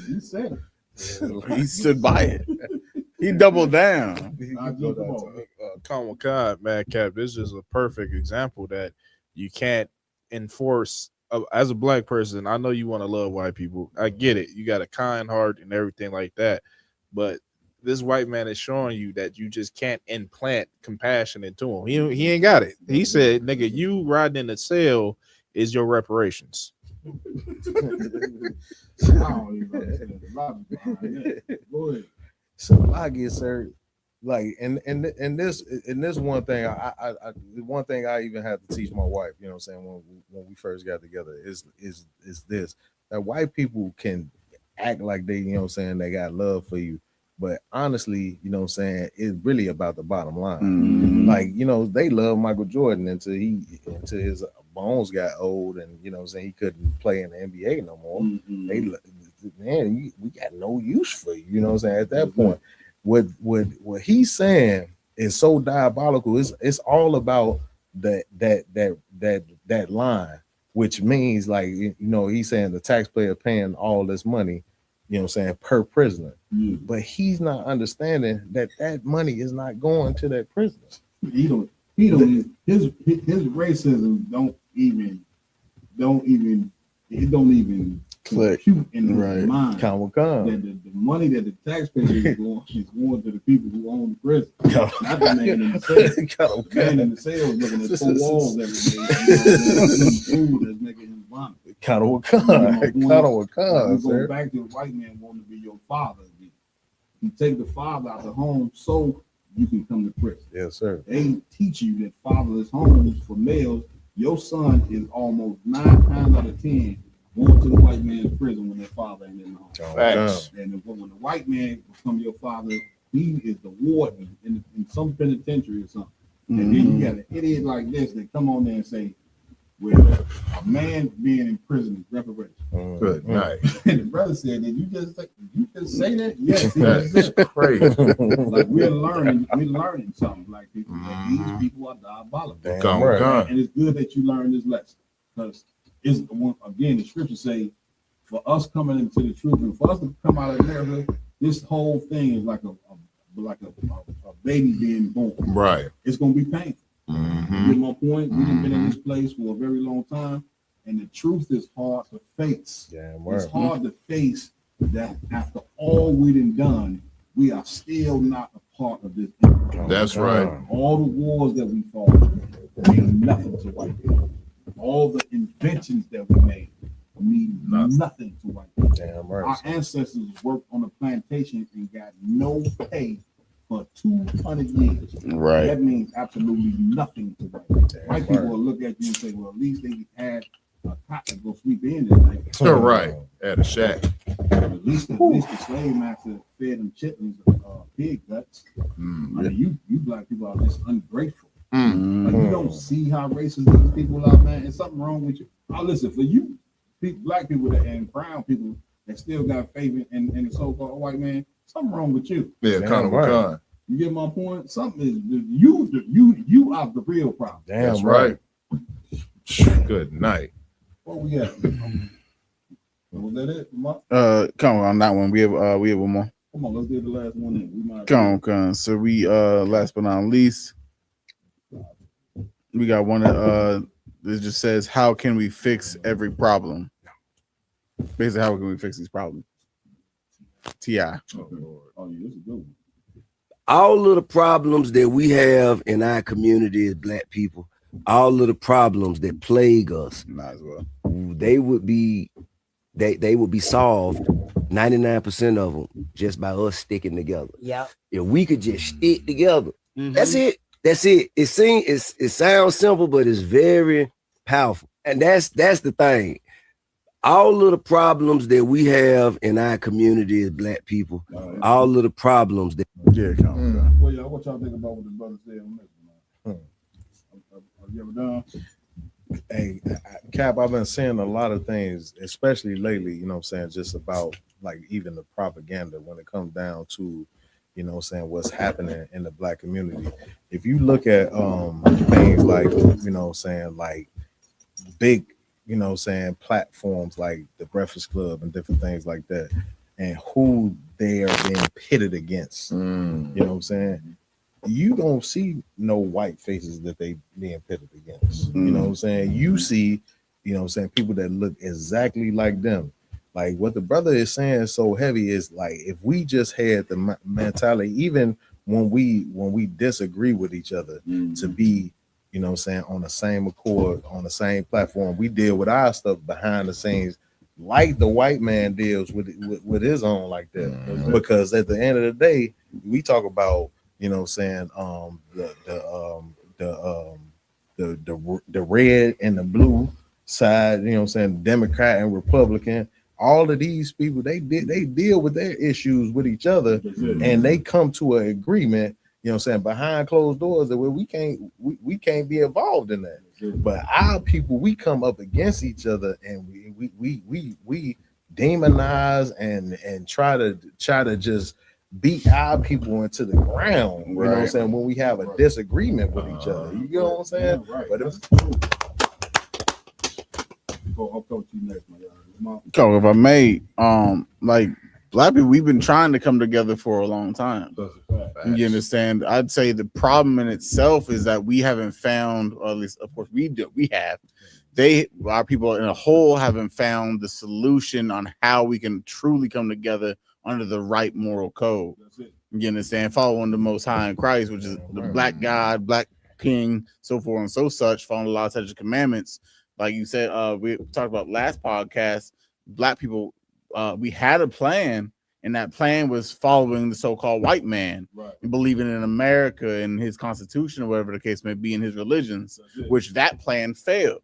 He said it. He stood by it. He doubled down. Common God, Madcap. This is a perfect example that you can't enforce. As a black person, I know you want to love white people. I get it. You got a kind heart and everything like that. But this white man is showing you that you just can't implant compassion into him. He ain't got it. He said, nigga, you riding in the cell is your reparations. So I get sir, like and this one thing one thing I even had to teach my wife, you know what I'm saying, when we first got together is this, that white people can act like they, you know what I'm saying, they got love for you, but honestly, you know what I'm saying, it's really about the bottom line. Like, you know, they love Michael Jordan until his bones got old and, you know what I'm saying, he couldn't play in the NBA no more. Man, we got no use for you, you know what I'm saying, at that point. What he's saying is so diabolical. It's all about that line, which means, like, you know, he's saying the taxpayer paying all this money, you know what I'm saying, per prisoner. But he's not understanding that money is not going to that prisoner. He don't his racism don't even compute in his mind. That the money that the taxpayer is going to the people who own the prison. Not the man in the cell. The man in the cell is looking at 4 walls every day. Food that's making him vomit. Kind of Go back to the white man wanting to be your father again. You take the father out of the home so you can come to prison. Yes, sir. They teach you that fatherless homes for males, your son is almost 9 times out of 10 going to the white man's prison when their father ain't in the home. Facts. And when the white man becomes your father, he is the warden in some penitentiary or something. And then you got an idiot like this that come on there and say, well, a man being in prison is reparations. Good night. And the brother said, did you just say that? Yes, that's crazy. Like we're learning something, black people. That these people are diabolical. And it's good that you learn this lesson. Because it's again, the scriptures say, for us coming into the truth and for us to come out of America, this whole thing is like a baby being born. Right. It's gonna be painful. You get my point? We've been in this place for a very long time, and the truth is hard to face. It's hard to face that after all we done, we are still not a part of this. That's right. All the wars that we fought mean nothing to white people. All the inventions that we made mean nothing to white people. Our ancestors worked on a plantation and got no pay for 200 years. Right. That means absolutely nothing to white people. White people will look at you and say, well, at least they had a cot to go sweep in tonight. Right. At a shack. At least the slave master fed them chitlins, pig guts. I mean, you black people are just ungrateful. Like, you don't see how racist these people are, man. There's something wrong with you. Now, listen, for you, black people and brown people that still got faith in the so-called white man, something wrong with you. Yeah, kind of. You get my point? Something is you are the real problem. That's right. Good night. What we got? Was that it? Come on that one. We have one more. Come on, let's do the last one. We Come on. So we last but not least, we got one that just says, how can we fix every problem? Basically, how can we fix these problems? T.I. Oh, yeah, this is a good one. All of the problems that we have in our community as black people, all of the problems that plague us, might as well, they would be they would be solved 99% of them just by us sticking together. Yeah. If we could just stick together, that's it. That's it. It sounds simple, but it's very powerful. And that's the thing. All of the problems that we have in our community as black people, all of the problems that Well, yeah, what y'all think about what the brother said on this one? Have you ever done? Hey, Cap, I've been seeing a lot of things, especially lately, you know what I'm saying, just about like even the propaganda when it comes down to, you know what I'm saying, what's happening in the black community. If you look at things like, you know what I'm saying, like big, you know what I'm saying, platforms like the Breakfast Club and different things like that, and who they are being pitted against, you know what I'm saying? You don't see no white faces that they being pitted against. You know what I'm saying? You see, you know what I'm saying, people that look exactly like them. Like what the brother is saying so heavy is like if we just had the mentality, even when we disagree with each other, to be, you know what I'm saying, on the same accord, on the same platform, we deal with our stuff behind the scenes like the white man deals with his own like that. Because at the end of the day, we talk about, you know what I'm saying, the red and the blue side, you know what I'm saying, Democrat and Republican, all of these people, they deal with their issues with each other and they come to an agreement, you know what I'm saying, behind closed doors that we can't be involved in that. But our people, we come up against each other and we demonize and try to just beat our people into the ground, you know what I'm saying, when we have a disagreement with each other. You know what I'm saying? I'll go to you next, my y'all. So if I may, like black people, we've been trying to come together for a long time. You understand? I'd say the problem in itself is that we haven't found, or at least of course we have. Our people in a whole haven't found the solution on how we can truly come together under the right moral code. You understand? Following the Most High in Christ, which is the black God, black King, so forth and so such, following the law, statutes, and commandments. Like you said, we talked about last podcast, black people, we had a plan, and that plan was following the so-called white man and believing in America and his constitution or whatever the case may be in his religions, which that plan failed.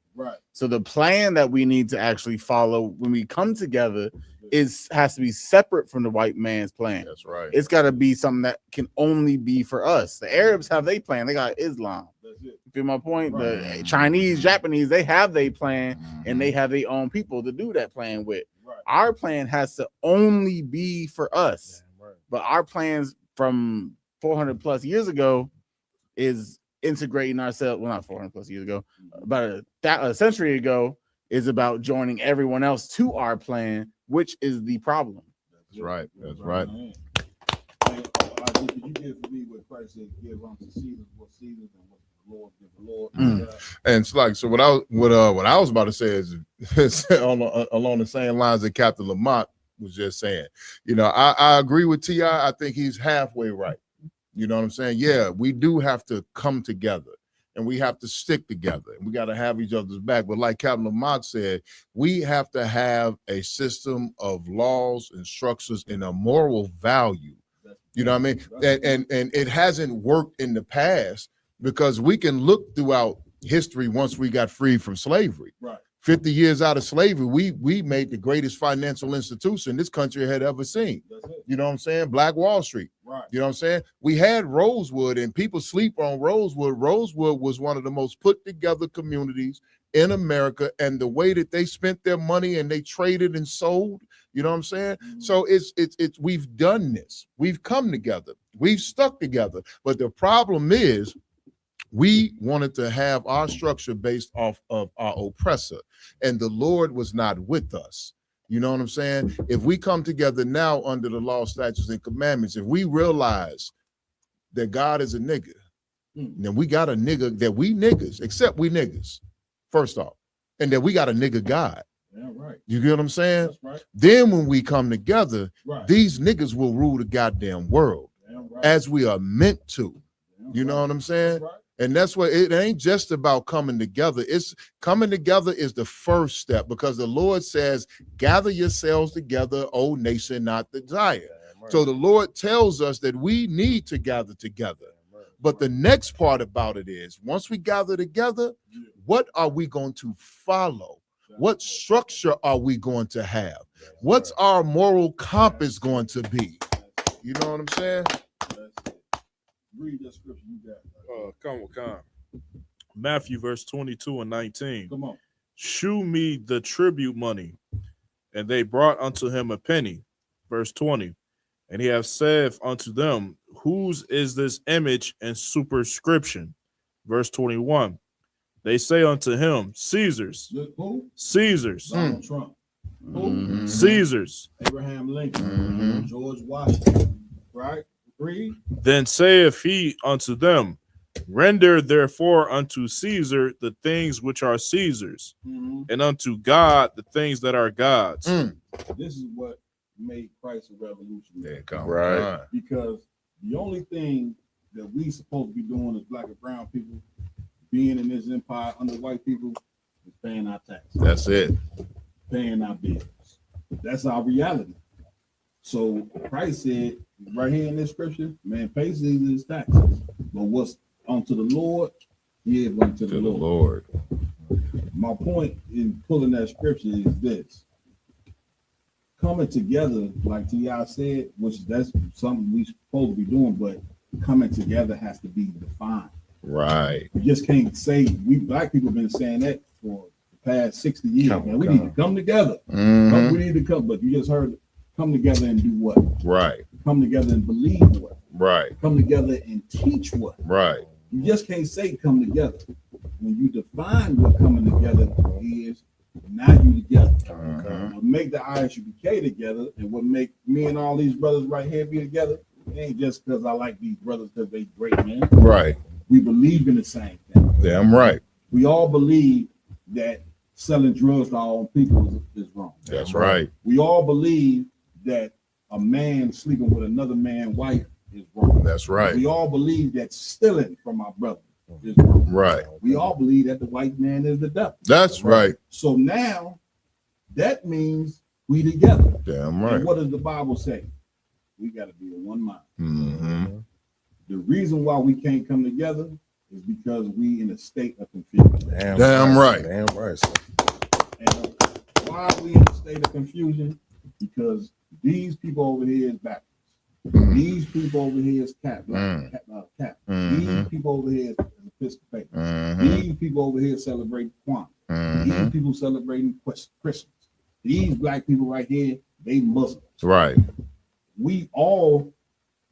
So the plan that we need to actually follow when we come together has to be separate from the white man's plan. That's right. It's got to be something that can only be for us. The Arabs have their plan. They got Islam. You feel my point? The Chinese, Japanese, they have their plan and they have their own people to do that plan with. Our plan has to only be for us. But our plans from 400 plus years ago is integrating ourselves. Well, not 400 plus years ago, about a century ago, is about joining everyone else to our plan, which is the problem. That's right. That's right. You get for me what Christ said, give unto Caesar what Caesar and what the Lord give the Lord. And it's like, so what I was about to say is along the same lines that Captain Lamont was just saying. You know, I agree with T.I. I think he's halfway right. You know what I'm saying? Yeah, we do have to come together and we have to stick together and we got to have each other's back. But like Captain Lamont said, we have to have a system of laws and structures and a moral value. You know what I mean? And it hasn't worked in the past because we can look throughout history once we got freed from slavery. 50 years out of slavery, we made the greatest financial institution this country had ever seen. You know what I'm saying? Black Wall Street. You know what I'm saying? We had Rosewood, and people sleep on Rosewood. Rosewood was one of the most put together communities in America, and the way that they spent their money and they traded and sold, you know what I'm saying? So it's we've done this. We've come together. We've stuck together. But the problem is we wanted to have our structure based off of our oppressor, and the Lord was not with us. You know what I'm saying? If we come together now under the law, statutes, and commandments, if we realize that God is a nigga, then we got a nigga that we niggas, except we niggas, first off, and that we got a nigga God. You get what I'm saying? Then when we come together, these niggas will rule the goddamn world as we are meant to. You know what I'm saying? And that's what it ain't just about coming together. It's coming together is the first step, because the Lord says, gather yourselves together, O nation, not the Zion. So the Lord tells us that we need to gather together. But the next part about it is, once we gather together, what are we going to follow? What structure are we going to have? What's our moral compass going to be? You know what I'm saying? Read that scripture you got. Come. Matthew verse 22 and 19. Come on. Shew me the tribute money. And they brought unto him a penny. Verse 20. And he hath said unto them, whose is this image and superscription? Verse 21. They say unto him, Caesar's. Who? Caesar's. Donald Trump. Who? Caesar's. Abraham Lincoln. George Washington. Right? Read. Then saith he unto them, render therefore unto Caesar the things which are Caesar's, and unto God the things that are God's. This is what made Christ a revolution. Right. Because the only thing that we supposed to be doing as black and brown people, being in this empire under white people, is paying our taxes. That's it. Paying our bills. That's our reality. So Christ said right here in this scripture, man, pay Caesar's taxes. But what's unto the Lord, give unto the Lord. My point in pulling that scripture is this. Coming together, like T.I. said, which that's something we supposed to be doing, but coming together has to be defined. Right. You just can't say, we black people have been saying that for the past 60 years. Man, we need to come together. We need to come, but you just heard come together and do what? Right. Come together and believe what? Right. Come together and teach what? Right. You just can't say come together. When you define what coming together is, now you together. What make the ISUPK together and what make me and all these brothers right here be together, it ain't just because I like these brothers because they great, man. Right. We believe in the same thing. Damn right. We all believe that selling drugs to our own people is wrong. That's right. We all believe that a man sleeping with another man's wife is wrong. That's right. We all believe that stealing from our brother is wrong. Right. We all believe that the white man is the devil. That's right. So now that means we together. Damn right. And what does the Bible say? We got to be in one mind. Mm-hmm. The reason why we can't come together is because we in a state of confusion. Damn right. Damn right. And why are we in a state of confusion? Because these people over here is Baptist. These people over here is Catholic. These people over here is Episcopal. These people over here celebrating Kwanzaa. These people celebrating Christmas. These black people right here, they Muslims. Right. We all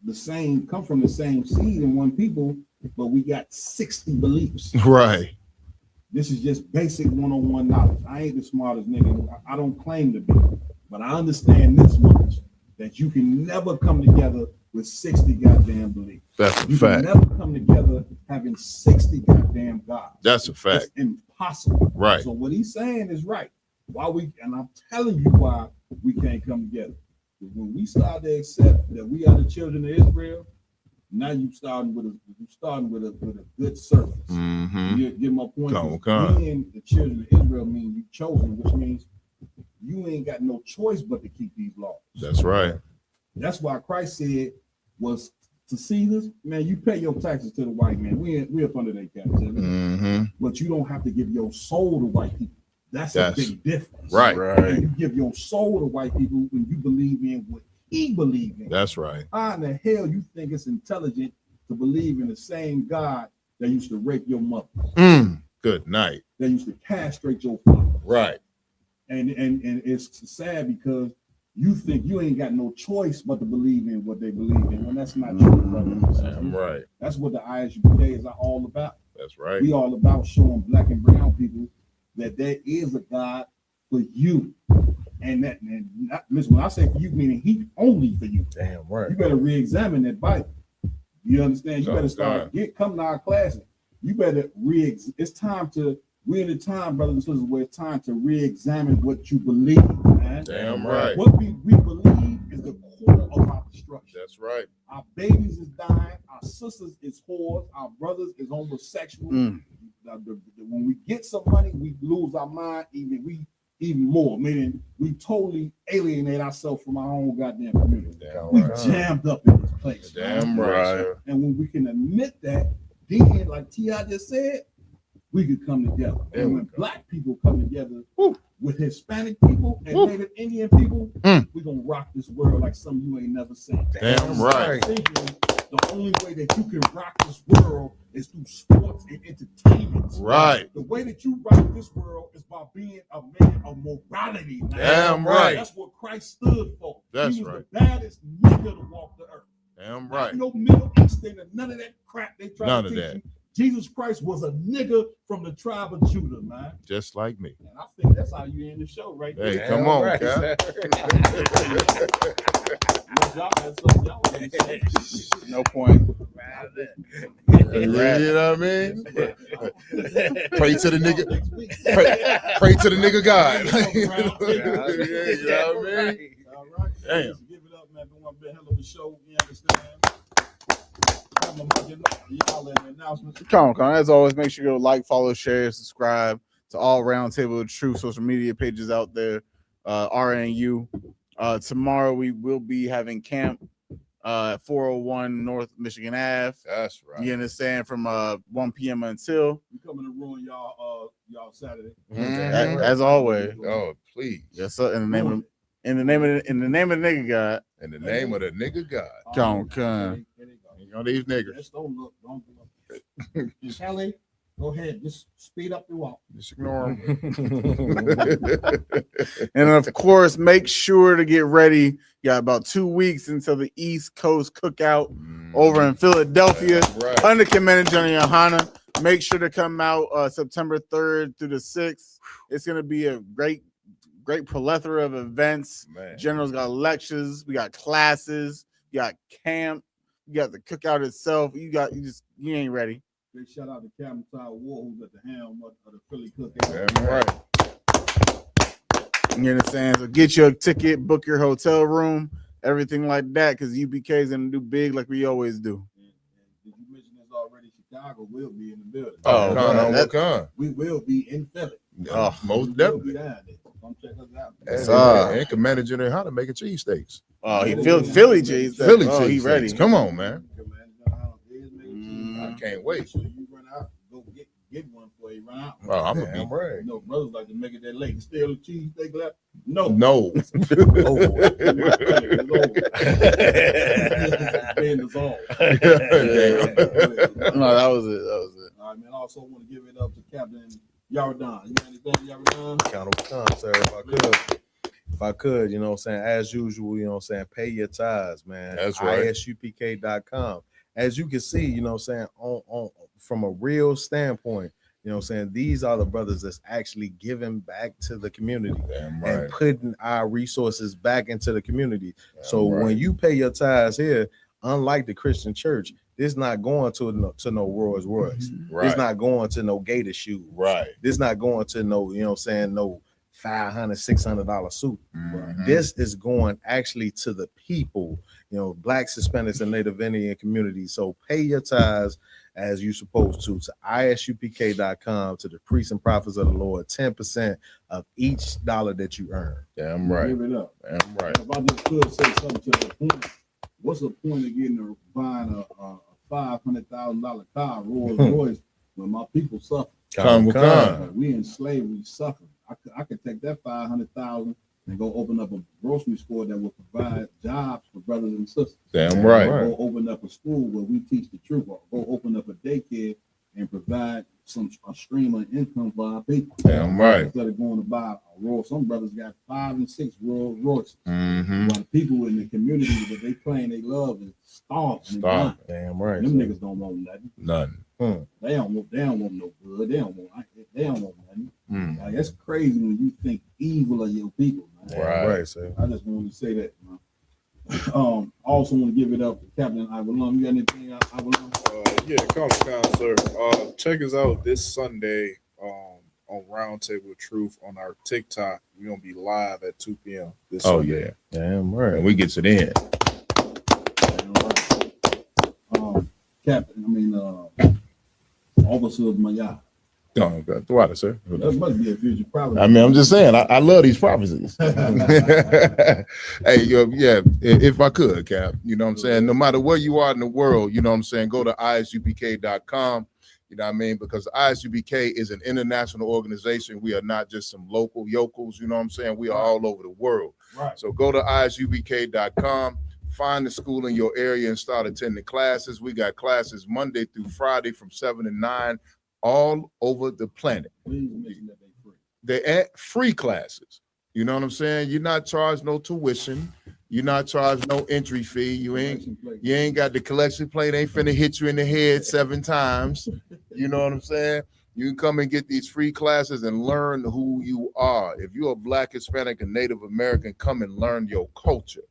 the same, come from the same seed and one people, but we got 60 beliefs. Right. This is just basic one-on-one knowledge. I ain't the smartest nigga. I don't claim to be, but I understand this much, that you can never come together with 60 goddamn beliefs. That's a you fact. can never come together having 60 goddamn gods. That's a fact. It's impossible. Right. So what he's saying is right. And I'm telling you why we can't come together. When we start to accept that we are the children of Israel, now you're starting with a good surface. You get my point? Being the children of Israel means you chosen, which means you ain't got no choice but to keep these laws. That's right. That's why Christ said was to Caesar's, man, you pay your taxes to the white man. We up under their captivity. But you don't have to give your soul to white people. That's a big difference. Right. And you give your soul to white people when you believe in what he believes in. That's right. How in the hell you think it's intelligent to believe in the same God that used to rape your mother? Good night. That used to castrate your father. Right. And it's sad because you think you ain't got no choice but to believe in what they believe in, when that's not true, brother. Damn right. That's what the ISUPK is all about. That's right. We all about showing black and brown people that there is a God for you. Listen, when I say for you, meaning he only for you. Damn right. You better re-examine that Bible. You understand? You better start come to our classes. You better it's time to, we're in the time, brothers and sisters, where it's time to re-examine what you believe, man. Damn right. What we believe is the core of our destruction. That's right. Our babies is dying, our sisters sisters is whores, our brothers is homosexual. Mm. When we get some money, we lose our mind even more. Meaning we totally alienate ourselves from our own goddamn community. We jammed up in this place. Damn right, sir. And when we can admit that, then like T.I. just said, we could come together. And when black people come together with Hispanic people and Native Indian people, we're gonna rock this world like something you ain't never seen. Damn right. The only way that you can rock this world is through sports and entertainment. Right. The way that you rock this world is by being a man of morality. Man. Damn right. That's what Christ stood for. That's he was right. the baddest nigga to walk the earth. Damn right. No Middle Eastern and none of that crap they try None to of teach that. you. Jesus Christ was a nigga from the tribe of Judah, man. Just like me. And I think that's how you end the show right there. Hey, come on, right. Cap. No point. You know what I mean? Pray to the nigga. Pray to the nigga God. You know what I mean? All right. Damn. Give it up, man. Been one big hell of a show. You understand? Y'all in the announcements. Come on. As always, make sure you go like, follow, share, subscribe to all Roundtable of Truth social media pages out there. RNU. Tomorrow we will be having camp at 401 North Michigan Ave. That's right. You understand? From 1 p.m. until We coming to ruin y'all Saturday. as always. Oh, please. Yes, sir. In the name of the nigga God. In the name of the nigga God. Come. You know these niggas. Just don't look. Kelly, go ahead. Just speed up the walk. Just ignore them. And of course, make sure to get ready. You got about 2 weeks until the East Coast Cookout over in Philadelphia. Right. Under Commander Johnny Yohana. Make sure to come out September 3rd through the 6th. It's going to be a great plethora of events. Man. General's got lectures. We got classes. We got camp. You got the cookout itself. You ain't ready. Big shout out to Captain Ty War, who's at the helm of the Philly Cookout. Damn right. You understand? So get your ticket, book your hotel room, everything like that, because UPK is gonna do big like we always do. Did you mention this already? Chicago will be in the building. We will be in Philly. Most definitely. Come check us out. And Commander General how to make a cheesesteaks. Oh, he Philly cheese. Philly oh, he cheesesteaks. ready. Come on, man. I can't wait. So you run out, go get one before you run out. Oh, I'm gonna be right. No, brothers like to make it that late. Still a cheese steak left? No. No. No, that was it. All right, man. I also want to give it up to Captain Yaradan. You got anything, Yaradan? Count time, sir. If I could, you know what I'm saying, as usual, you know what I'm saying, pay your tithes, man. That's right. ISUPK.com. As you can see, you know what I'm saying, on from a real standpoint, you know what I'm saying, these are the brothers that's actually giving back to the community and putting our resources back into the community. So when you pay your tithes here, unlike the Christian church, it's not going to no Rolls Royce. Right. It's not going to no Gator shoes. Right. It's not going to no, you know what I'm saying, no $500, $600 suit. This is going actually to the people, you know, Blacks, Hispanics, and Native Indian communities. So pay your tithes as you're supposed to ISUPK.com, to the priests and prophets of the Lord, 10% of each dollar that you earn. Damn right. Give it up. Damn right. If I just could say something to the point, what's the point of getting buying a $500,000 car, Rolls Royce, when my people suffer? Come. We in slavery, suffer. I could take that $500,000 and go open up a grocery store that will provide jobs for brothers and sisters. Damn right. Go open up a school where we teach the truth. Or go open up a daycare and provide a stream of income for our people. Damn right. Instead of going to buy a Rolls, some brothers got 5 and 6 Rolls Royces. Mm-hmm. While the people in the community that they claim they love is starving. Damn right. Them niggas don't want nothing. None. They don't want no good. They don't want nothing. Mm. Like, that's crazy when you think evil of your people, man. Right, sir. I just wanted to say that, man. Also want to give it up to Captain Ivalon. You got anything, Ivalon? Yeah, Comic-Con, sir. Check us out this Sunday on Roundtable of Truth on our TikTok. We're gonna be live at 2 p.m. this Sunday. Damn right. And we gets it in. Captain, Officer of Maya. No, the water, sir. That must be a future prophet. I mean, I'm just saying, I love these prophecies. Hey, yeah, if I could, Cap, you know what I'm saying? No matter where you are in the world, you know what I'm saying, go to isupk.com, you know what I mean? Because ISUBK is an international organization. We are not just some local yokels, you know what I'm saying? We are all over the world. Right. So go to isubk.com, find the school in your area and start attending classes. We got classes Monday through Friday from 7 to 9. All over the planet. They're free classes. You know what I'm saying? You're not charged no tuition. You're not charged no entry fee. You ain't got the collection plate. Ain't finna hit you in the head 7 times. You know what I'm saying? You can come and get these free classes and learn who you are. If you're a Black, Hispanic, and Native American, come and learn your culture.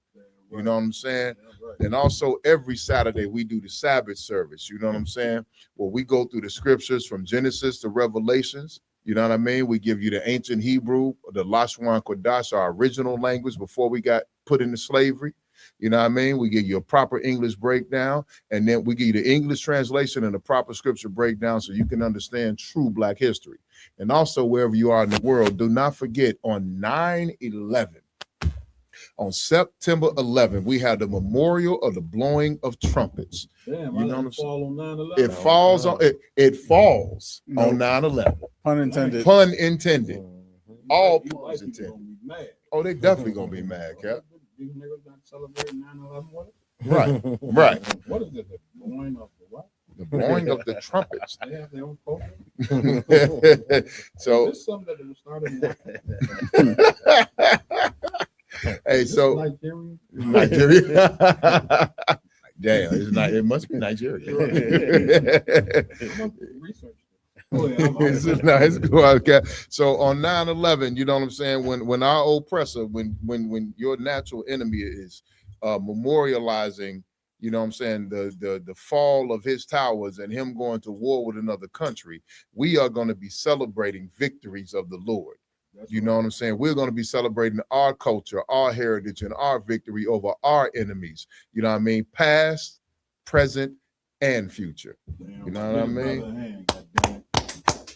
You know what I'm saying? And also every Saturday we do the Sabbath service. You know what I'm saying? Well, we go through the scriptures from Genesis to Revelations. You know what I mean? We give you the ancient Hebrew, the Lashon Kodash, our original language before we got put into slavery. You know what I mean? We give you a proper English breakdown, and then we give you the English translation and the proper scripture breakdown so you can understand true Black history. And also wherever you are in the world, do not forget on 9/11. On September 11th, we had the memorial of the blowing of trumpets. Damn, you know what I'm saying? fall on 9/11. It falls on it falls on 9/11. Pun intended. Pun intended. All puns intended. Oh, they definitely gonna be mad, Cap. These niggas not celebrating 9/11 with it? Right, right. What is it? The blowing of the what? The blowing of the trumpets. They have their own culture. So Is this something that was started in hey, so Nigeria. Damn, it's not. It must be Nigeria. It's nice. So on 9/11, you know what I'm saying? When our oppressor, when your natural enemy is memorializing, you know what I'm saying, the fall of his towers and him going to war with another country, we are going to be celebrating victories of the Lord. You know what I'm saying? We're going to be celebrating our culture, our heritage, and our victory over our enemies. You know what I mean? Past, present, and future. You know what I mean?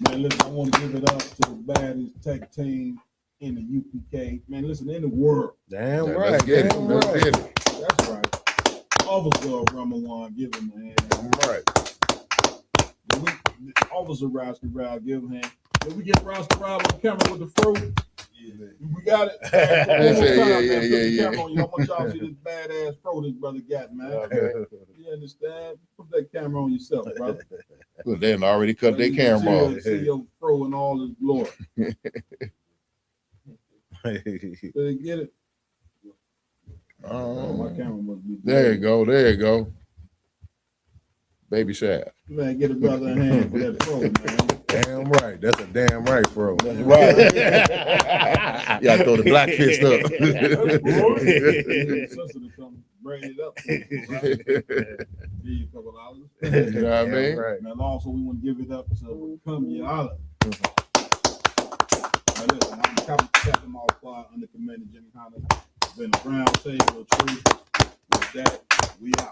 Man, listen, I want to give it up to the baddest tech team in the UPK. Man, listen, in the world. Damn Yeah, right. let's get it. Damn Let's right. get it. That's right. Officer Ramawan, give him a hand. Right. Officer Roscoe Rob, give him a hand. Did we get Roscoe Rob on camera with the fro? Yeah. We got it. Yeah. I want y'all to see this badass fro this brother got, man. Okay. You understand? Put that camera on yourself, brother. Well, they done already cut their camera off. See your fro in all his glory. Did they get it? Oh, my camera must be there you go. There you go. Baby Shaft. Man, get a brother a hand for that fro, man. Damn right. That's a damn right, bro. That's right. Yeah, throw the black fist up. Braid it up. Give you a couple dollars. You know what I mean? Right. And also, we want to give it up to Come Yala. Listen, I'm Captain Malfly, under Commander Jimmy Hunter. Been a brown table of truth. With that, we out.